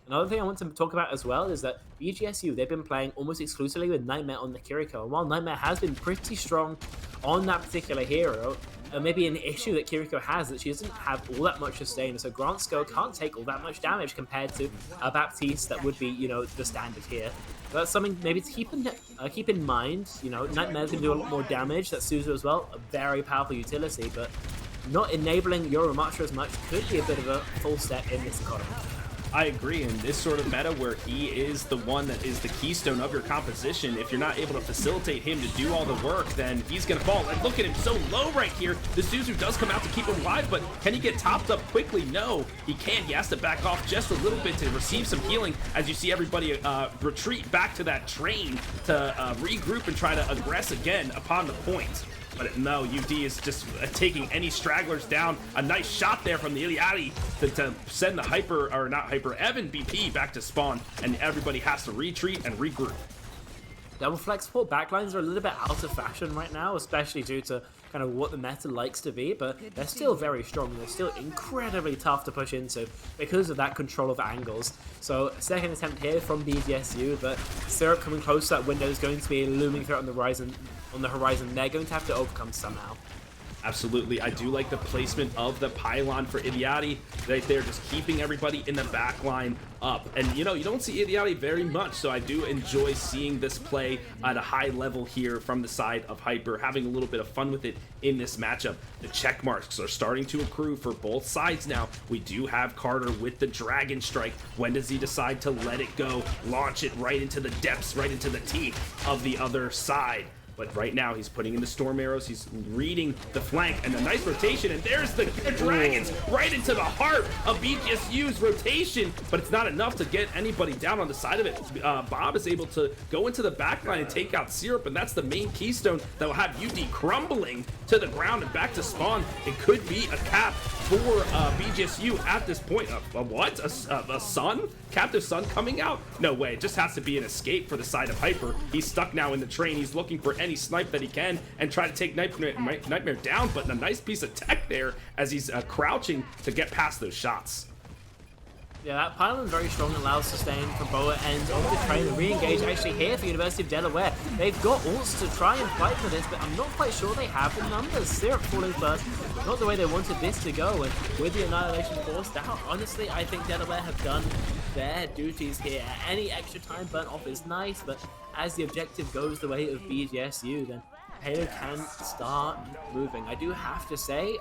Another thing I want to talk about as well is that BGSU, they've been playing almost exclusively with Nightmare on the Kiriko. And while Nightmare has been pretty strong on that particular hero, maybe an issue that Kiriko has that she doesn't have all that much sustain. So Grant Skull can't take all that much damage compared to a Baptiste that would be, the standard here. So that's something maybe to keep in mind. Nightmare's going to do a lot more damage. That's Suzu as well, a very powerful utility, but not enabling Yorumachi as much could be a bit of a full step in this economy. I agree, in this sort of meta where he is the one that is the keystone of your composition, if you're not able to facilitate him to do all the work, then he's gonna fall. And look at him, so low right here. The Suzu does come out to keep him alive, but can he get topped up quickly? No, he can't. He has to back off just a little bit to receive some healing as you see everybody retreat back to that train to regroup and try to aggress again upon the point. But no, UD is just taking any stragglers down. A nice shot there from the Iliadi to send the Evan BP back to spawn, and everybody has to retreat and regroup. Double flex support backlines are a little bit out of fashion right now, especially due to kind of what the meta likes to be, but they're still very strong. They're still incredibly tough to push into because of that control of angles. So second attempt here from BGSU, but Syrup coming close to that window is going to be a looming threat on the horizon. They're going to have to overcome somehow. Absolutely, I do like the placement of the pylon for Idiati. Right there, just keeping everybody in the back line up. And you don't see Idiati very much, so I do enjoy seeing this play at a high level here from the side of Hyper, having a little bit of fun with it in this matchup. The check marks are starting to accrue for both sides now. We do have Carter with the Dragon Strike. When does he decide to let it go, launch it right into the depths, right into the teeth of the other side? But right now, he's putting in the Storm Arrows, he's reading the flank, and a nice rotation, and there's the Dragons right into the heart of BGSU's rotation, but it's not enough to get anybody down on the side of it. Bob is able to go into the backline and take out Syrup, and that's the main keystone that will have UD crumbling to the ground and back to spawn. It could be a cap for BGSU at this point. What? A sun? Captive Sun coming out? No way. It just has to be an escape for the side of Hyper. He's stuck now in the train. He's looking for any snipe that he can and try to take Nightmare down, but a nice piece of tech there as he's crouching to get past those shots. Yeah, that pylon very strong, allows sustain from both ends of the train. The re-engage actually here for University of Delaware. They've got ults to try and fight for this, but I'm not quite sure they have the numbers. Syrup falling first, not the way they wanted this to go, and with the Annihilation forced out, honestly, I think Delaware have done their duties here. Any extra time burnt off is nice, but as the objective goes the way of BGSU, then Payload can start moving. I do have to say,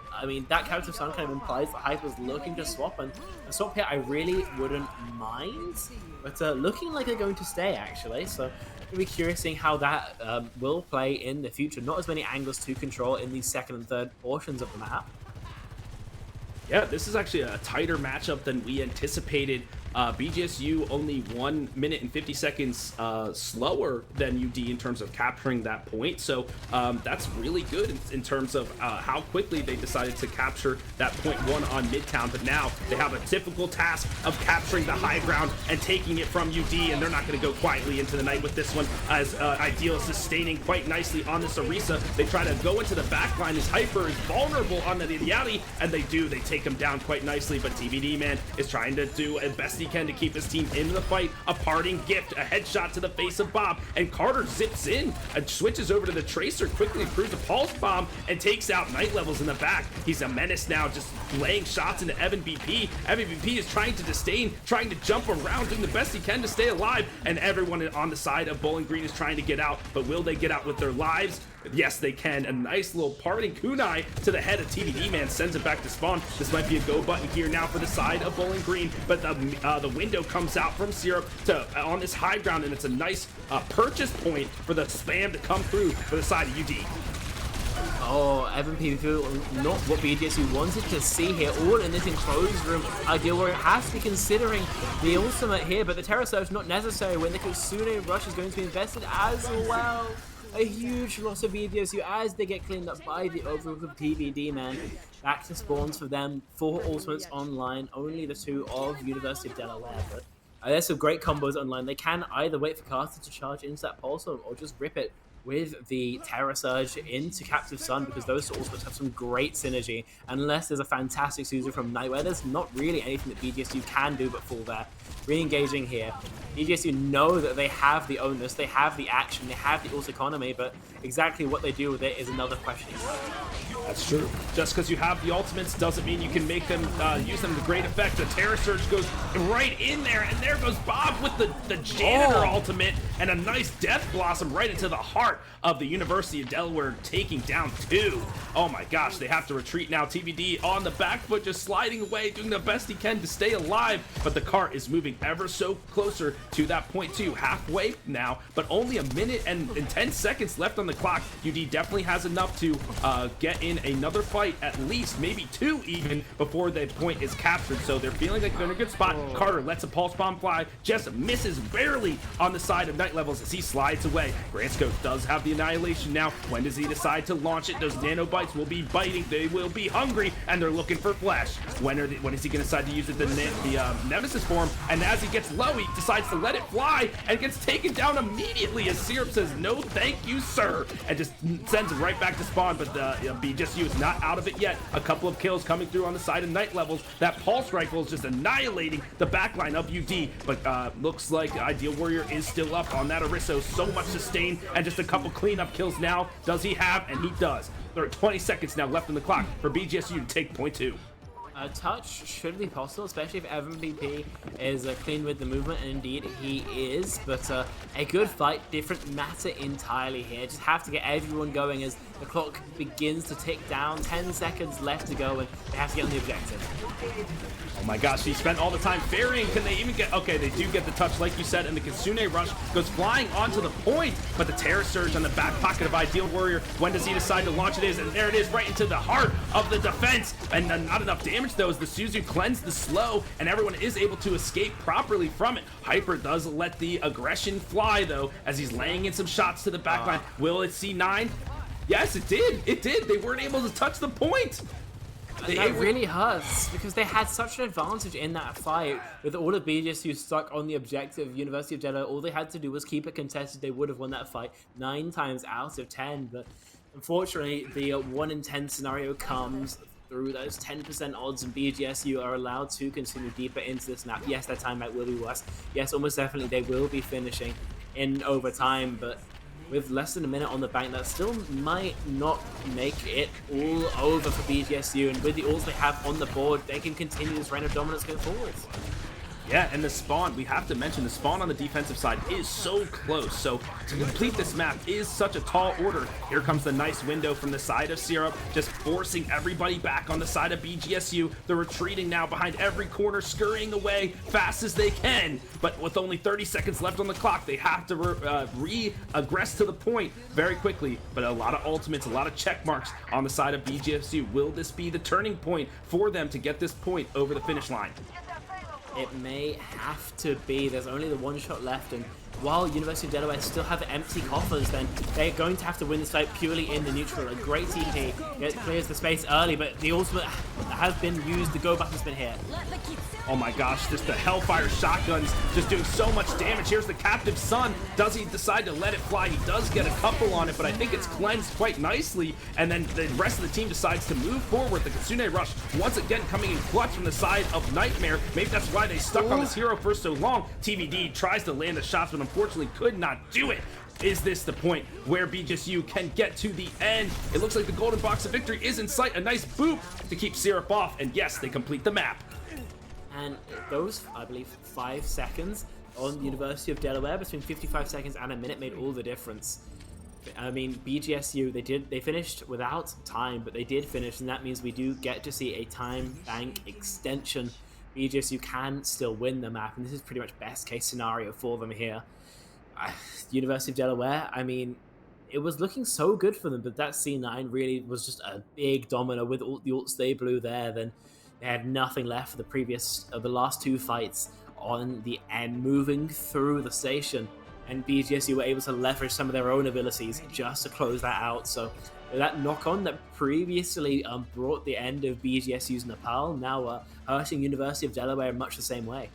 that Captive Sun kind of implies that Hyper's looking to swap, and a swap here I really wouldn't mind, but looking like they're going to stay actually, so we'll be curious seeing how that will play in the future. Not as many angles to control in the second and third portions of the map. Yeah, this is actually a tighter matchup than we anticipated BGSU only 1 minute and 50 seconds slower than UD in terms of capturing that point. So that's really good in terms of how quickly they decided to capture that point 1 on Midtown. But now they have a difficult task of capturing the high ground and taking it from UD, and they're not going to go quietly into the night with this one, as Ideal is sustaining quite nicely on this Orisa. They try to go into the backline as Hyper is vulnerable on the Yati, and they do. They take him down quite nicely, but TBD, man, is trying to do as best he can to keep his team in the fight. A parting gift, a headshot to the face of Bob, and Carter zips in and switches over to the Tracer, quickly improves a pulse bomb, and takes out Night Levels in the back. He's a menace now, just laying shots into Evan BP. Evan BP is trying to disdain, trying to jump around, doing the best he can to stay alive, and everyone on the side of Bowling Green is trying to get out, but will they get out with their lives? Yes, they can. A nice little parting kunai to the head of TBD, man, sends it back to spawn. This might be a go button here now for the side of Bowling Green, but the window comes out from Syrup to on this high ground, and it's a nice purchase point for the spam to come through for the side of UD. Oh, Evan PvP, not what BGSU wanted to see here, all in this enclosed room. Ideal Warrior has to be considering the ultimate here, but the Terror Surge not necessary when the Kitsune Rush is going to be invested as well. A huge loss of BGSU as they get cleaned up by the Overwatch of TBD, man. Back to spawns for them, 4 ultimates online, only the 2 of University of Delaware, but there's some great combos online. They can either wait for Caster to charge into that pulse or just rip it with the Terror Surge into Captive Sun, because those ultimates have some great synergy. Unless there's a fantastic Suzu from Nightware, there's not really anything that BGSU can do but fall there. Re-engaging here. BGSU know that they have the onus, they have the action, they have the ult economy, but exactly what they do with it is another question. That's true. Just because you have the ultimates doesn't mean you can make them use them to great effect. The Terror Surge goes right in there, and there goes Bob with the Janitor ultimate, and a nice Death Blossom right into the heart of the University of Delaware, taking down 2. Oh my gosh, they have to retreat now. TBD on the back foot, just sliding away, doing the best he can to stay alive, but the cart is moving ever so closer to that point 2, halfway now, but only a minute and 10 seconds left on the clock. UD definitely has enough to get in another fight, at least, maybe 2 even, before the point is captured, so they're feeling like they're in a good spot. Carter lets a pulse bomb fly, just misses barely on the side of Night Levels as he slides away. Gransco does have the Annihilation now. When does he decide to launch it? Those nanobites will be biting, they will be hungry, and they're looking for flesh. When is he going to decide to use it? The Nemesis form, and as he gets low, he decides to let it fly and gets taken down immediately as Syrup says, "No thank you, sir," and just sends it right back to spawn. But the BGSU is not out of it yet. A couple of kills coming through on the side of Night Levels. That Pulse Rifle is just annihilating the backline of UD, but looks like Ideal Warrior is still up on that Oriso. So much sustain, and just a couple cleanup kills now. Does he have? And he does. There are 20 seconds now left in the clock for BGSU to take point 2. A touch should be possible, especially if Evan PP is clean with the movement, and indeed he is, but a good fight, different matter entirely here. Just have to get everyone going as the clock begins to tick down, 10 seconds left to go, and they have to get on the objective. Oh my gosh, he spent all the time ferrying. Can they even get... Okay, they do get the touch, like you said, and the Kitsune Rush goes flying onto the point, but the Terror Surge on the back pocket of Ideal Warrior, when does he decide to launch it is, and there it is, right into the heart of the defense, and not enough damage though, as the Suzu cleanse the slow, and everyone is able to escape properly from it. Hyper does let the aggression fly though, as he's laying in some shots to the backline. Will it see 9? Yes, it did. It did. They weren't able to touch the point. That really hurts, because they had such an advantage in that fight with all of BGSU stuck on the objective. University of Delaware, all they had to do was keep it contested. They would have won that fight 9 times out of 10, but unfortunately the 1 in 10 scenario comes through those 10% odds, and BGSU are allowed to continue deeper into this map. Yes, their timeout will be worse. Yes, almost definitely they will be finishing in overtime, but with less than a minute on the bank, that still might not make it all over for BGSU, and with the ults they have on the board, they can continue this reign of dominance going forward. Yeah, and the spawn, we have to mention, the spawn on the defensive side is so close. So to complete this map is such a tall order. Here comes the nice window from the side of Syrup, just forcing everybody back on the side of BGSU. They're retreating now behind every corner, scurrying away fast as they can. But with only 30 seconds left on the clock, they have to re-aggress to the point very quickly. But a lot of ultimates, a lot of check marks on the side of BGSU. Will this be the turning point for them to get this point over the finish line? It may have to be. There's only the one shot left, and while University of Delaware still have empty coffers, then they're going to have to win this fight purely in the neutral. A great TP, it clears the space early, but the ultimate has been used. The go button's been hit. Oh my gosh, just the Hellfire shotguns just doing so much damage. Here's the Captive Sun. Does he decide to let it fly? He does get a couple on it, but I think it's cleansed quite nicely. And then the rest of the team decides to move forward. The Kitsune Rush once again coming in clutch from the side of Nightmare. Maybe that's why they stuck on this hero for so long. TVD tries to land the shots, but unfortunately could not do it. Is this the point where BGSU can get to the end? It looks like the golden box of victory is in sight. A nice boop to keep Syrup off, and yes, they complete the map. And those, I believe, 5 seconds on the University of Delaware, between 55 seconds and a minute, made all the difference. I mean, BGSU, they finished without time, but they did finish, and that means we do get to see a time bank extension. BGSU can still win the map, and this is pretty much best case scenario for them here. University of Delaware, I mean, it was looking so good for them, but that C9 really was just a big domino with the ult stay blue there. Then they had nothing left for the last 2 fights on the end, moving through the station, and BGSU were able to leverage some of their own abilities just to close that out. So that knock-on that previously brought the end of BGSU's Nepal, now hurting University of Delaware in much the same way.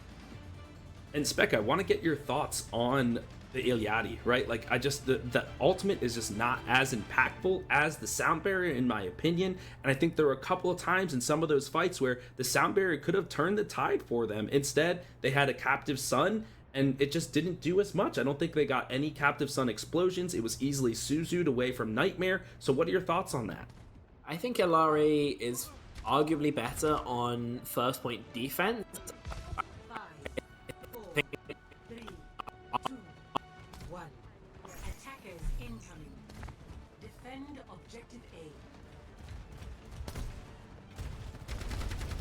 And Spec, I want to get your thoughts on the Iliadi, right? Like, the ultimate is just not as impactful as the sound barrier, in my opinion. And I think there were a couple of times in some of those fights where the sound barrier could have turned the tide for them. Instead, they had a Captive Sun, and it just didn't do as much. I don't think they got any Captive Sun explosions. It was easily Suzu'd away from Nightmare. So what are your thoughts on that? I think Ilari is arguably better on first point defense. 5, 4, 3, 2, 1. Attackers incoming. Defend objective A.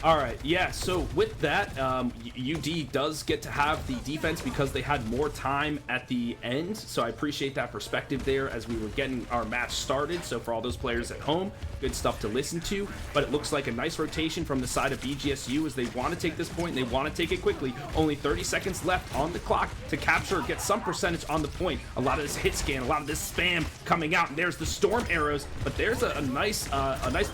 All right, yeah, so with that, UD does get to have the defense because they had more time at the end, so I appreciate that perspective there as we were getting our match started. So for all those players at home, good stuff to listen to, but it looks like a nice rotation from the side of BGSU as they want to take this point, and they want to take it quickly. Only 30 seconds left on the clock to capture, get some percentage on the point. A lot of this hit scan, a lot of this spam coming out, and there's the storm arrows, but there's a nice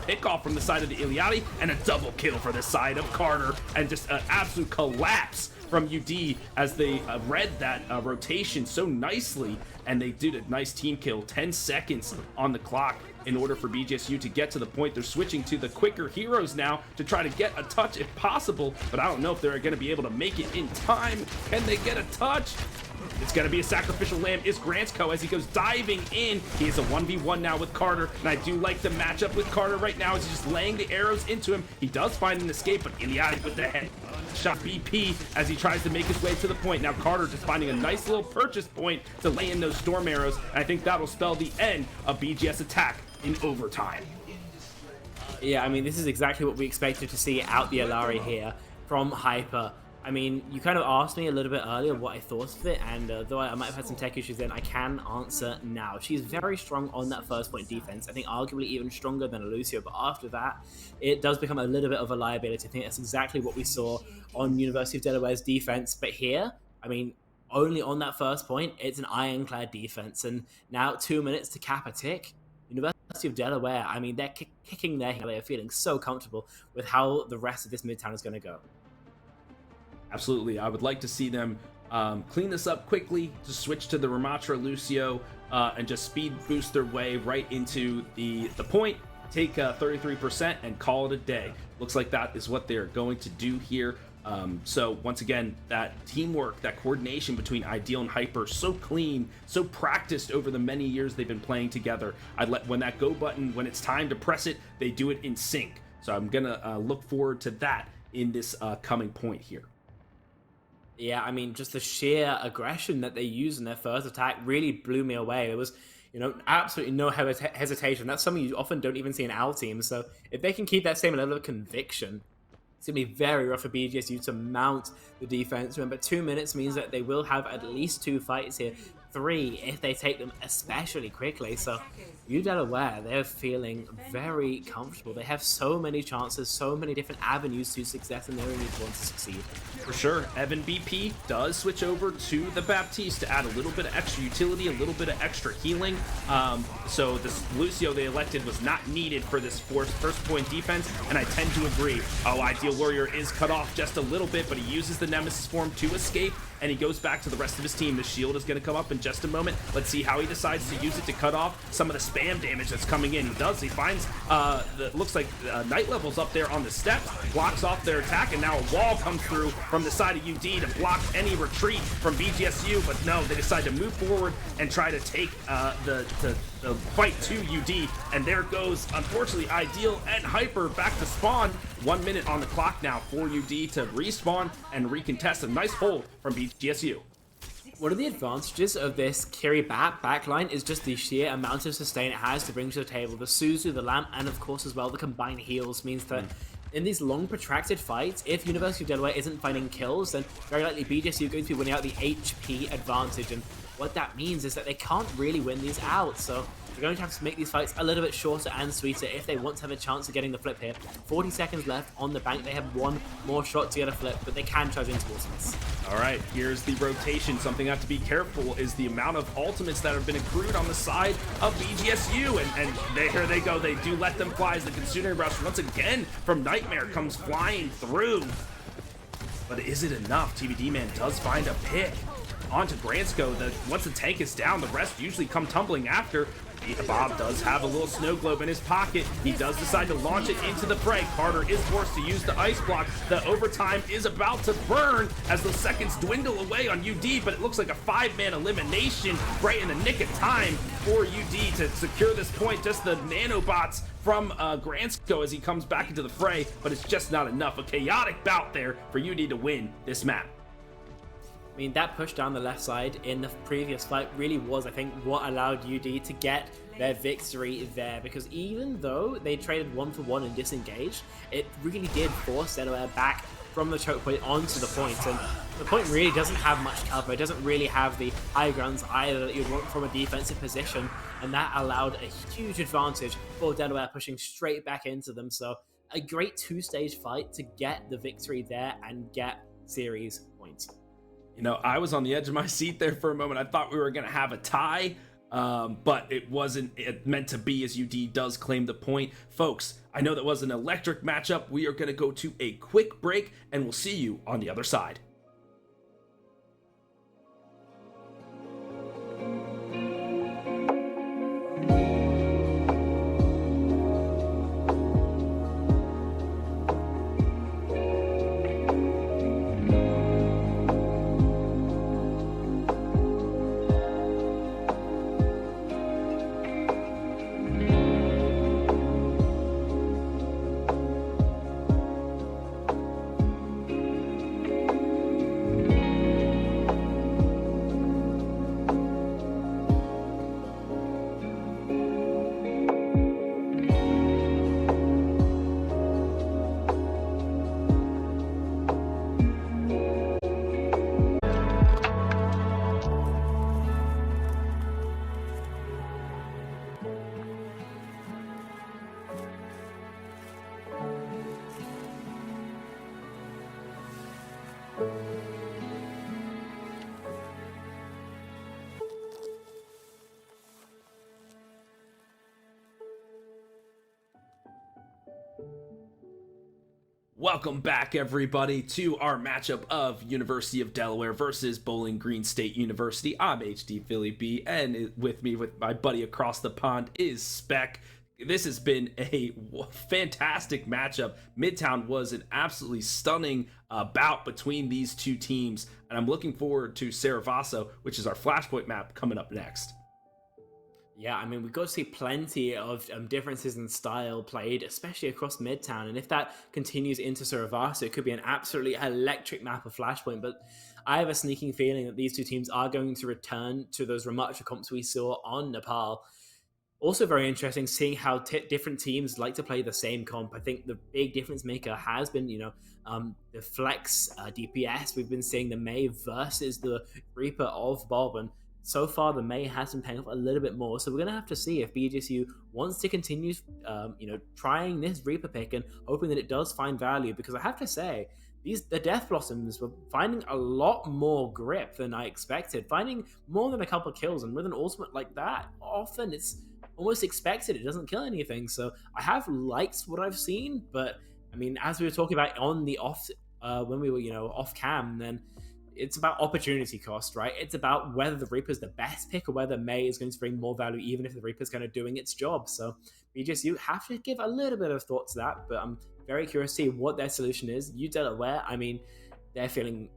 pick off from the side of the Iliadi, and a double kill for the side of Carter, and just an absolute collapse from UD as they read that rotation so nicely, and they did a nice team kill. 10 seconds on the clock in order for BGSU to get to the point. They're switching to the quicker heroes now to try to get a touch if possible, but I don't know if they're going to be able to make it in time. Can they get a touch? It's going to be a sacrificial lamb is Grantzko as he goes diving in. He is a 1v1 now with Carter, and I do like the matchup with Carter right now as he's just laying the arrows into him. He does find an escape, but Iliadi with the head shot BP as he tries to make his way to the point. Now Carter just finding a nice little purchase point to lay in those storm arrows, and I think that'll spell the end of BGS attack in overtime. Yeah, I mean, this is exactly what we expected to see out the Ilari here from Hyper. I mean, you kind of asked me a little bit earlier what I thought of it, and though I might have had some tech issues then, I can answer now. She's very strong on that first point defense. I think arguably even stronger than Lucio, but after that, it does become a little bit of a liability. I think that's exactly what we saw on University of Delaware's defense, but here, I mean, only on that first point, it's an ironclad defense, and now 2 minutes to cap a tick. University of Delaware, I mean, they're kicking their heel. They are feeling so comfortable with how the rest of this Midtown is going to go. Absolutely. I would like to see them clean this up quickly, to switch to the Ramatra Lucio, and just speed boost their way right into the point, take 33% and call it a day. Looks like that is what they're going to do here. So once again, that teamwork, that coordination between Ideal and Hyper, so clean, so practiced over the many years they've been playing together. When that go button, when it's time to press it, they do it in sync. So I'm gonna look forward to that in this coming point here. Yeah, I mean, just the sheer aggression that they used in their first attack really blew me away. There was, absolutely no hesitation. That's something you often don't even see in our teams. So if they can keep that same level of conviction, it's going to be very rough for BGSU to mount the defense. Remember, 2 minutes means that they will have at least 2 fights here. 3 if they take them especially quickly. So U Delaware, they're feeling very comfortable. They have so many chances, so many different avenues to success, and they only need one to succeed. For sure, Evan BP does switch over to the Baptiste to add a little bit of extra utility, a little bit of extra healing. So this Lucio they elected was not needed for this first point defense, and I tend to agree. Oh, Ideal Warrior is cut off just a little bit, but he uses the Nemesis form to escape, and he goes back to the rest of his team. The shield is going to come up in just a moment. Let's see how he decides to use it to cut off some of the spam damage that's coming in. He finds, looks like night levels up there on the steps, blocks off their attack, and now a wall comes through from the side of UD to block any retreat from BGSU, but no, they decide to move forward and try to take the fight to UD, and there goes, unfortunately, Ideal and Hyper back to spawn. 1 minute on the clock now for UD to respawn and recontest. A nice hold from BGSU. One of the advantages of this Kiri Bat backline is just the sheer amount of sustain it has to bring to the table. The Suzu, the Lamp, and of course as well the combined heals means that in these long protracted fights, if University of Delaware isn't finding kills, then very likely BGSU are going to be winning out the HP advantage, and what that means is that they can't really win these out, so they're going to have to make these fights a little bit shorter and sweeter if they want to have a chance of getting the flip here. 40 seconds left on the bank. They have one more shot to get a flip, but they can charge into ultimates. All right, here's the rotation. Something I have to be careful is the amount of ultimates that have been accrued on the side of BGSU, and here they go. They do let them fly as the Kitsune Rush once again from Nightmare comes flying through. But is it enough? TBD Man does find a pick onto Gransko. Once the tank is down, the rest usually come tumbling after. Bob does have a little snow globe in his pocket. He does decide to launch it into the fray. Carter is forced to use the ice block. The overtime is about to burn as the seconds dwindle away on UD, but it looks like a 5-man elimination right in the nick of time for UD to secure this point. Just the nanobots from Gransko as he comes back into the fray, but it's just not enough. A chaotic bout there for UD to win this map. I mean, that push down the left side in the previous fight really was, I think, what allowed UD to get their victory there, because even though they traded 1-for-1 and disengaged, it really did force Delaware back from the choke point onto the point, and the point really doesn't have much cover. It doesn't really have the high grounds either that you'd want from a defensive position, and that allowed a huge advantage for Delaware pushing straight back into them. So a great two-stage fight to get the victory there and get series points. You know, I was on the edge of my seat there for a moment. I thought we were going to have a tie, but it wasn't meant to be, as UD does claim the point. Folks, I know that was an electric matchup. We are going to go to a quick break, and we'll see you on the other side. Welcome back, everybody, to our matchup of University of Delaware versus Bowling Green State University. I'm HD Philly B, and with me, with my buddy across the pond, is Spec. This has been a fantastic matchup. Midtown was an absolutely stunning bout between these two teams, and I'm looking forward to Saravaso, which is our Flashpoint map, coming up next. Yeah, I mean, we've got to see plenty of differences in style played, especially across Midtown. And if that continues into Saravaso, it could be an absolutely electric map of Flashpoint. But I have a sneaking feeling that these two teams are going to return to those Ramacha comps we saw on Nepal. Also very interesting seeing how different teams like to play the same comp. I think the big difference maker has been, the Flex DPS. We've been seeing the May versus the Reaper of Bob, and so far the May has been paying off a little bit more, so we're going to have to see if BGSU wants to continue, trying this Reaper pick and hoping that it does find value, because I have to say, the Death Blossoms were finding a lot more grip than I expected, finding more than a couple kills, and with an ultimate like that, often it's almost expected, it doesn't kill anything, so I have liked what I've seen, but I mean, as we were talking about on the when we were, off cam, then it's about opportunity cost, right? It's about whether the Reaper's the best pick or whether May is going to bring more value, even if the Reaper's kind of doing its job. So BGSU have to give a little bit of thought to that, but I'm very curious to see what their solution is. Delaware, I mean, they're feeling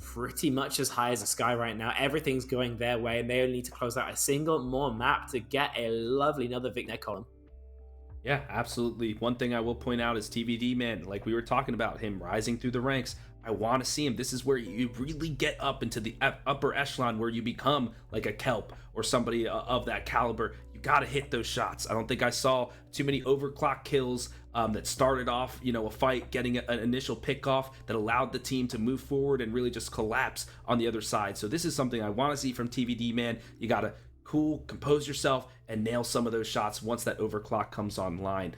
pretty much as high as the sky right now. Everything's going their way, and they only need to close out a single more map to get a lovely another Vic column. Yeah, absolutely. One thing I will point out is TVD, man, like we were talking about him rising through the ranks. I want to see him. This is where you really get up into the upper echelon, where you become like a Kelp or somebody of that caliber. You got to hit those shots. I don't think I saw too many overclock kills that started off, a fight, getting an initial pick off that allowed the team to move forward and really just collapse on the other side. So this is something I want to see from TVD, man. You got to compose yourself, and nail some of those shots once that overclock comes online.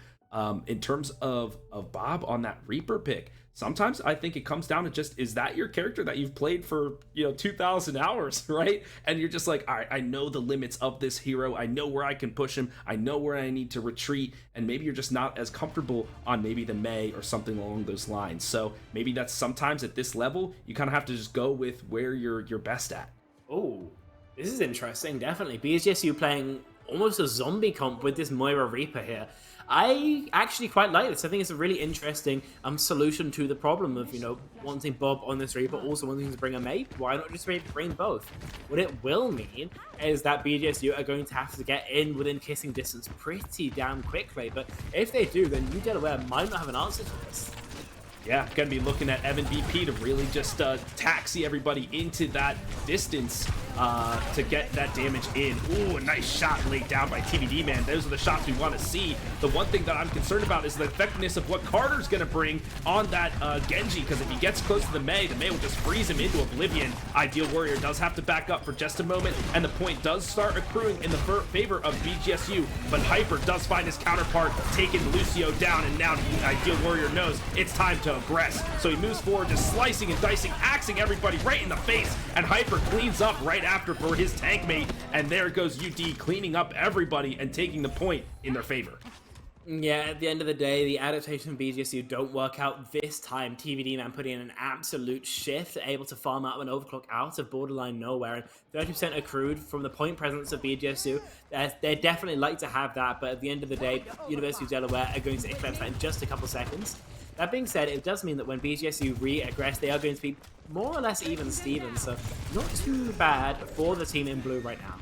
In terms of Bob on that Reaper pick, sometimes I think it comes down to just, is that your character that you've played for 2,000 hours, right? And you're just like, all right, I know the limits of this hero, I know where I can push him, I know where I need to retreat, and maybe you're just not as comfortable on maybe the May or something along those lines. So maybe that's sometimes at this level you kind of have to just go with where you're best at. Oh, this is interesting, definitely. BGSU playing almost a zombie comp with this Moira Reaper here. I actually quite like this. I think it's a really interesting solution to the problem of, wanting Bob on this Reaper, also wanting to bring a May. Why not just bring both? What it will mean is that BGSU are going to have to get in within kissing distance pretty damn quickly. But if they do, then Delaware might not have an answer to this. Yeah, gonna be looking at Evan BP to really just taxi everybody into that distance to get that damage in. Ooh, a nice shot laid down by TVD, man. Those are the shots we want to see. The one thing that I'm concerned about is the effectiveness of what Carter's gonna bring on that Genji, because if he gets close to the May will just freeze him into oblivion. Ideal Warrior does have to back up for just a moment, and the point does start accruing in the favor of BGSU, but Hyper does find his counterpart, taking Lucio down, and now Ideal Warrior knows it's time to aggress. So he moves forward, just slicing and dicing, axing everybody right in the face, and Hyper cleans up right after for his tank mate, and there goes UD cleaning up everybody and taking the point in their favor. Yeah, at the end of the day, the adaptation of BGSU don't work out this time. TVD, man, putting in an absolute shift, able to farm out an overclock out of borderline nowhere, and 30% accrued from the point presence of BGSU. They definitely like to have that, but at the end of the day, University of Delaware are going to eclipse that in just a couple seconds. That being said, it does mean that when BGSU re-aggress, they are going to be more or less even Steven, so not too bad for the team in blue right now.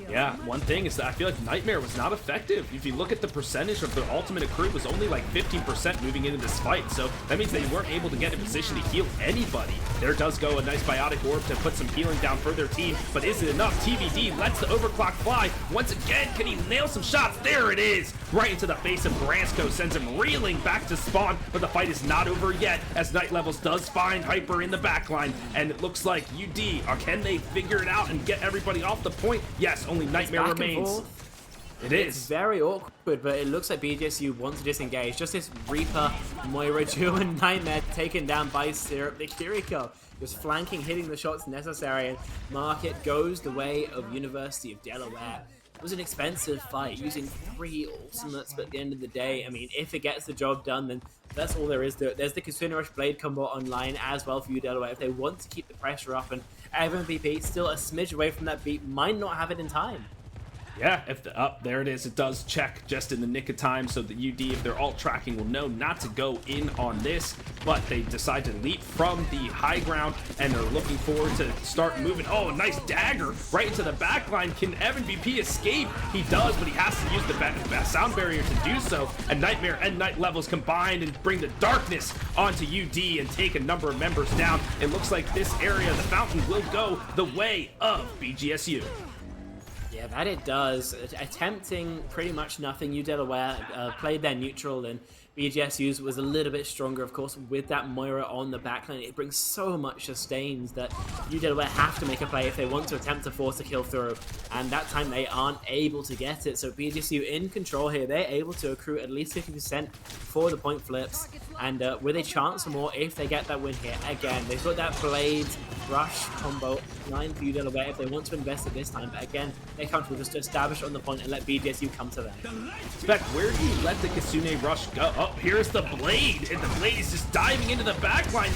Yeah, one thing is that I feel like Nightmare was not effective. If you look at the percentage of their ultimate accrued, was only like 15% moving into this fight, so that means they weren't able to get in position to heal anybody. There does go a nice biotic orb to put some healing down for their team, but is it enough? TVD lets the overclock fly. Once again, can he nail some shots? There it is! Right into the face of Bransco, sends him reeling back to spawn, but the fight is not over yet, as Night Levels does find Hyper in the backline, and it looks like UD, can they figure it out and get everybody off the point? Yes, only Nightmare remains. It is. It's very awkward, but it looks like BGSU wants to disengage. Just this Reaper, Moira duo, and Nightmare taken down by Syrup the Kiriko. Just flanking, hitting the shots necessary, and Marquette goes the way of University of Delaware. It was an expensive fight, using 3 ultimates, but at the end of the day, I mean, if it gets the job done, then that's all there is to it. There's the Kasuna Rush Blade combo online as well for you, Delaware, if they want to keep the pressure up, and MVP still a smidge away from that beat, might not have it in time. Yeah, there it is. It does check just in the nick of time, so the UD, if they're alt tracking, will know not to go in on this, but they decide to leap from the high ground, and they're looking forward to start moving. Oh, a nice dagger right into the back line. Can Evan BP escape? He does, but he has to use the sound barrier to do so, and Nightmare and Night Levels combined and bring the darkness onto UD and take a number of members down. It looks like this area, the fountain, will go the way of BGSU. Yeah, that it does. Attempting pretty much nothing. You Delaware played their neutral, and BGSU's was a little bit stronger, of course, with that Moira on the backline. It brings so much sustains that U Delaware have to make a play if they want to attempt to force a kill through, and that time they aren't able to get it. So BGSU in control here. They're able to accrue at least 50% for the point flips, and with a chance for more if they get that win here. Again, they've got that Blade Rush combo line for U Delaware if they want to invest it this time, but again, they're comfortable just to establish on the point and let BGSU come to them. Spec, where do you let the Kitsune Rush go? Oh, here's the Blade, and the Blade is just diving into the backline.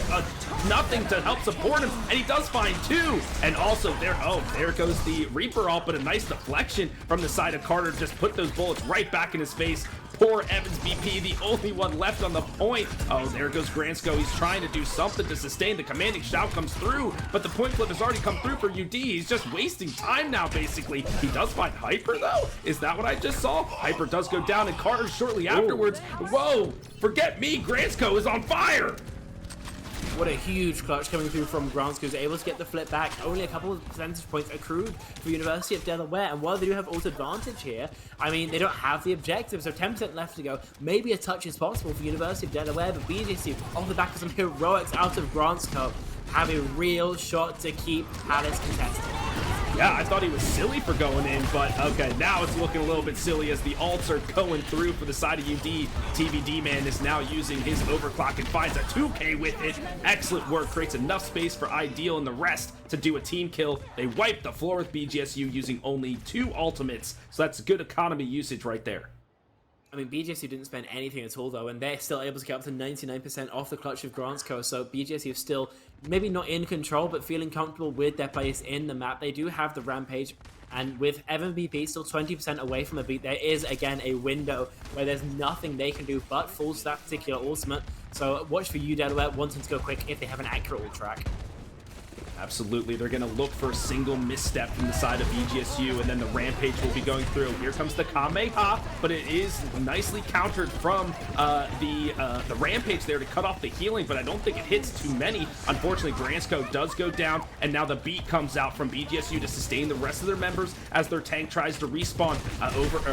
Nothing to help support him, and he does find two. And also there goes the Reaper ult, but a nice deflection from the side of Carter. Just put those bullets right back in his face. Poor Evans BP, the only one left on the point. Oh, there goes Gransko. He's trying to do something to sustain. The commanding shout comes through, but the point flip has already come through for UD. He's just wasting time now, basically. He does find Hyper, though. Is that what I just saw? Hyper does go down, and Carter shortly afterwards. Whoa, forget me. Gransko is on fire. What a huge clutch coming through from Gransko, who's able to get the flip back. Only a couple of percentage points accrued for University of Delaware, and while they do have ult advantage here, I mean, they don't have the objective, so 10% left to go. Maybe a touch is possible for University of Delaware, but BGC, off the back of some heroics out of Gransko, have a real shot to keep Palace contested. Yeah, I thought he was silly for going in, but okay, now it's looking a little bit silly as the ults are going through for the side of UD. TVD man is now using his overclock and finds a 2K with it. Excellent work, creates enough space for Ideal and the rest to do a team kill. They wipe the floor with BGSU using only 2 ultimates, so that's good economy usage right there. I mean, BGSU didn't spend anything at all, though, and they're still able to get up to 99% off the clutch of Gransko, so BGSU is still maybe not in control, but feeling comfortable with their place in the map. They do have the Rampage, and with Evan BP still 20% away from a beat, there is, again, a window where there's nothing they can do but fall to that particular ultimate, so watch for U Delaware wanting to go quick if they have an accurate ult track. Absolutely, they're going to look for a single misstep from the side of BGSU, and then the Rampage will be going through. Here comes the Kameha, but it is nicely countered from the Rampage there to cut off the healing, but I don't think it hits too many. Unfortunately, Gransko does go down, and now the beat comes out from BGSU to sustain the rest of their members as their tank tries to respawn.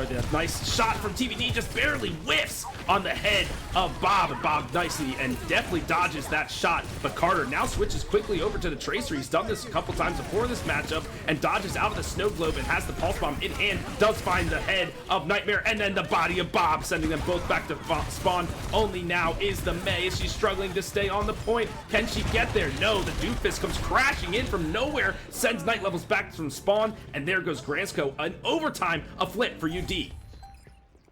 The nice shot from TVD just barely whiffs on the head of Bob, and Bob nicely and definitely dodges that shot, but Carter now switches quickly over to the Tracer. He's done this a couple times before this matchup and dodges out of the snow globe and has the pulse bomb in hand, does find the head of Nightmare and then the body of Bob, sending them both back to spawn. Only now is the May. Is she struggling to stay on the point? Can she get there? No, the Doofus comes crashing in from nowhere, sends Night Levels back from spawn, and there goes Gransko. An overtime, a flip for UD.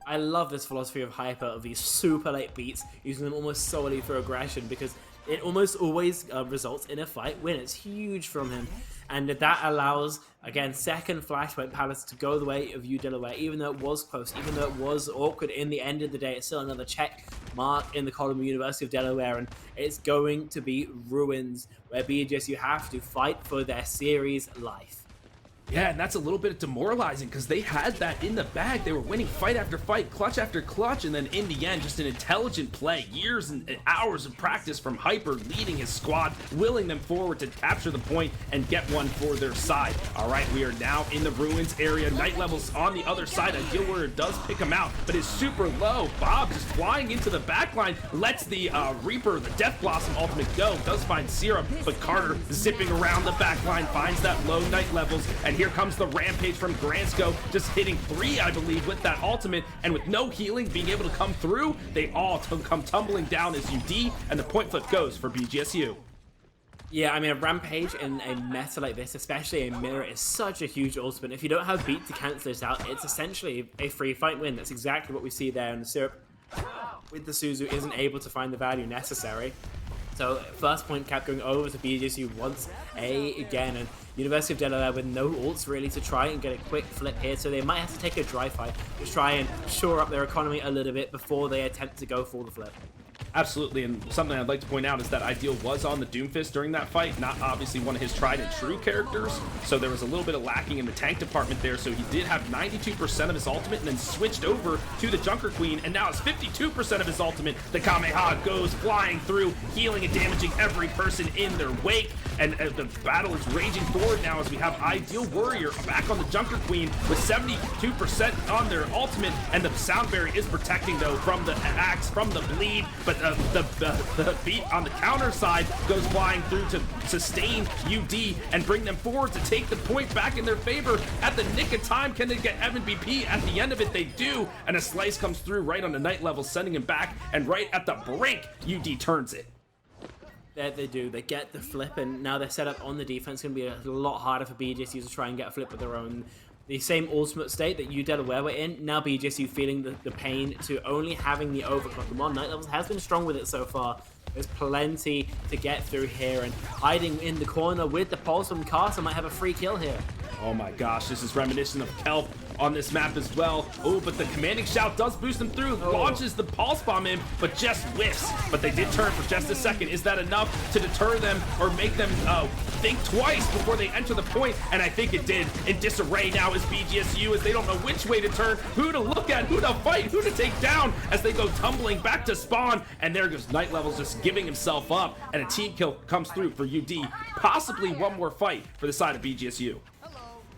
I love this philosophy of Hyper, of these super late beats, using them almost solely for aggression, because it almost always results in a fight win. It's huge from him, and that allows, again, second Flashpoint Palace to go the way of U Delaware, even though it was close, even though it was awkward in the end of the day. It's still another check mark in the column of University of Delaware, and it's going to be ruins where BGSU have to fight for their series life. Yeah, and that's a little bit demoralizing because they had that in the bag. They were winning fight after fight, clutch after clutch, and then in the end, just an intelligent play. Years and hours of practice from Hyper leading his squad, willing them forward to capture the point and get one for their side. All right, we are now in the Ruins area. Night Levels on the other side. Ideal Warrior does pick him out, but is super low. Bob just flying into the backline, lets the Reaper, the Death Blossom ultimate go, does find Serum, but Carter zipping around the backline, finds that low Night Levels, and here comes the Rampage from Gransko, just hitting 3, I believe, with that ultimate, and with no healing being able to come through, they all come tumbling down as UD, and the point flip goes for BGSU. Yeah, I mean, a Rampage in a meta like this, especially a mirror, is such a huge ultimate. If you don't have beat to cancel this out, it's essentially a free fight win. That's exactly what we see there, and the Syrup with the Suzu isn't able to find the value necessary. So first point cap going over to BGSU once again, and University of Delaware with no ults really to try and get a quick flip here, so they might have to take a dry fight to try and shore up their economy a little bit before they attempt to go for the flip. Absolutely, and something I'd like to point out is that Ideal was on the Doomfist during that fight, not obviously one of his tried and true characters, so there was a little bit of lacking in the tank department there, so he did have 92% of his ultimate and then switched over to the Junker Queen, and now it's 52% of his ultimate. The Kamehameha goes flying through, healing and damaging every person in their wake, and the battle is raging forward now as we have Ideal Warrior back on the Junker Queen with 72% on their ultimate, and the Soundberry is protecting though from the axe, from the bleed, but the beat on the counter side goes flying through to sustain UD and bring them forward to take the point back in their favor at the nick of time. Can they get MVP? At the end of it, they do, and a slice comes through right on the night level, sending him back, and right at the brink, UD turns it. They do. They get the flip, and now they're set up on the defense. It's going to be a lot harder for BGSU to try and get a flip of their own. The same ultimate state that Delaware were in, now BGSU feeling the pain to only having the overclock. The Night Levels has been strong with it so far. There's plenty to get through here, and hiding in the corner with the pulse from Carter might have a free kill here. Oh my gosh, this is reminiscent of Kelp on this map as well. Oh, but the commanding shout does boost him through, launches the pulse bomb in, but just whiffs. But they did turn for just a second. Is that enough to deter them or make them think twice before they enter the point? And I think it did. In disarray now is BGSU as they don't know which way to turn, who to look at, who to fight, who to take down as they go tumbling back to spawn. And there goes Night Levels just giving himself up, and a team kill comes through for UD. Possibly one more fight for the side of BGSU.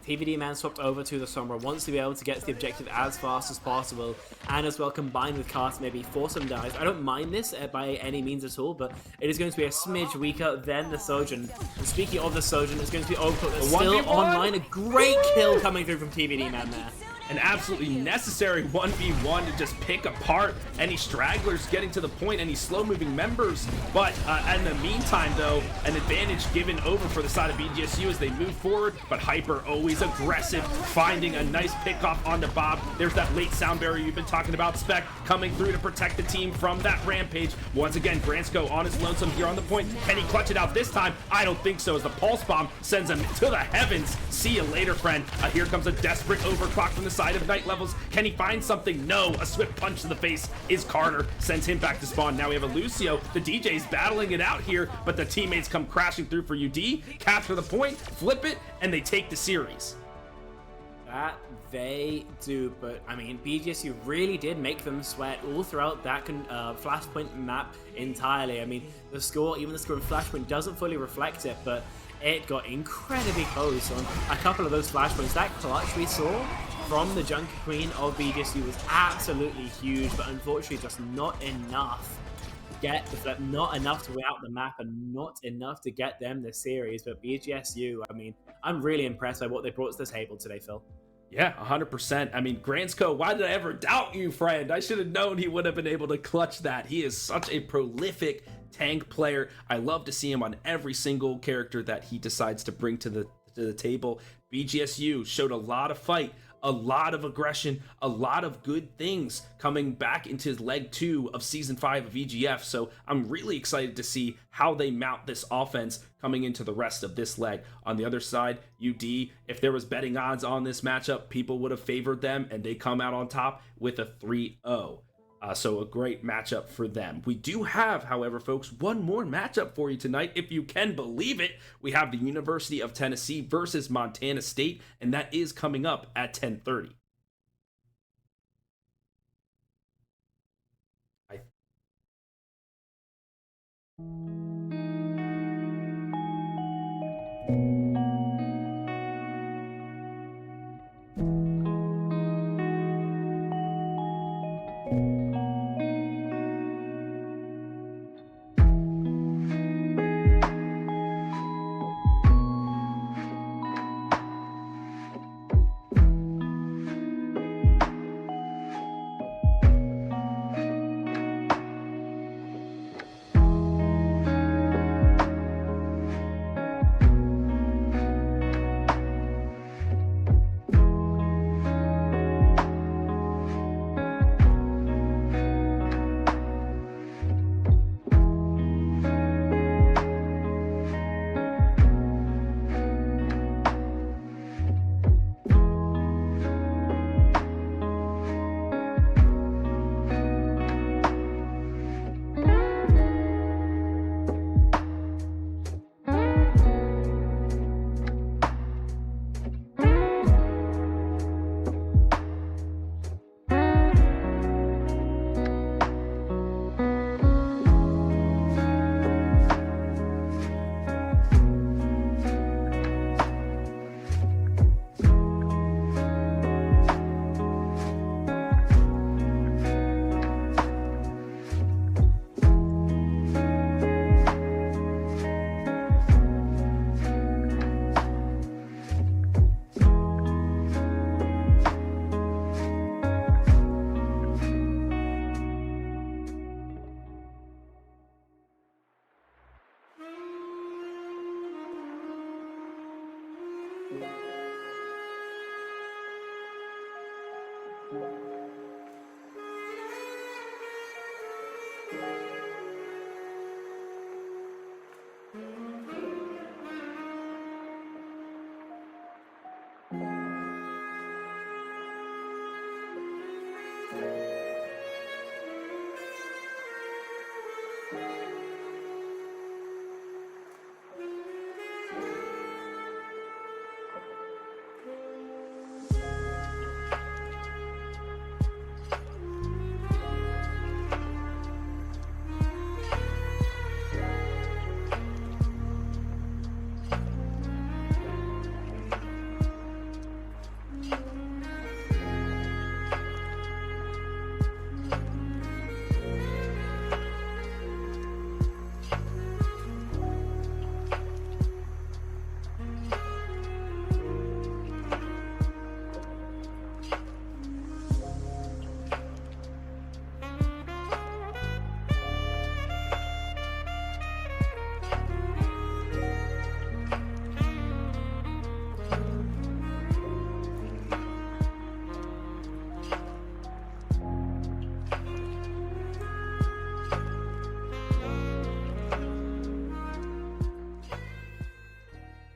TVD man swapped over to the Sombra, wants to be able to get to the objective as fast as possible, and as well combined with Cast maybe force some dives. I don't mind this by any means at all, but it is going to be a smidge weaker than the Sojourn. And speaking of the Sojourn, it's going to be Overclock that's still online. A great kill coming through from TVD man there. An absolutely necessary 1v1 to just pick apart any stragglers getting to the point, any slow-moving members. But in the meantime, though, an advantage given over for the side of BGSU as they move forward. But Hyper always aggressive, finding a nice pick-off onto Bob. There's that late sound barrier you've been talking about, Spec, coming through to protect the team from that rampage. Once again, Gransko on his lonesome here on the point. Can he clutch it out this time? I don't think so, as the Pulse Bomb sends him to the heavens. See you later, friend. Here comes a desperate overclock from the side of Night Levels. Can he find something? No. A swift punch to the face is Carter, sends him back to spawn. Now we have a Lucio. The DJ's battling it out here, but the teammates come crashing through for UD, capture the point, flip it, and they take the series. That they do, but I mean, BGSU really did make them sweat all throughout that Flashpoint map entirely. I mean, the score, even the score in Flashpoint doesn't fully reflect it, but it got incredibly close on a couple of those Flashpoints. That clutch we saw from the Junker Queen of BGSU was absolutely huge, but unfortunately just not enough to get the flip, not enough to win out the map, and not enough to get them the series. But BGSU, I mean, I'm really impressed by what they brought to the table today, Phil. Yeah, 100%. I mean, Gransko, why did I ever doubt you, friend? I should have known he would have been able to clutch that. He is such a prolific tank player. I love to see him on every single character that he decides to bring to the table. BGSU showed a lot of fight, a lot of aggression, a lot of good things coming back into leg 2 of season 5 of EGF. So I'm really excited to see how they mount this offense coming into the rest of this leg. On the other side, UD, if there was betting odds on this matchup, people would have favored them, and they come out on top with a 3-0. So a great matchup for them. We do have, however, folks, one more matchup for you tonight. If you can believe it, we have the University of Tennessee versus Montana State, and that is coming up at 10:30.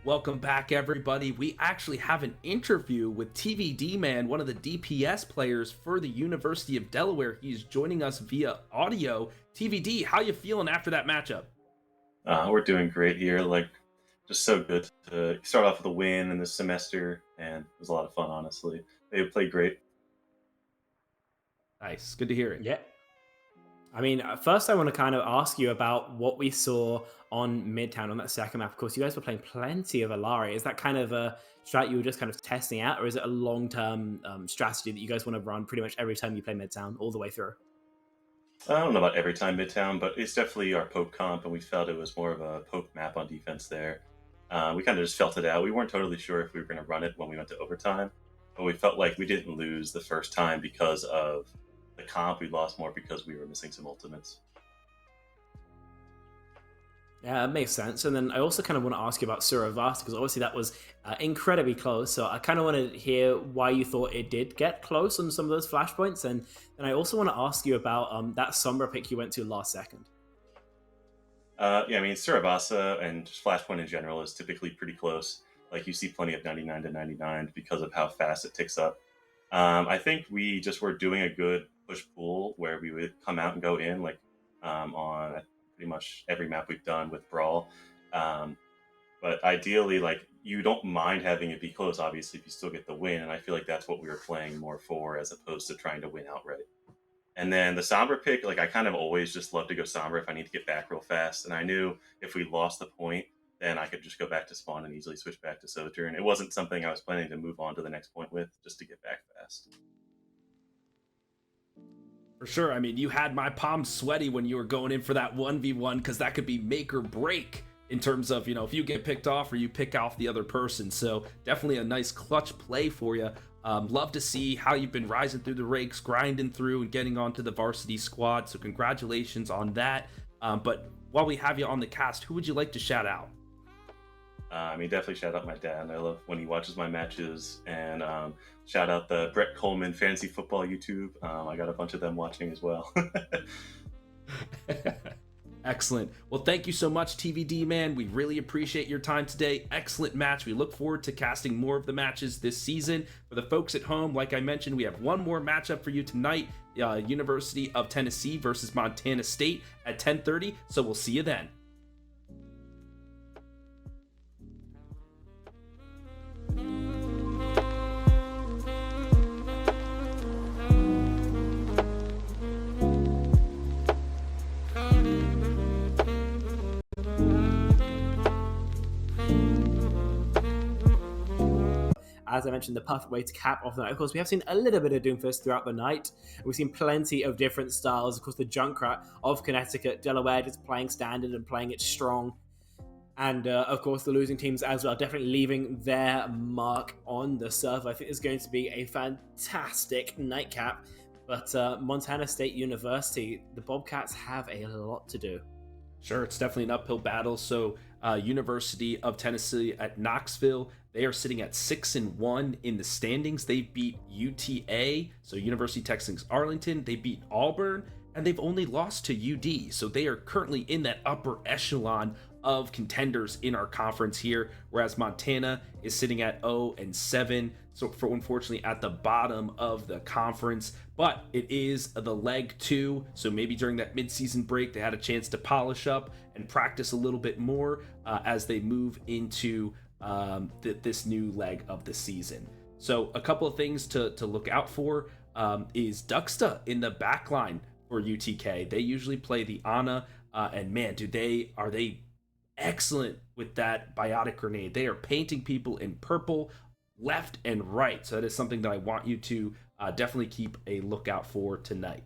Welcome back, everybody. We actually have an interview with TVD Man, one of the DPS players for the University of Delaware. He's joining us via audio. TVD, how you feeling after that matchup? We're doing great here. Just so good to start off with a win in this semester, and it was a lot of fun, honestly. They played great. Nice. Good to hear it. Yeah. I mean, first I want to kind of ask you about what we saw on Midtown on that second map. Of course, you guys were playing plenty of Alari. Is that kind of a strat you were just kind of testing out, or is it a long-term strategy that you guys want to run pretty much every time you play Midtown all the way through? I don't know about every time Midtown, but it's definitely our poke comp, and we felt it was more of a poke map on defense there. We kind of just felt it out. We weren't totally sure if we were going to run it when we went to overtime, but we felt like we didn't lose the first time because of the comp. We lost more because we were missing some ultimates. Yeah, it makes sense. And then I also kind of want to ask you about Suravast, because obviously that was incredibly close. So I kind of want to hear why you thought it did get close on some of those flashpoints. And then I also want to ask you about that Sombra pick you went to last second. Yeah, I mean, Surabasa and just Flashpoint in general is typically pretty close. Like, you see plenty of 99 to 99 because of how fast it ticks up. I think we just were doing a good push-pull where we would come out and go in, on pretty much every map we've done with Brawl. But ideally, you don't mind having it be close, obviously, if you still get the win, and I feel like that's what we were playing more for as opposed to trying to win outright. And then the Sombra pick, I kind of always just love to go Sombra if I need to get back real fast, and I knew if we lost the point, then I could just go back to spawn and easily switch back to Sojourn. It wasn't something I was planning to move on to the next point with, just to get back fast. For sure. I mean, you had my palms sweaty when you were going in for that 1v1, because that could be make or break in terms of, if you get picked off or you pick off the other person. So definitely a nice clutch play for you. Love to see how you've been rising through the ranks, grinding through and getting onto the varsity squad. So congratulations on that. But while we have you on the cast, who would you like to shout out? Definitely shout out my dad. I love when he watches my matches, and shout out the Brett Coleman Fantasy Football YouTube. I got a bunch of them watching as well. Excellent. Well, thank you so much, TVD Man. We really appreciate your time today. Excellent match. We look forward to casting more of the matches this season. For the folks at home, like I mentioned, we have one more matchup for you tonight. University of Tennessee versus Montana State at 10:30. So we'll see you then. As I mentioned, the perfect way to cap off the night. Of course, we have seen a little bit of Doomfist throughout the night. We've seen plenty of different styles. Of course, the Junkrat of Connecticut, Delaware just playing standard and playing it strong. And, of course, the losing teams as well, definitely leaving their mark on the server. I think it's going to be a fantastic nightcap. But Montana State University, the Bobcats have a lot to do. Sure, it's definitely an uphill battle. So University of Tennessee at Knoxville, they are sitting at 6-1 in the standings. They beat UTA, so University of Texas Arlington. They beat Auburn, and they've only lost to UD. So they are currently in that upper echelon of contenders in our conference here, whereas Montana is sitting at 0-7, so for unfortunately at the bottom of the conference. But it is the leg 2, so maybe during that midseason break they had a chance to polish up and practice a little bit more as they move into this new leg of the season. So a couple of things to look out for is Duxta in the back line for UTK. They usually play the Ana, and man, are they excellent with that biotic grenade. They are painting people in purple left and right. So that is something that I want you to definitely keep a lookout for tonight.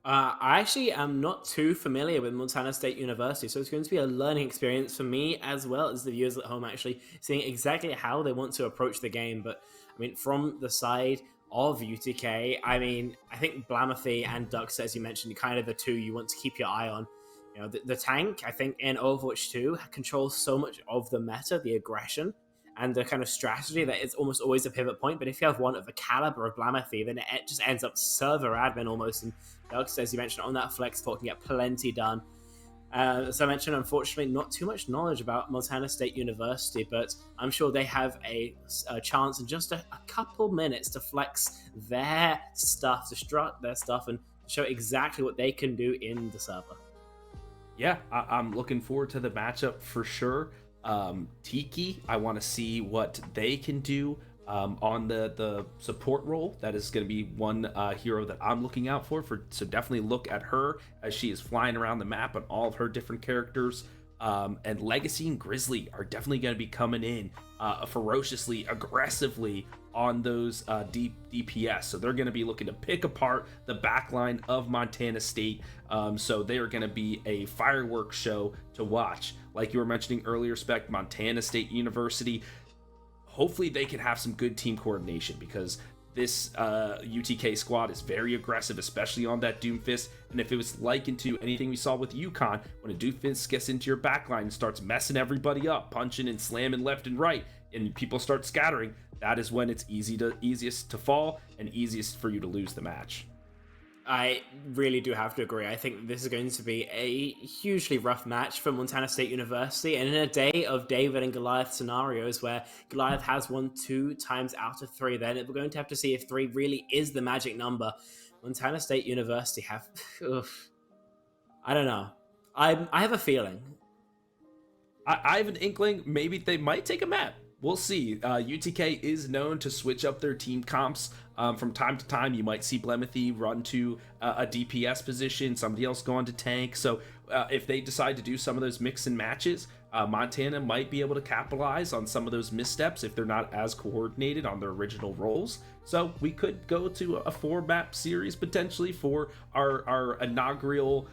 I actually am not too familiar with Montana State University, so it's going to be a learning experience for me as well as the viewers at home, actually seeing exactly how they want to approach the game. But I mean, from the side of UTK, I mean, I think Blamathy and Dux, as you mentioned, kind of the two you want to keep your eye on. You know, the tank, I think, in Overwatch 2 controls so much of the meta, the aggression, and the kind of strategy that it's almost always a pivot point. But if you have one of the caliber of Blamathy, then it just ends up server admin almost. And Dux, as you mentioned, on that flex talk, can get plenty done. As I mentioned, unfortunately, not too much knowledge about Montana State University, but I'm sure they have a chance in just a couple minutes to flex their stuff, to strut their stuff, and show exactly what they can do in the server. Yeah, I'm looking forward to the matchup for sure. Tiki, I want to see what they can do on the support role. That is going to be one hero that I'm looking out for. So definitely look at her as she is flying around the map on all of her different characters. And Legacy and Grizzly are definitely going to be coming in ferociously, aggressively on those DPS. So they're going to be looking to pick apart the backline of Montana State. So they are going to be a fireworks show to watch. Like you were mentioning earlier, Spec, Montana State University, hopefully they can have some good team coordination, because this UTK squad is very aggressive, especially on that Doomfist. And if it was likened to anything we saw with UConn, when a Doomfist gets into your backline and starts messing everybody up, punching and slamming left and right, and people start scattering, that is when it's easiest to fall and easiest for you to lose the match. I really do have to agree. I think this is going to be a hugely rough match for Montana State University. And in a day of David and Goliath scenarios where Goliath has won 2 times out of 3, then we're going to have to see if 3 really is the magic number. Montana State University have... I don't know. I have a feeling. I have an inkling maybe they might take a map. We'll see. UTK is known to switch up their team comps. From time to time, you might see Blemathy run to a DPS position, somebody else go on to tank. So if they decide to do some of those mix and matches, Montana might be able to capitalize on some of those missteps if they're not as coordinated on their original roles. So we could go to a 4-map series potentially for our inaugural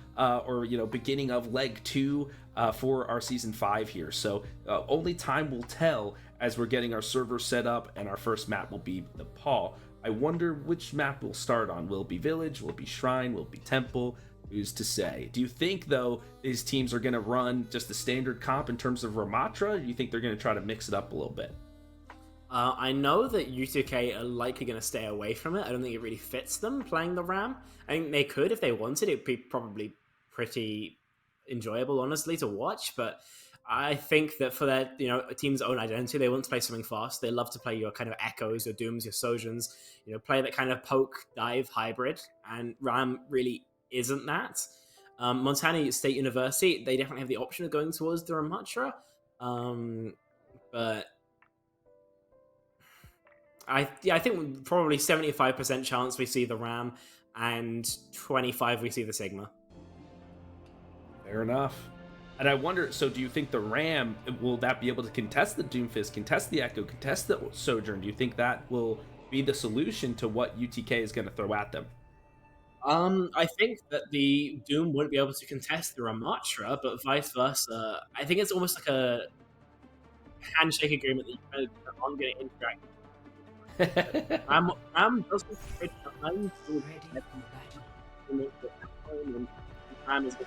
beginning of leg 2 for our season 5 here. So only time will tell as we're getting our server set up, and our first map will be Nepal. I wonder which map we'll start on. Will it be Village? Will it be Shrine? Will it be Temple? Who's to say? Do you think, though, these teams are going to run just the standard comp in terms of Ramatra, or do you think they're going to try to mix it up a little bit? I know that UTK are likely going to stay away from it. I don't think it really fits them playing the Ram. I think they could if they wanted. It'd be probably pretty enjoyable, honestly, to watch, but I think that for their team's own identity, they want to play something fast. They love to play your kind of Echoes, your Dooms, your Sojans, play that kind of poke dive hybrid, and Ram really isn't that. Montana State University, they definitely have the option of going towards the Ramatra, but I think probably 75% chance we see the Ram, and 25% we see the Sigma. Fair enough. And I wonder, so do you think the Ram, will that be able to contest the Doomfist, contest the Echo, contest the Sojourn? Do you think that will be the solution to what UTK is going to throw at them? I think that the Doom wouldn't be able to contest the Ramatra, but vice versa. I think it's almost like a handshake agreement that you kind of aren't going to interact. Ram doesn't trade behind. Ram is going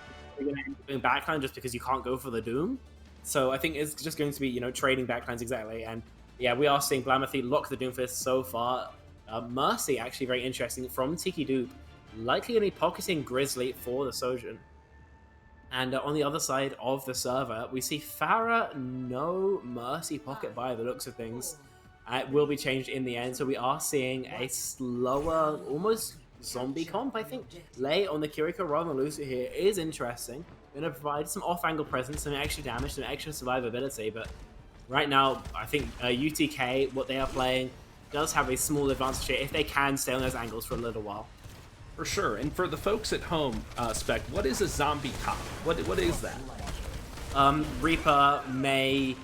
to end up doing backline just because you can't go for the Doom. So I think it's just going to be, trading backlines exactly. And yeah, we are seeing Blamathy lock the Doomfist so far. Mercy, actually very interesting, from Tiki Dupe. Likely going to be pocketing Grizzly for the Sojourn. And on the other side of the server, we see Farah no mercy pocket by the looks of things. It will be changed in the end, so we are seeing a slower, almost zombie comp, I think. Lei on the Kiriko rather than Lucio here is interesting. Going to provide some off-angle presence, some extra damage, some extra survivability, but right now, I think UTK, what they are playing, does have a small advantage here if they can stay on those angles for a little while. For sure. And for the folks at home, Spec, what is a zombie cop? What is that? Reaper, Mei,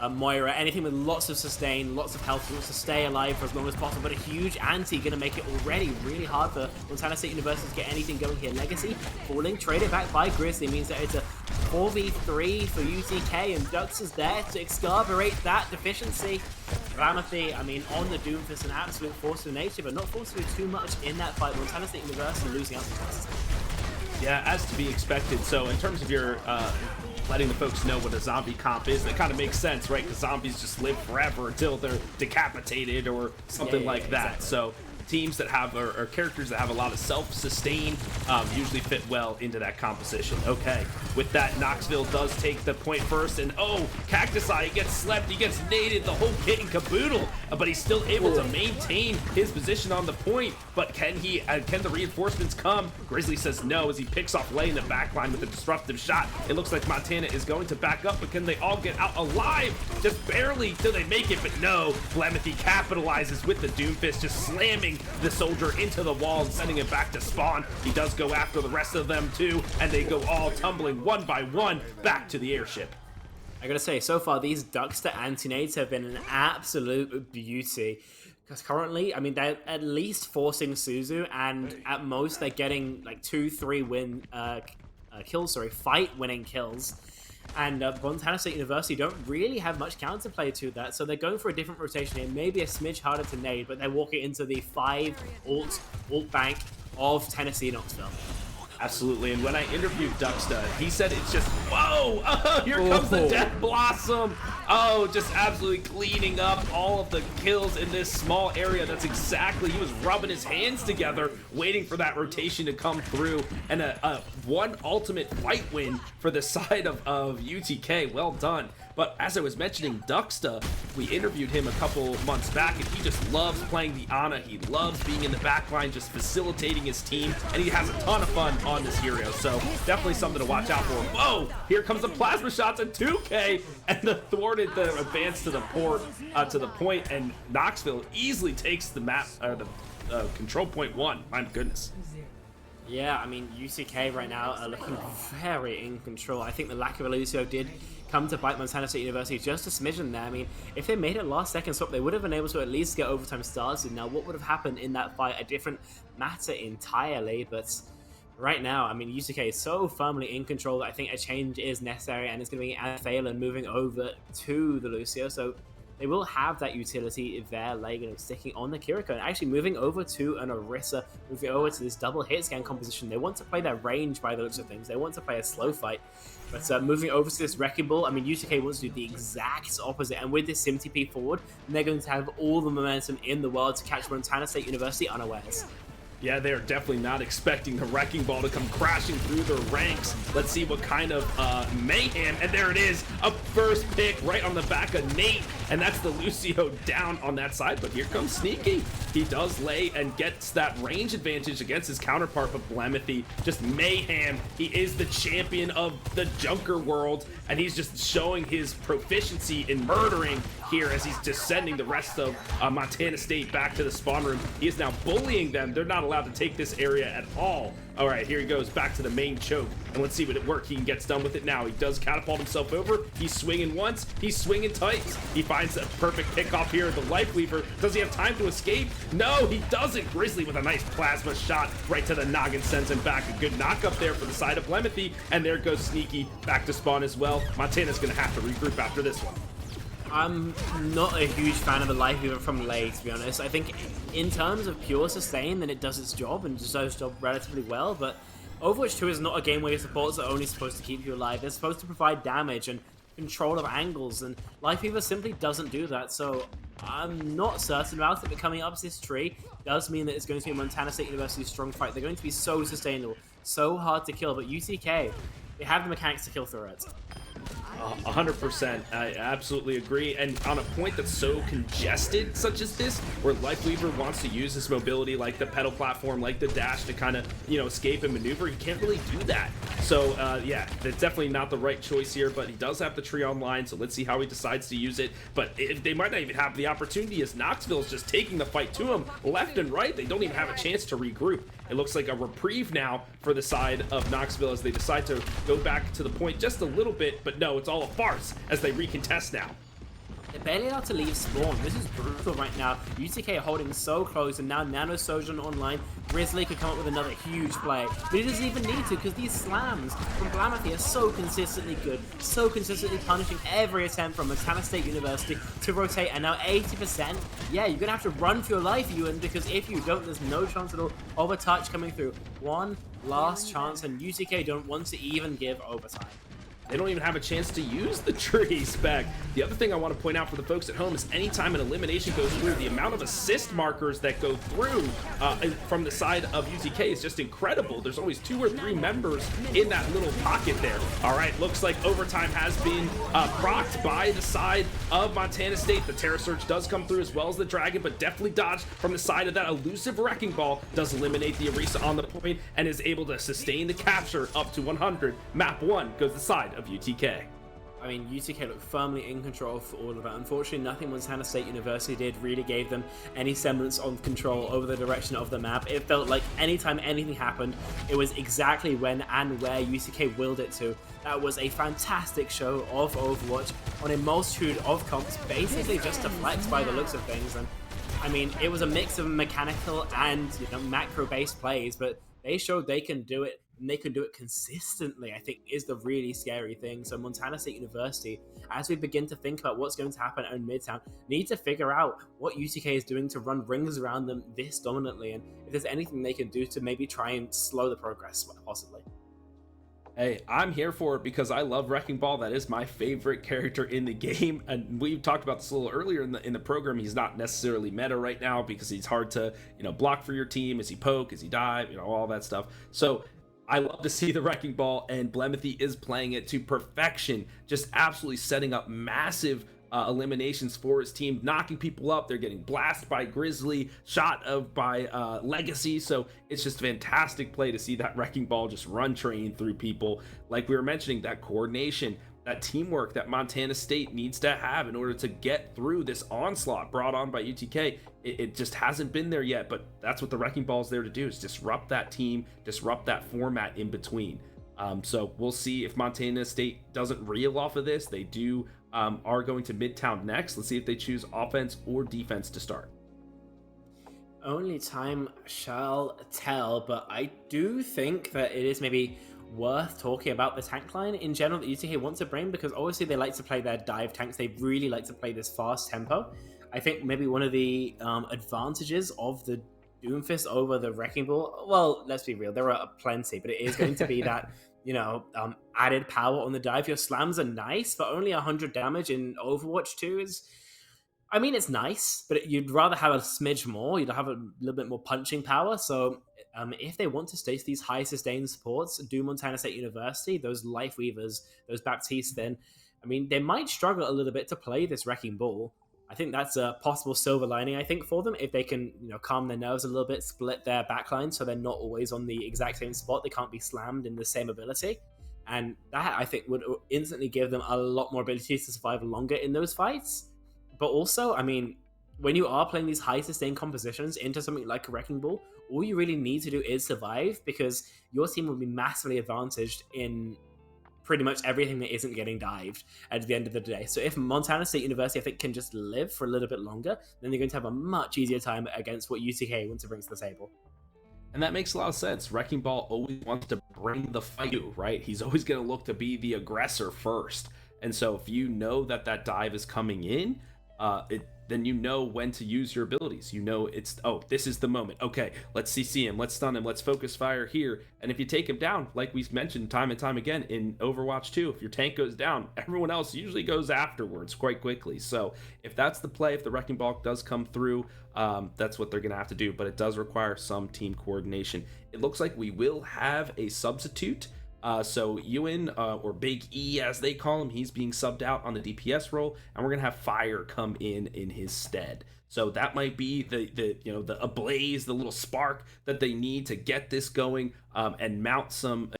Moira, anything with lots of sustain, lots of health, wants to stay alive for as long as possible, but a huge anti going to make it already really hard for Montana State University to get anything going here. Legacy falling, traded back by Grizzly, means that it's a 4v3 for UTK, and Dux is there to excarberate that deficiency. Ramothy, I mean, on the Doomfist, an absolute force of nature, but not forced to do too much in that fight. Montana State University losing out to Dux. Yeah, as to be expected. So in terms of your letting the folks know what a zombie comp is, that kind of makes sense, right? Because zombies just live forever until they're decapitated or something like that. Exactly. So teams that have, or characters that have a lot of self-sustain usually fit well into that composition. Okay, with that, Knoxville does take the point first, and oh, Cactus Eye gets slept, he gets naded, the whole kit and caboodle, but he's still able to maintain his position on the point. But can the reinforcements come? Grizzly says no as he picks off Lei in the backline with a disruptive shot. It looks like Montana is going to back up, but can they all get out alive? Just barely till they make it, but no. Blamothy capitalizes with the Doomfist, just slamming the soldier into the wall and sending it back to spawn. He does go after the rest of them too, and they go all tumbling one by one back to the airship. I gotta say, so far these Duckster anti-nades have been an absolute beauty. Because currently, I mean, they're at least forcing Suzu, and at most they're getting like 2-3 fight-winning kills. And Montana State University don't really have much counterplay to that, so they're going for a different rotation here, maybe a smidge harder to nade, but they're walking into the 5 ult bank of Tennessee Knoxville. Absolutely, and when I interviewed Ducksta, he said it's just, whoa, oh, here comes the Death Blossom. Oh, just absolutely cleaning up all of the kills in this small area. That's exactly, he was rubbing his hands together, waiting for that rotation to come through, and a one ultimate fight win for the side of UTK. Well done. But as I was mentioning, Ducksta, we interviewed him a couple months back, and he just loves playing the Ana. He loves being in the backline, just facilitating his team, and he has a ton of fun on this hero. So definitely something to watch out for. Whoa! Here comes the plasma shots at 2K, and the thwarted the advance to the point, and Knoxville easily takes the map, the control point 1. My goodness. Yeah, I mean, UCK right now are looking very in control. I think the lack of Elusio did come to bite Montana State University just a smidgen there. I mean, if they made it last second swap, they would have been able to at least get overtime started. Now, what would have happened in that fight? A different matter entirely, but right now, I mean, UCK is so firmly in control that I think a change is necessary, and it's going to be Phelan moving over to the Lucio, so they will have that utility there, like, sticking on the Kiriko, and actually moving over to an Orisa, moving over to this double hit scan composition. They want to play their range by the looks of things. They want to play a slow fight. But moving over to this Wrecking Ball, I mean, UTK wants to do the exact opposite. And with this SimTP forward, they're going to have all the momentum in the world to catch Montana State University unawares. Yeah, they are definitely not expecting the Wrecking Ball to come crashing through their ranks. Let's see what kind of mayhem. And there it is, a first pick right on the back of Nate. And that's the Lucio down on that side. But here comes Sneaky. He does lay and gets that range advantage against his counterpart, but Blamothy, just mayhem. He is the champion of the Junker world, and he's just showing his proficiency in murdering here as he's just sending the rest of Montana State back to the spawn room. He is now bullying them. They're not allowed to take this area at all. All right, here he goes back to the main choke, and let's see what work he gets done with it now. He does catapult himself over. He's swinging once. He's swinging twice. He finds a perfect pickoff here. The Life Weaver. Does he have time to escape? No, he doesn't. Grizzly with a nice plasma shot right to the noggin, sends him back. A good knock up there for the side of Blemothy, and there goes Sneaky back to spawn as well. Montana's going to have to regroup after this one. I'm not a huge fan of the Life Weaver from Lei, to be honest. I think in terms of pure sustain, then it does its job and does its job relatively well, but Overwatch 2 is not a game where your supports are only supposed to keep you alive. They're supposed to provide damage and control of angles, and Life Weaver simply doesn't do that, so I'm not certain about it, but coming up this tree does mean that it's going to be a Montana State University strong fight. They're going to be so sustainable, so hard to kill, but UTK, They have the mechanics to kill through it. 100%. I absolutely agree. And on a point that's so congested, such as this, where Lifeweaver wants to use his mobility, like the pedal platform, like the dash, to kind of, escape and maneuver, he can't really do that. So, yeah, it's definitely not the right choice here, but he does have the tree online, so let's see how he decides to use it. But if they might not even have the opportunity, as Knoxville's just taking the fight to him left and right. They don't even have a chance to regroup. It looks like a reprieve now for the side of Knoxville as they decide to go back to the point just a little bit, but no, it's all a farce as they recontest now. They're barely allowed to leave spawn. This is brutal right now. UTK are holding so close, and now Nano Sojourn online. Grizzly could come up with another huge play, but he doesn't even need to, because these slams from Blamathy are so consistently good, so consistently punishing every attempt from Montana State University to rotate, and now 80%. Yeah, you're gonna have to run for your life, Ewan, because if you don't, there's no chance at all of a touch coming through. One last chance, and UTK don't want to even give overtime. They don't even have a chance to use the tree spec. The other thing I want to point out for the folks at home is anytime an elimination goes through, the amount of assist markers that go through from the side of UTK is just incredible. There's always 2 or 3 members in that little pocket there. All right, looks like overtime has been procced by the side of Montana State. The Terra Surge does come through as well as the Dragon, but definitely dodged from the side of that elusive Wrecking Ball. Does eliminate the Orisa on the point and is able to sustain the capture up to 100. Map 1 goes the side of UTK. I mean, UTK looked firmly in control for all of that. Unfortunately, nothing Montana State University did really gave them any semblance of control over the direction of the map. It felt like anytime anything happened, it was exactly when and where UTK willed it to. That was a fantastic show of Overwatch on a multitude of comps, basically just to flex by the looks of things. And I mean, it was a mix of mechanical and macro-based plays, but they showed they can do it. And they can do it consistently, I think, is the really scary thing. So Montana State University, as we begin to think about what's going to happen in Midtown, need to figure out what UTK is doing to run rings around them this dominantly, and if there's anything they can do to maybe try and slow the progress, possibly. Hey, I'm here for it because I love Wrecking Ball. That is my favorite character in the game, and we talked about this a little earlier in the program. He's not necessarily meta right now because he's hard to block for your team. Is he poke? Is he dive? All that stuff. So I love to see the Wrecking Ball, and Blemethy is playing it to perfection, just absolutely setting up massive eliminations for his team, knocking people up. They're getting blasted by Grizzly, shot by Legacy, so it's just fantastic play to see that Wrecking Ball just run train through people. Like we were mentioning, that coordination, that teamwork that Montana State needs to have in order to get through this onslaught brought on by UTK. It just hasn't been there yet, but that's what the Wrecking Ball is there to do, is disrupt that team, disrupt that format in between. So we'll see if Montana State doesn't reel off of this. They are going to Midtown next. Let's see if they choose offense or defense to start. Only time shall tell, but I do think that it is maybe worth talking about the tank line in general that UTK want to bring, because obviously they like to play their dive tanks. They really like to play this fast tempo. I think maybe one of the advantages of the Doomfist over the Wrecking Ball, well, let's be real, there are plenty, but it is going to be that added power on the dive. Your slams are nice, but only 100 damage in Overwatch 2 is, I mean, it's nice, but you'd rather have a smidge more. You'd have a little bit more punching power. So if they want to stay these high sustained supports, do Montana State University, those Life Weavers, those Baptiste, then, I mean, they might struggle a little bit to play this Wrecking Ball. I think that's a possible silver lining, I think, for them. If they can, calm their nerves a little bit, split their backline so they're not always on the exact same spot. They can't be slammed in the same ability. And that, I think, would instantly give them a lot more ability to survive longer in those fights. But also, I mean, when you are playing these high sustained compositions into something like a Wrecking Ball, all you really need to do is survive, because your team will be massively advantaged in pretty much everything that isn't getting dived at the end of the day. So if Montana State University, I think, can just live for a little bit longer, then they're going to have a much easier time against what UTK want to bring to the table. And that makes a lot of sense. Wrecking Ball always wants to bring the fight, right? He's always going to look to be the aggressor first. And so if you know that dive is coming in, then you know when to use your abilities. This is the moment. Okay, let's CC him, let's stun him, let's focus fire here. And if you take him down, like we've mentioned time and time again in Overwatch 2, if your tank goes down, everyone else usually goes afterwards quite quickly. So if that's the play, if the Wrecking Ball does come through, that's what they're going to have to do. But it does require some team coordination. It looks like we will have a substitute So Ewan, or Big E as they call him, he's being subbed out on the DPS role, and we're gonna have Fire come in his stead. So that might be the ablaze, the little spark that they need to get this going, and mount some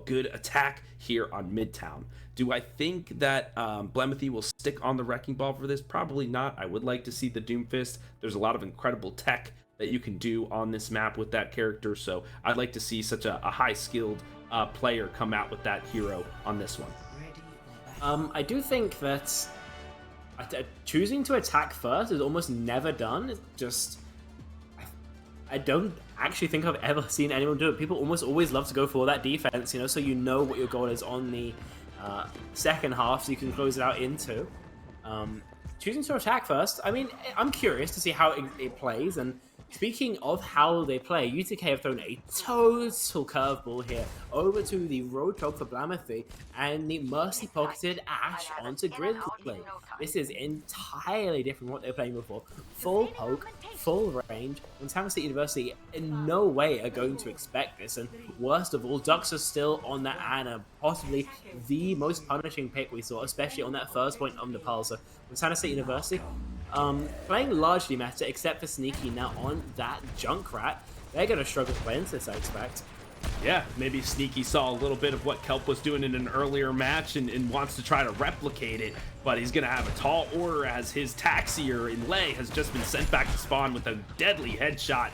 good attack here on Midtown. Do I think that Blemethy will stick on the Wrecking Ball for this? Probably not. I would like to see the Doomfist. There's a lot of incredible tech that you can do on this map with that character, so I'd like to see such a high-skilled player come out with that hero on this one. I do think that choosing to attack first is almost never done. It's just, I don't actually think I've ever seen anyone do it. People almost always love to go for that defense, so you know what your goal is on the second half, so you can close it out into. Choosing to attack first, I mean, I'm curious to see how it plays, and speaking of how they play, UTK have thrown a total curveball here over to the Roadhog for Blemethy and the Mercy pocketed Ash onto Grizzly. This is entirely different from what they were playing before. Full poke, full range. Montana State University in no way are going to expect this, and worst of all, Ducks are still on that Ana, possibly the most punishing pick we saw, especially on that first point of Nepal. So Montana State University playing largely meta, except for Sneaky now on that Junkrat. They're going to struggle to play into this, I expect. Yeah, maybe Sneaky saw a little bit of what Kelp was doing in an earlier match and wants to try to replicate it, but he's going to have a tall order as his Taxier in Lay has just been sent back to spawn with a deadly headshot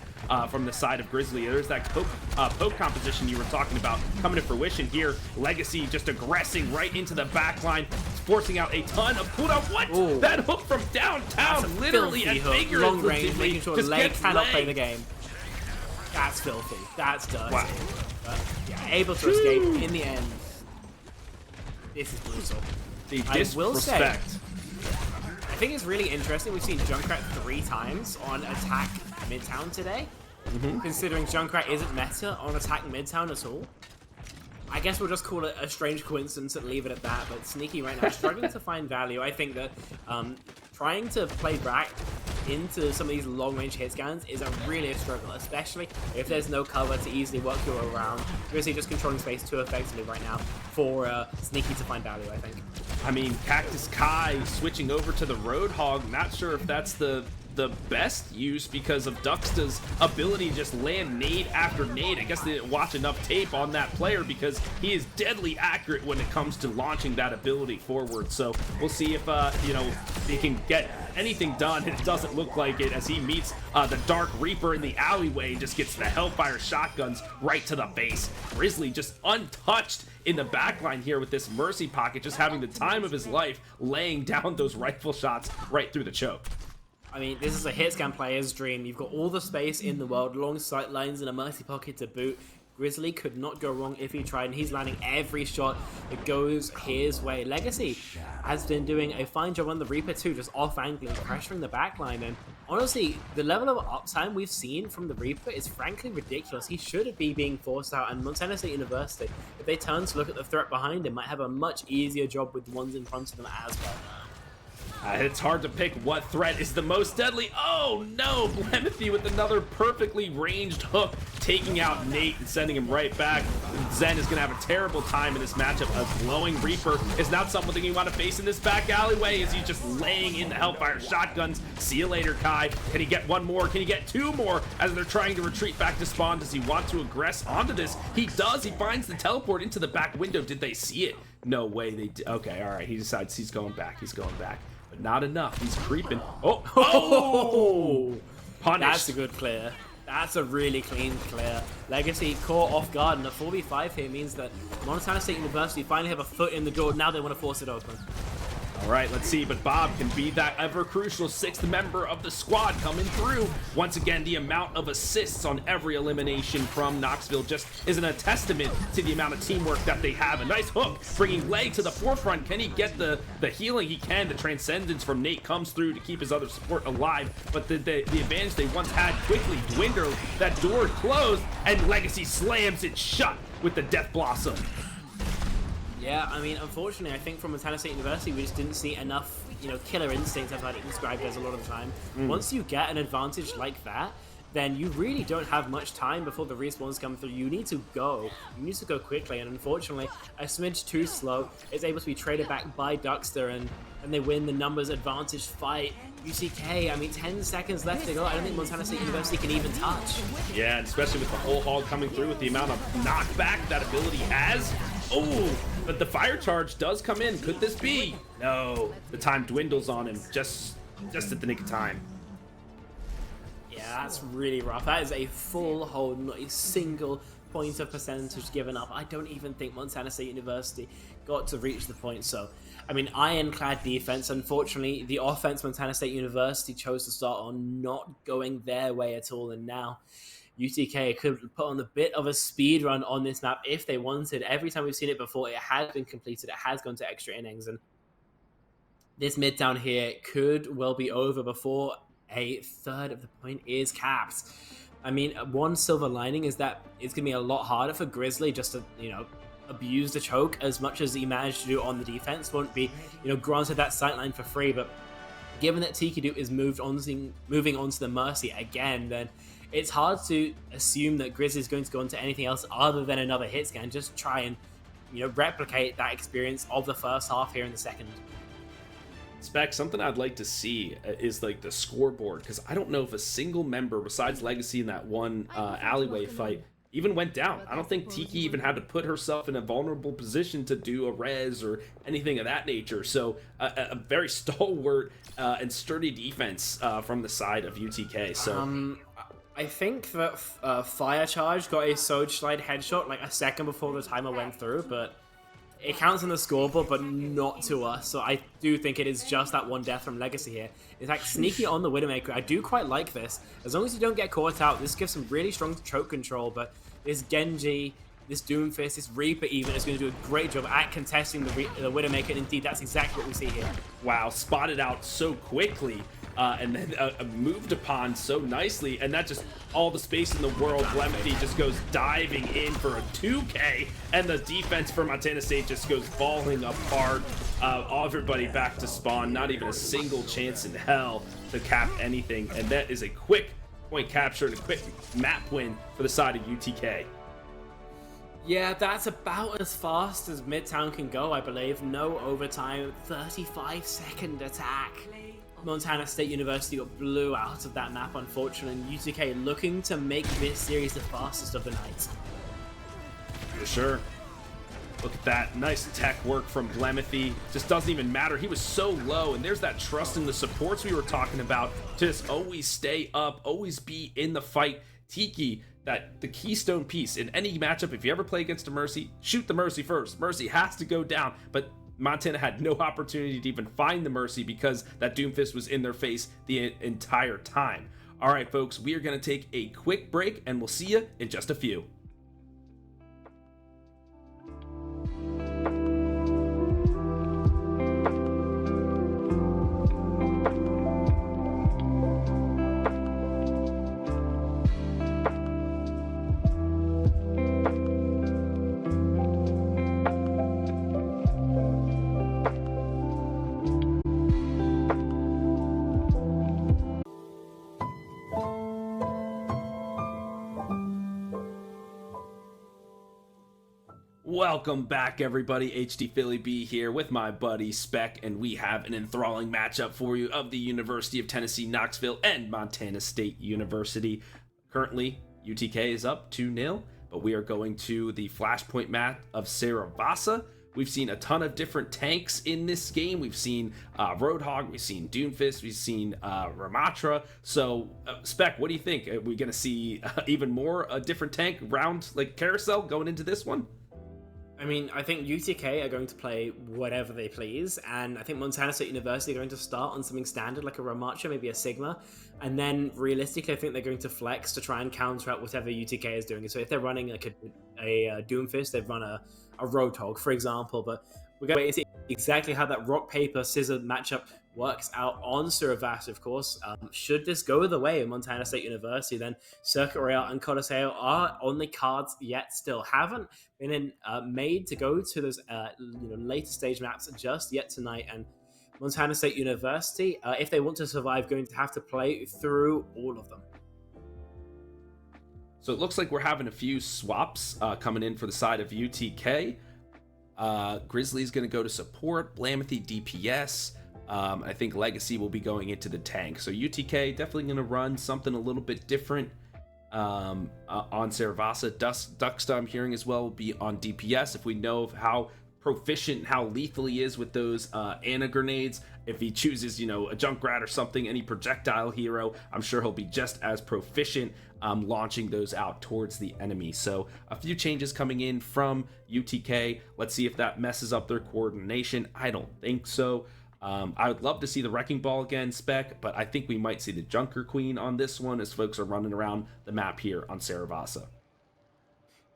from the side of Grizzly. There's that poke composition you were talking about coming to fruition here. Legacy just aggressing right into the back line, forcing out a ton of cooldown. What? Ooh. That hook from downtown, literally and figuratively, long range, making sure just Lay gets cannot Lay. play the game. That's filthy. That's dirty. Wow. But, yeah, able to escape in the end. This is brutal. The I will say, I disrespect. think it's really interesting. We've seen Junkrat 3 times on attack Midtown today. Considering Junkrat isn't meta on attack Midtown at all. I guess we'll just call it a strange coincidence and leave it at that. But Sneaky right now struggling to find value. I think that trying to play back into some of these long-range hit scans is really a struggle, especially if there's no cover to easily work your way around. You're just controlling space too effectively right now for Sneaky to find value, I think. I mean, Cactus Kai switching over to the Roadhog, not sure if that's the best use because of Duxta's ability to just land nade after nade. I guess they didn't watch enough tape on that player because he is deadly accurate when it comes to launching that ability forward. So we'll see if they can get anything done. It doesn't look like it as he meets the Dark Reaper in the alleyway and just gets the Hellfire shotguns right to the base. Grizzly just untouched in the backline here with this Mercy pocket, just having the time of his life, laying down those rifle shots right through the choke. I mean, this is a hit scan player's dream. You've got all the space in the world, long sight lines, and a Mercy pocket to boot. Grizzly could not go wrong if he tried, and he's landing every shot that goes his way. Legacy has been doing a fine job on the Reaper too, just off-angling, pressuring the backline. And honestly, the level of uptime we've seen from the Reaper is frankly ridiculous. He should be being forced out, and Montana State University, if they turn to look at the threat behind him, might have a much easier job with the ones in front of them as well. It's hard to pick what threat is the most deadly. Oh no, Blemethy with another perfectly ranged hook, taking out Nate and sending him right back. Zen is gonna have a terrible time in this matchup. A glowing Reaper is not something you want to face in this back alleyway as he's just laying in the Hellfire shotguns. See you later, Kai. Can he get one more? Can he get two more as they're trying to retreat back to spawn? Does he want to aggress onto this? He does. He finds the teleport into the back window. Did they see it? No way they did. Okay, all right. He decides he's going back. He's going back. But not enough. He's creeping. Oh! Punished. That's a good clear. That's a really clean clear. Legacy caught off guard, and a 4v5 here means that Montana State University finally have a foot in the door. Now they want to force it open. All right, let's see, but Bob can be that ever-crucial sixth member of the squad coming through. Once again, the amount of assists on every elimination from Knoxville just isn't a testament to the amount of teamwork that they have. A nice hook, bringing Lay to the forefront. Can he get the healing? He can. The Transcendence from Nate comes through to keep his other support alive, but the advantage they once had quickly dwindled. That door closed, and Legacy slams it shut with the Death Blossom. Yeah, I mean, unfortunately, I think from Montana State University, we just didn't see enough, killer instincts, I've had it described as a lot of the time. Once you get an advantage like that, then you really don't have much time before the respawns come through. You need to go. You need to go quickly, and unfortunately, a smidge too slow is able to be traded back by Duckster, and they win the numbers advantage fight. UTK, I mean, 10 seconds left to go. I don't think Montana State University can even touch. Yeah, and especially with the whole hog coming through with the amount of knockback that ability has. Oh, but the fire charge does come in. Could this be? No, the time dwindles on him just at the nick of time. Yeah, that's really rough. That is a full hold, not a single point of percentage given up. I don't even think Montana State University got to reach the point. So, I mean, ironclad defense. Unfortunately, the offense Montana State University chose to start on not going their way at all. And now UTK could put on a bit of a speed run on this map if they wanted. Every time we've seen it before, it has been completed. It has gone to extra innings. And this mid down here could well be over before a third of the point is capped. I mean, one silver lining is that it's going to be a lot harder for Grizzly just to, abuse the choke as much as he managed to do on the defense. Won't be, granted that sightline for free, but given that Tiki is moving on to the Mercy again, then it's hard to assume that Grizzly is going to go into anything else other than another hit scan. Just try and, replicate that experience of the first half here in the second. Spec, something I'd like to see is like the scoreboard, because I don't know if a single member besides Legacy in that one alleyway fight even went down. I don't think Tiki even had to put herself in a vulnerable position to do a res or anything of that nature. So a very stalwart and sturdy defense from the side of UTK. So I think that Fire Charge got a Soul Slide headshot like a second before the timer went through, but it counts on the scoreboard, but not to us. So I do think it is just that one death from Legacy here. In fact, sneaky on the Widowmaker. I do quite like this. As long as you don't get caught out, this gives some really strong choke control. But this Genji, this Doomfist, this Reaper even is going to do a great job at contesting the Widowmaker. And indeed, that's exactly what we see here. Wow, spotted out so quickly. And then moved upon so nicely, and that just all the space in the world. Lemke just goes diving in for a 2K, and the defense for Montana State just goes falling apart. Everybody back to spawn, not even a single chance in hell to cap anything, and that is a quick point capture and a quick map win for the side of UTK. Yeah, that's about as fast as Midtown can go, I believe. No overtime, 35-second attack. Montana State University got blew out of that map, unfortunately, and UTK looking to make this series the fastest of the night. For sure. Look at that. Nice tech work from Glemethy. Just doesn't even matter. He was so low, and there's that trust in the supports we were talking about to just always stay up, always be in the fight. Tiki, that the keystone piece in any matchup, if you ever play against a Mercy, shoot the Mercy first. Mercy has to go down, but Montana had no opportunity to even find the Mercy because that Doomfist was in their face the entire time. All right, folks, we are going to take a quick break, and we'll see you in just a few. Welcome back, everybody. HD Philly B here with my buddy Spec, and we have an enthralling matchup for you of the University of Tennessee, Knoxville, and Montana State University. Currently, UTK is up 2-0, but we are going to the Flashpoint map of Saravasa. We've seen a ton of different tanks in this game. We've seen Roadhog, we've seen Doomfist, we've seen Ramatra. So, Spec, what do you think? Are we going to see even more a different tank round like Carousel going into this one? I mean, I think UTK are going to play whatever they please, and I think Montana State University are going to start on something standard like a Ramacha, maybe a Sigma, and then realistically I think they're going to flex to try and counter out whatever UTK is doing. So if they're running like a Doomfist, they'd run a Roadhog, for example, but we're going to wait and see exactly how that rock, paper, scissor matchup works out on Saravasa, of course. Should this go the way of Montana State University, then Circuit Royale and Coliseo are on the cards yet still. Haven't been made to go to those later stage maps just yet tonight, and Montana State University, if they want to survive, going to have to play through all of them. So it looks like we're having a few swaps coming in for the side of UTK. Grizzly's going to go to support, Blamethy DPS. I think Legacy will be going into the tank. So UTK definitely going to run something a little bit different on Saravasa. Duxta, I'm hearing as well, will be on DPS. If we know of how proficient, how lethal he is with those Ana grenades, if he chooses, a Junkrat or something, any projectile hero, I'm sure he'll be just as proficient launching those out towards the enemy. So a few changes coming in from UTK. Let's see if that messes up their coordination. I don't think so. I would love to see the Wrecking Ball again, Spec, but I think we might see the Junker Queen on this one as folks are running around the map here on Saravasa.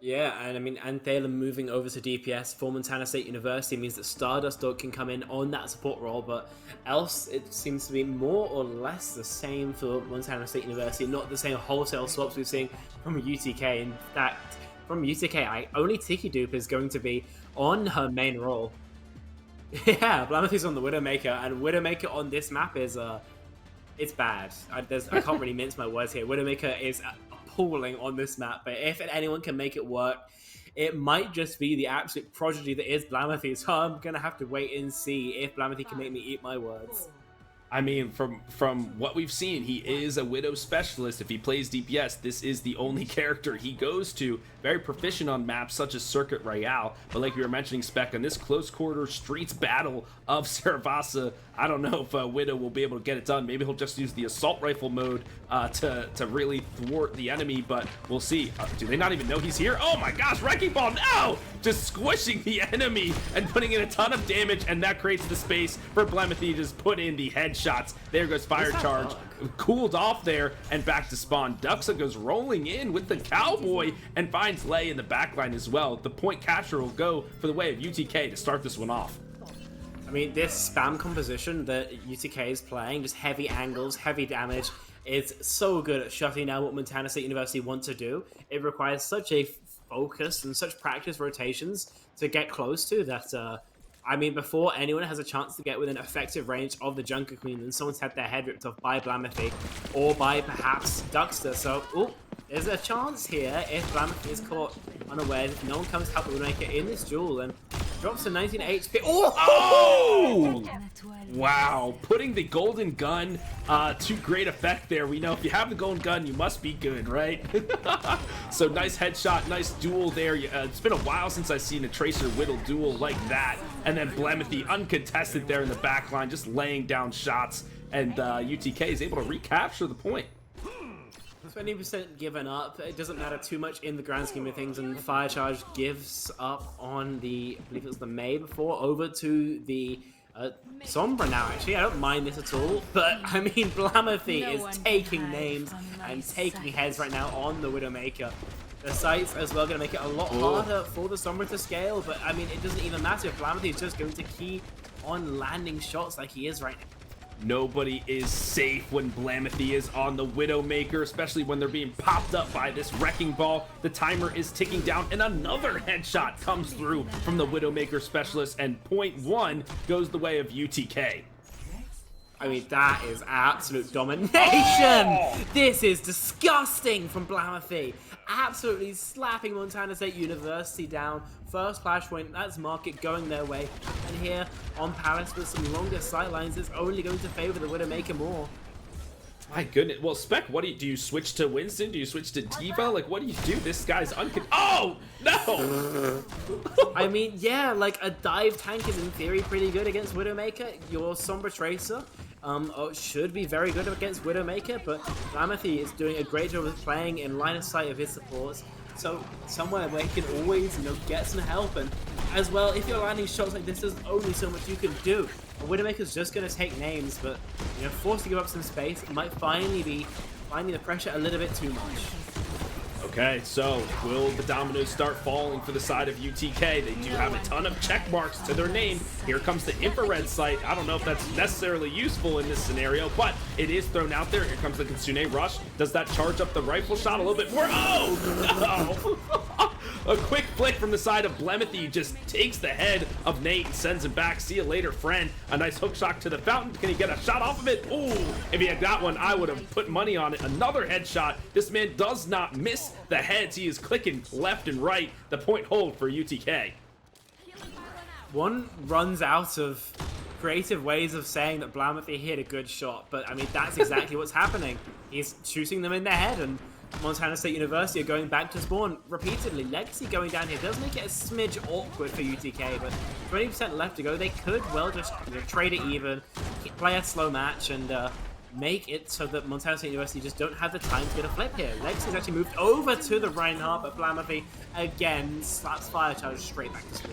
Yeah, and I mean, and Thaler moving over to DPS for Montana State University means that Stardust Dog can come in on that support role, but else it seems to be more or less the same for Montana State University, not the same wholesale swaps we've seen from UTK. In fact, from UTK, only Tiki Dupe is going to be on her main role. Yeah, Blamethy's on the Widowmaker, and Widowmaker on this map is, it's bad. I can't really mince my words here. Widowmaker is appalling on this map, but if anyone can make it work, it might just be the absolute prodigy that is Blamethy, so I'm gonna have to wait and see if Blamethy can make me eat my words. I mean, from what we've seen, he is a Widow specialist. If he plays DPS, this is the only character he goes to. Very proficient on maps such as Circuit Royale. But like we were mentioning, Spec, in this close quarter streets battle of Saravasa, I don't know if Widow will be able to get it done. Maybe he'll just use the assault rifle mode to really thwart the enemy, but we'll see. Do they not even know he's here? Oh my gosh, Wrecking Ball, no! Just squishing the enemy and putting in a ton of damage, and that creates the space for Blamethy to just put in the headshots. There goes Fire Charge. Cooled off there and back to spawn. Duxa goes rolling in with the Cowboy and finds Lei in the backline as well. The point capture will go for the way of UTK to start this one off. I mean, this spam composition that UTK is playing, just heavy angles, heavy damage, is so good at shutting down what Montana State University want to do. It requires such a focus and such practice rotations to get close to that. I mean, before anyone has a chance to get within effective range of the Junker Queen, then someone's had their head ripped off by Blamethy or by perhaps Duxta. So, there's a chance here if Blamethy is caught unawares, if no one comes to help the Widowmaker in this duel, and drops to 19 HP. Oh! Wow, putting the golden gun to great effect there. We know if you have the golden gun, you must be good, right? So nice headshot, nice duel there. It's been a while since I've seen a Tracer Whittle duel like that. And then Blamethy uncontested there in the back line, just laying down shots. And UTK is able to recapture the point. 20% given up. It doesn't matter too much in the grand scheme of things, and Fire Charge gives up on the, I believe it was the May before, over to the Sombra now, actually. I don't mind this at all, but I mean, Blamethy is taking names and taking heads right now on the Widowmaker. The sights as well going to make it a lot harder for the Sombra to scale, but I mean, it doesn't even matter if Blamethy is just going to keep on landing shots like he is right now. Nobody is safe when Blamethy is on the Widowmaker, especially when they're being popped up by this Wrecking Ball. The timer is ticking down, and another headshot comes through from the Widowmaker specialist, and point one goes the way of UTK. I mean, that is absolute domination! Oh! This is disgusting from Blamethy. Absolutely slapping Montana State University down. First flashpoint, that's Marquette going their way. And here on Palace with some longer sightlines is only going to favor the Widowmaker more. My goodness. Well, Spec, what do you switch to Winston? Do you switch to Diva? Like, what do you do? This guy's Oh, no! I mean, yeah, like a dive tank is in theory pretty good against Widowmaker. Your Sombra Tracer should be very good against Widowmaker, but Blamethy is doing a great job of playing in line of sight of his supports. So somewhere where he can always, get some help, and as well, if you're landing shots like this, there's only so much you can do. A Widowmaker's just going to take names, but forced to give up some space, it might finally be finding the pressure a little bit too much. Okay, so will the dominoes start falling for the side of UTK? They do have a ton of check marks to their name. Here comes the infrared sight. I don't know if that's necessarily useful in this scenario, but it is thrown out there. Here comes the Kitsune Rush. Does that charge up the rifle shot a little bit more? Oh, no! A quick flick from the side of Blemethy just takes the head of Nate and sends him back. See you later, friend. A nice hook shot to the fountain. Can he get a shot off of it? Ooh, if he had got one, I would have put money on it. Another headshot. This man does not miss the heads. He is clicking left and right. The point hold for UTK. One runs out of creative ways of saying that Blemethy hit a good shot, but I mean, that's exactly what's happening. He's shooting them in the head, and Montana State University are going back to spawn repeatedly. Legacy going down here does make it a smidge awkward for UTK, but 20% left to go. They could well just trade it even, play a slow match, and make it so that Montana State University just don't have the time to get a flip here. Legacy's actually moved over to the Reinhardt, but Blemethy again slaps fire charge straight back to spawn.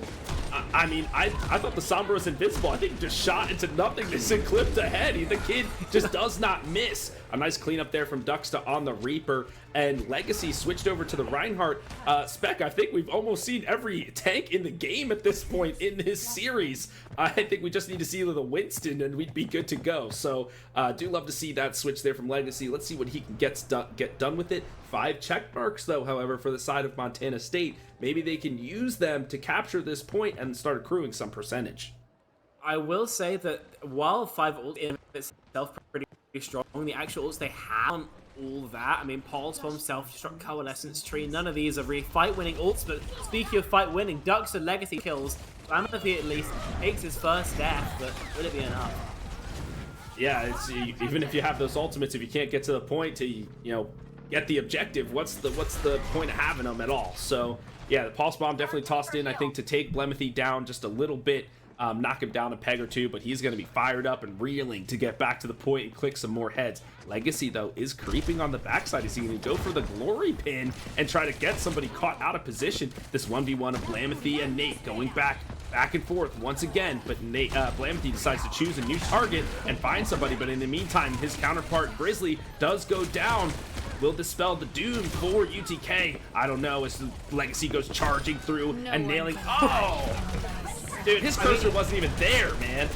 I mean, I thought the Sombra was invincible. I think he just shot into nothingness and clipped ahead. The kid just does not miss. A nice cleanup there from Duxta on the Reaper, and Legacy switched over to the Reinhardt. Spec, I think we've almost seen every tank in the game at this point in this series. I think we just need to see the Winston and we'd be good to go. So do love to see that switch there from Legacy. Let's see what he can get done with it. 5 check marks though, however, for the side of Montana State. Maybe they can use them to capture this point and start accruing some percentage. I will say that while 5 ult in itself pretty strong, the actual ults they have on all that. I mean, Paul's for himself, struck Coalescence Tree. None of these are really fight-winning ults, but speaking of fight-winning, Ducks and Legacy kills. Blemethy at least takes his first death, but will it be enough? Yeah, it's even if you have those ultimates, if you can't get to the point to get the objective, what's the point of having them at all? So yeah, the Pulse Bomb definitely tossed in, I think, to take Blemethy down just a little bit, knock him down a peg or two, but he's going to be fired up and reeling to get back to the point and click some more heads. Legacy, though, is creeping on the backside. Is he going to go for the glory pin and try to get somebody caught out of position? This 1v1 of Blemethy and Nate going back and forth once again, but Blemethy decides to choose a new target and find somebody, but in the meantime, his counterpart, Grizzly, does go down. Will dispel the doom for UTK. I don't know, as the Legacy goes charging through and nailing. Oh! Dude, his cursor wasn't even there, man.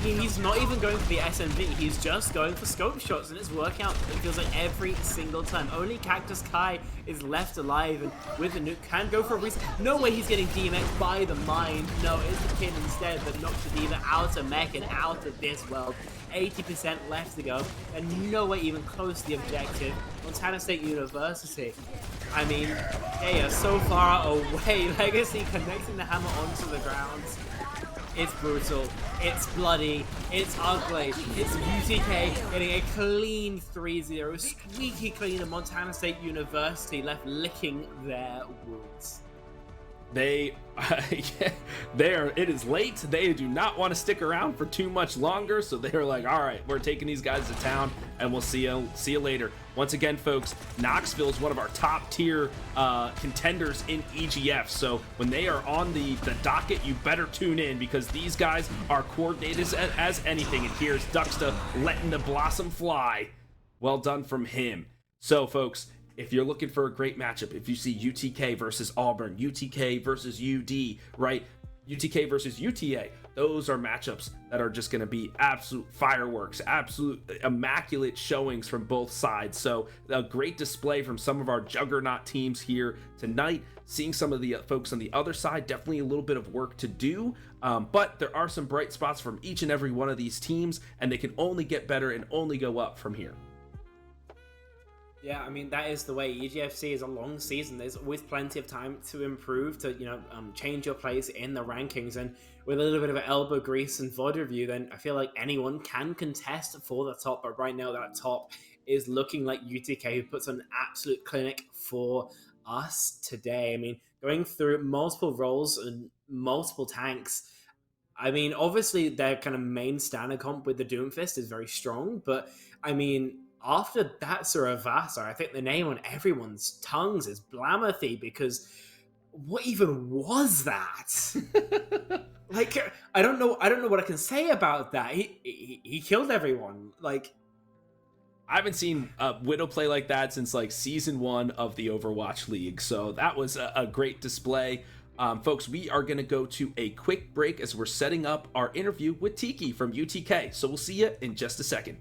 He's not even going for the SMG, he's just going for scope shots, and it's working out, it feels like, every single time. Only Cactus Kai is left alive, and with the nuke can go for a reason. No way he's getting DMX by the mind. No, it's the kid instead that knocks the Diva out of mech and out of this world. 80% left to go, and no way even close to the objective. Montana State University, I mean, they are so far away. Legacy connecting the hammer onto the ground. It's brutal, it's bloody, it's ugly, it's UTK getting a clean 3-0, squeaky clean, and Montana State University left licking their wounds. It is late. They do not want to stick around for too much longer, so they're like, all right, we're taking these guys to town, and we'll see you later. Once again, folks, Knoxville is one of our top tier contenders in EGF, so when they are on the docket, you better tune in, because these guys are coordinated as anything, and here's Duxta letting the blossom fly. Well done from him. So, folks, if you're looking for a great matchup, if you see UTK versus Auburn, UTK versus UD, right? UTK versus UTA, those are matchups that are just going to be absolute fireworks, absolute immaculate showings from both sides. So a great display from some of our juggernaut teams here tonight. Seeing some of the folks on the other side, definitely a little bit of work to do, but there are some bright spots from each and every one of these teams, and they can only get better and only go up from here. Yeah, I mean, that is the way. EGFC is a long season. There's always plenty of time to improve, to, change your place in the rankings. And with a little bit of an elbow grease and VOD review, then I feel like anyone can contest for the top. But right now, that top is looking like UTK, who puts on an absolute clinic for us today. I mean, going through multiple roles and multiple tanks. I mean, obviously, their kind of main standard comp with the Doomfist is very strong. But, I mean, after that Suravasa, I think the name on everyone's tongues is Blemethy, because what even was that? Like, I don't know what I can say about that. He killed everyone. Like, I haven't seen Widow play like that since like season 1 of the Overwatch League, so that was a great display. Folks, we are going to go to a quick break as we're setting up our interview with Tiki from UTK, so we'll see you in just a second.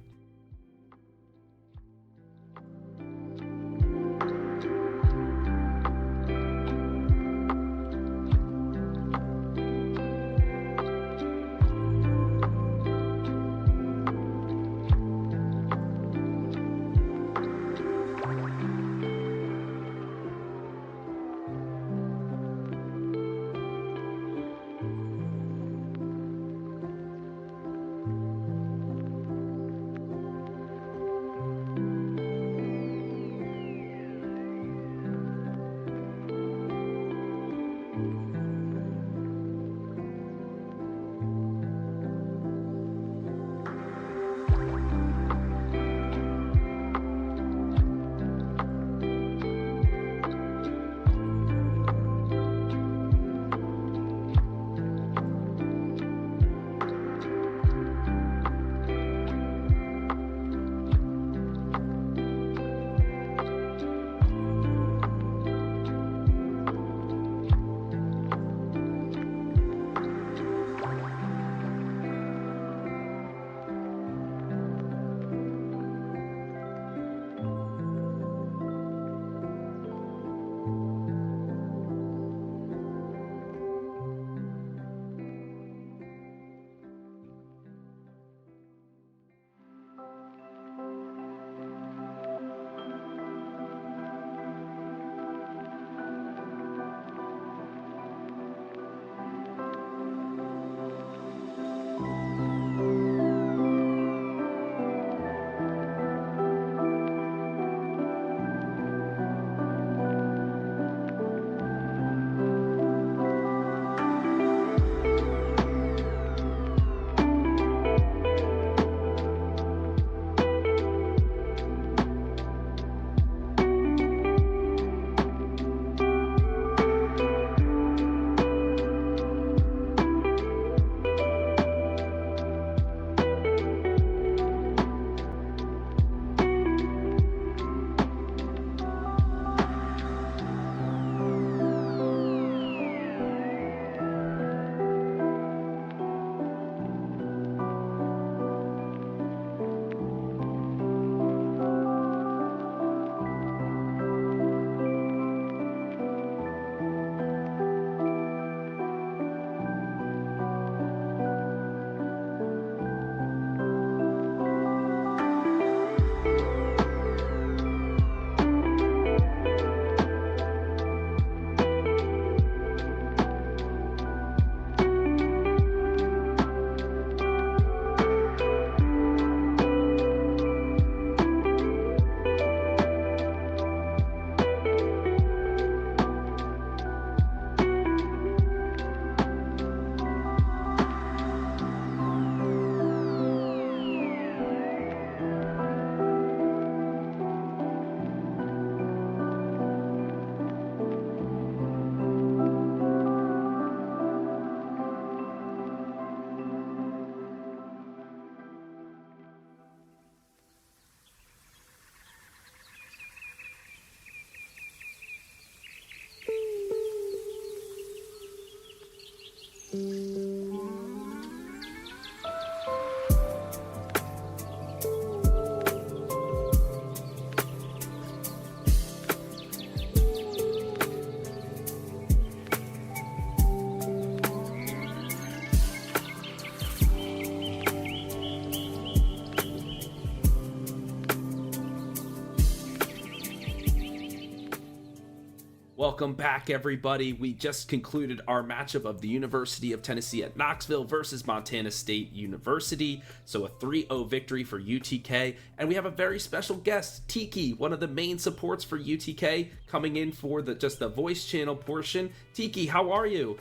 Welcome back, everybody. We just concluded our matchup of the University of Tennessee at Knoxville versus Montana State University. So a 3-0 victory for UTK. And we have a very special guest, Tiki, one of the main supports for UTK, coming in for just the voice channel portion. Tiki, how are you?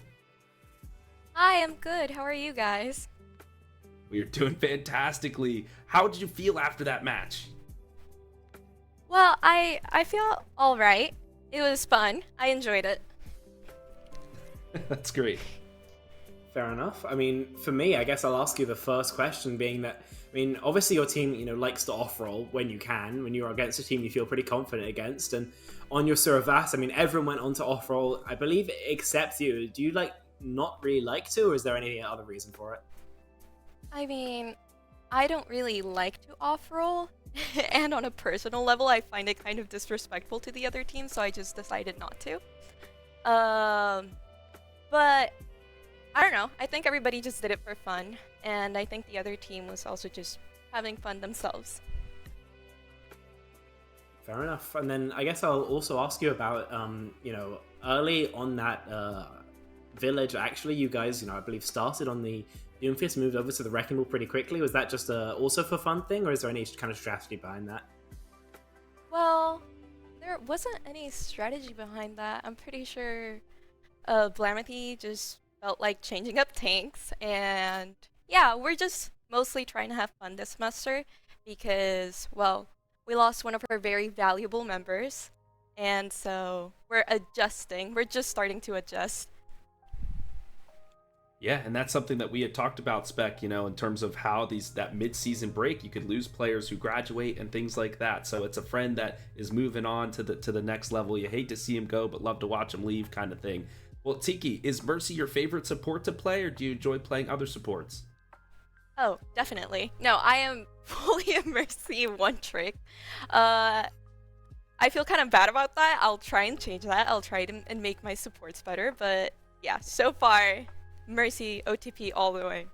Hi, I'm good. How are you guys? We're doing fantastically. How did you feel after that match? Well, I feel all right. It was fun. I enjoyed it. That's great. Fair enough. I mean, for me, I guess I'll ask you the first question being that, I mean, obviously your team, likes to off-roll when you can, when you're against a team you feel pretty confident against. And on your Suravas, I mean, everyone went on to off-roll, I believe, except you. Do you, not really like to, or is there any other reason for it? I mean, I don't really like to off-roll. And on a personal level, I find it kind of disrespectful to the other team, so I just decided not to. But I don't know. I think everybody just did it for fun, and I think the other team was also just having fun themselves. Fair enough. And then I guess I'll also ask you about, early on that village, actually, you guys, I believe started on the Doomfist, moved over to the Wrecking Ball pretty quickly. Was that just also for fun thing, or is there any kind of strategy behind that? Well, there wasn't any strategy behind that. I'm pretty sure Blamathy just felt like changing up tanks, and yeah, we're just mostly trying to have fun this semester because, well, we lost one of our very valuable members, and so we're adjusting. We're just starting to adjust. Yeah, and that's something that we had talked about, Spec, in terms of how that mid-season break, you could lose players who graduate and things like that. So it's a friend that is moving on to the next level. You hate to see him go, but love to watch him leave, kind of thing. Well, Tiki, is Mercy your favorite support to play, or do you enjoy playing other supports? Oh, definitely. No, I am fully a Mercy one trick. I feel kind of bad about that. I'll try and change that. I'll try and make my supports better, but yeah, so far, Mercy OTP all the way.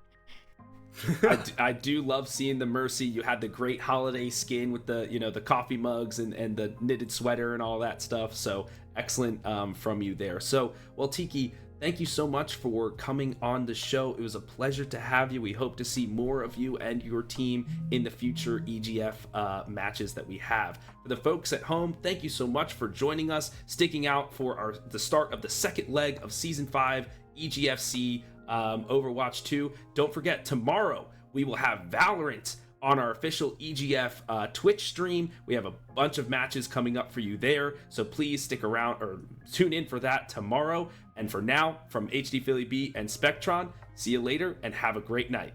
I do love seeing the Mercy. You had the great holiday skin with the the coffee mugs and the knitted sweater and all that stuff. So excellent from you there. So, well, Tiki, thank you so much for coming on the show. It was a pleasure to have you. We hope to see more of you and your team in the future EGF matches that we have. For the folks at home, thank you so much for joining us, sticking out for the start of the second leg of Season 5 EGFC Overwatch 2. Don't forget, tomorrow we will have Valorant on our official EGF Twitch stream. We have a bunch of matches coming up for you there, so please stick around or tune in for that tomorrow. And for now, from HD Philly B and Spectron, see you later and have a great night.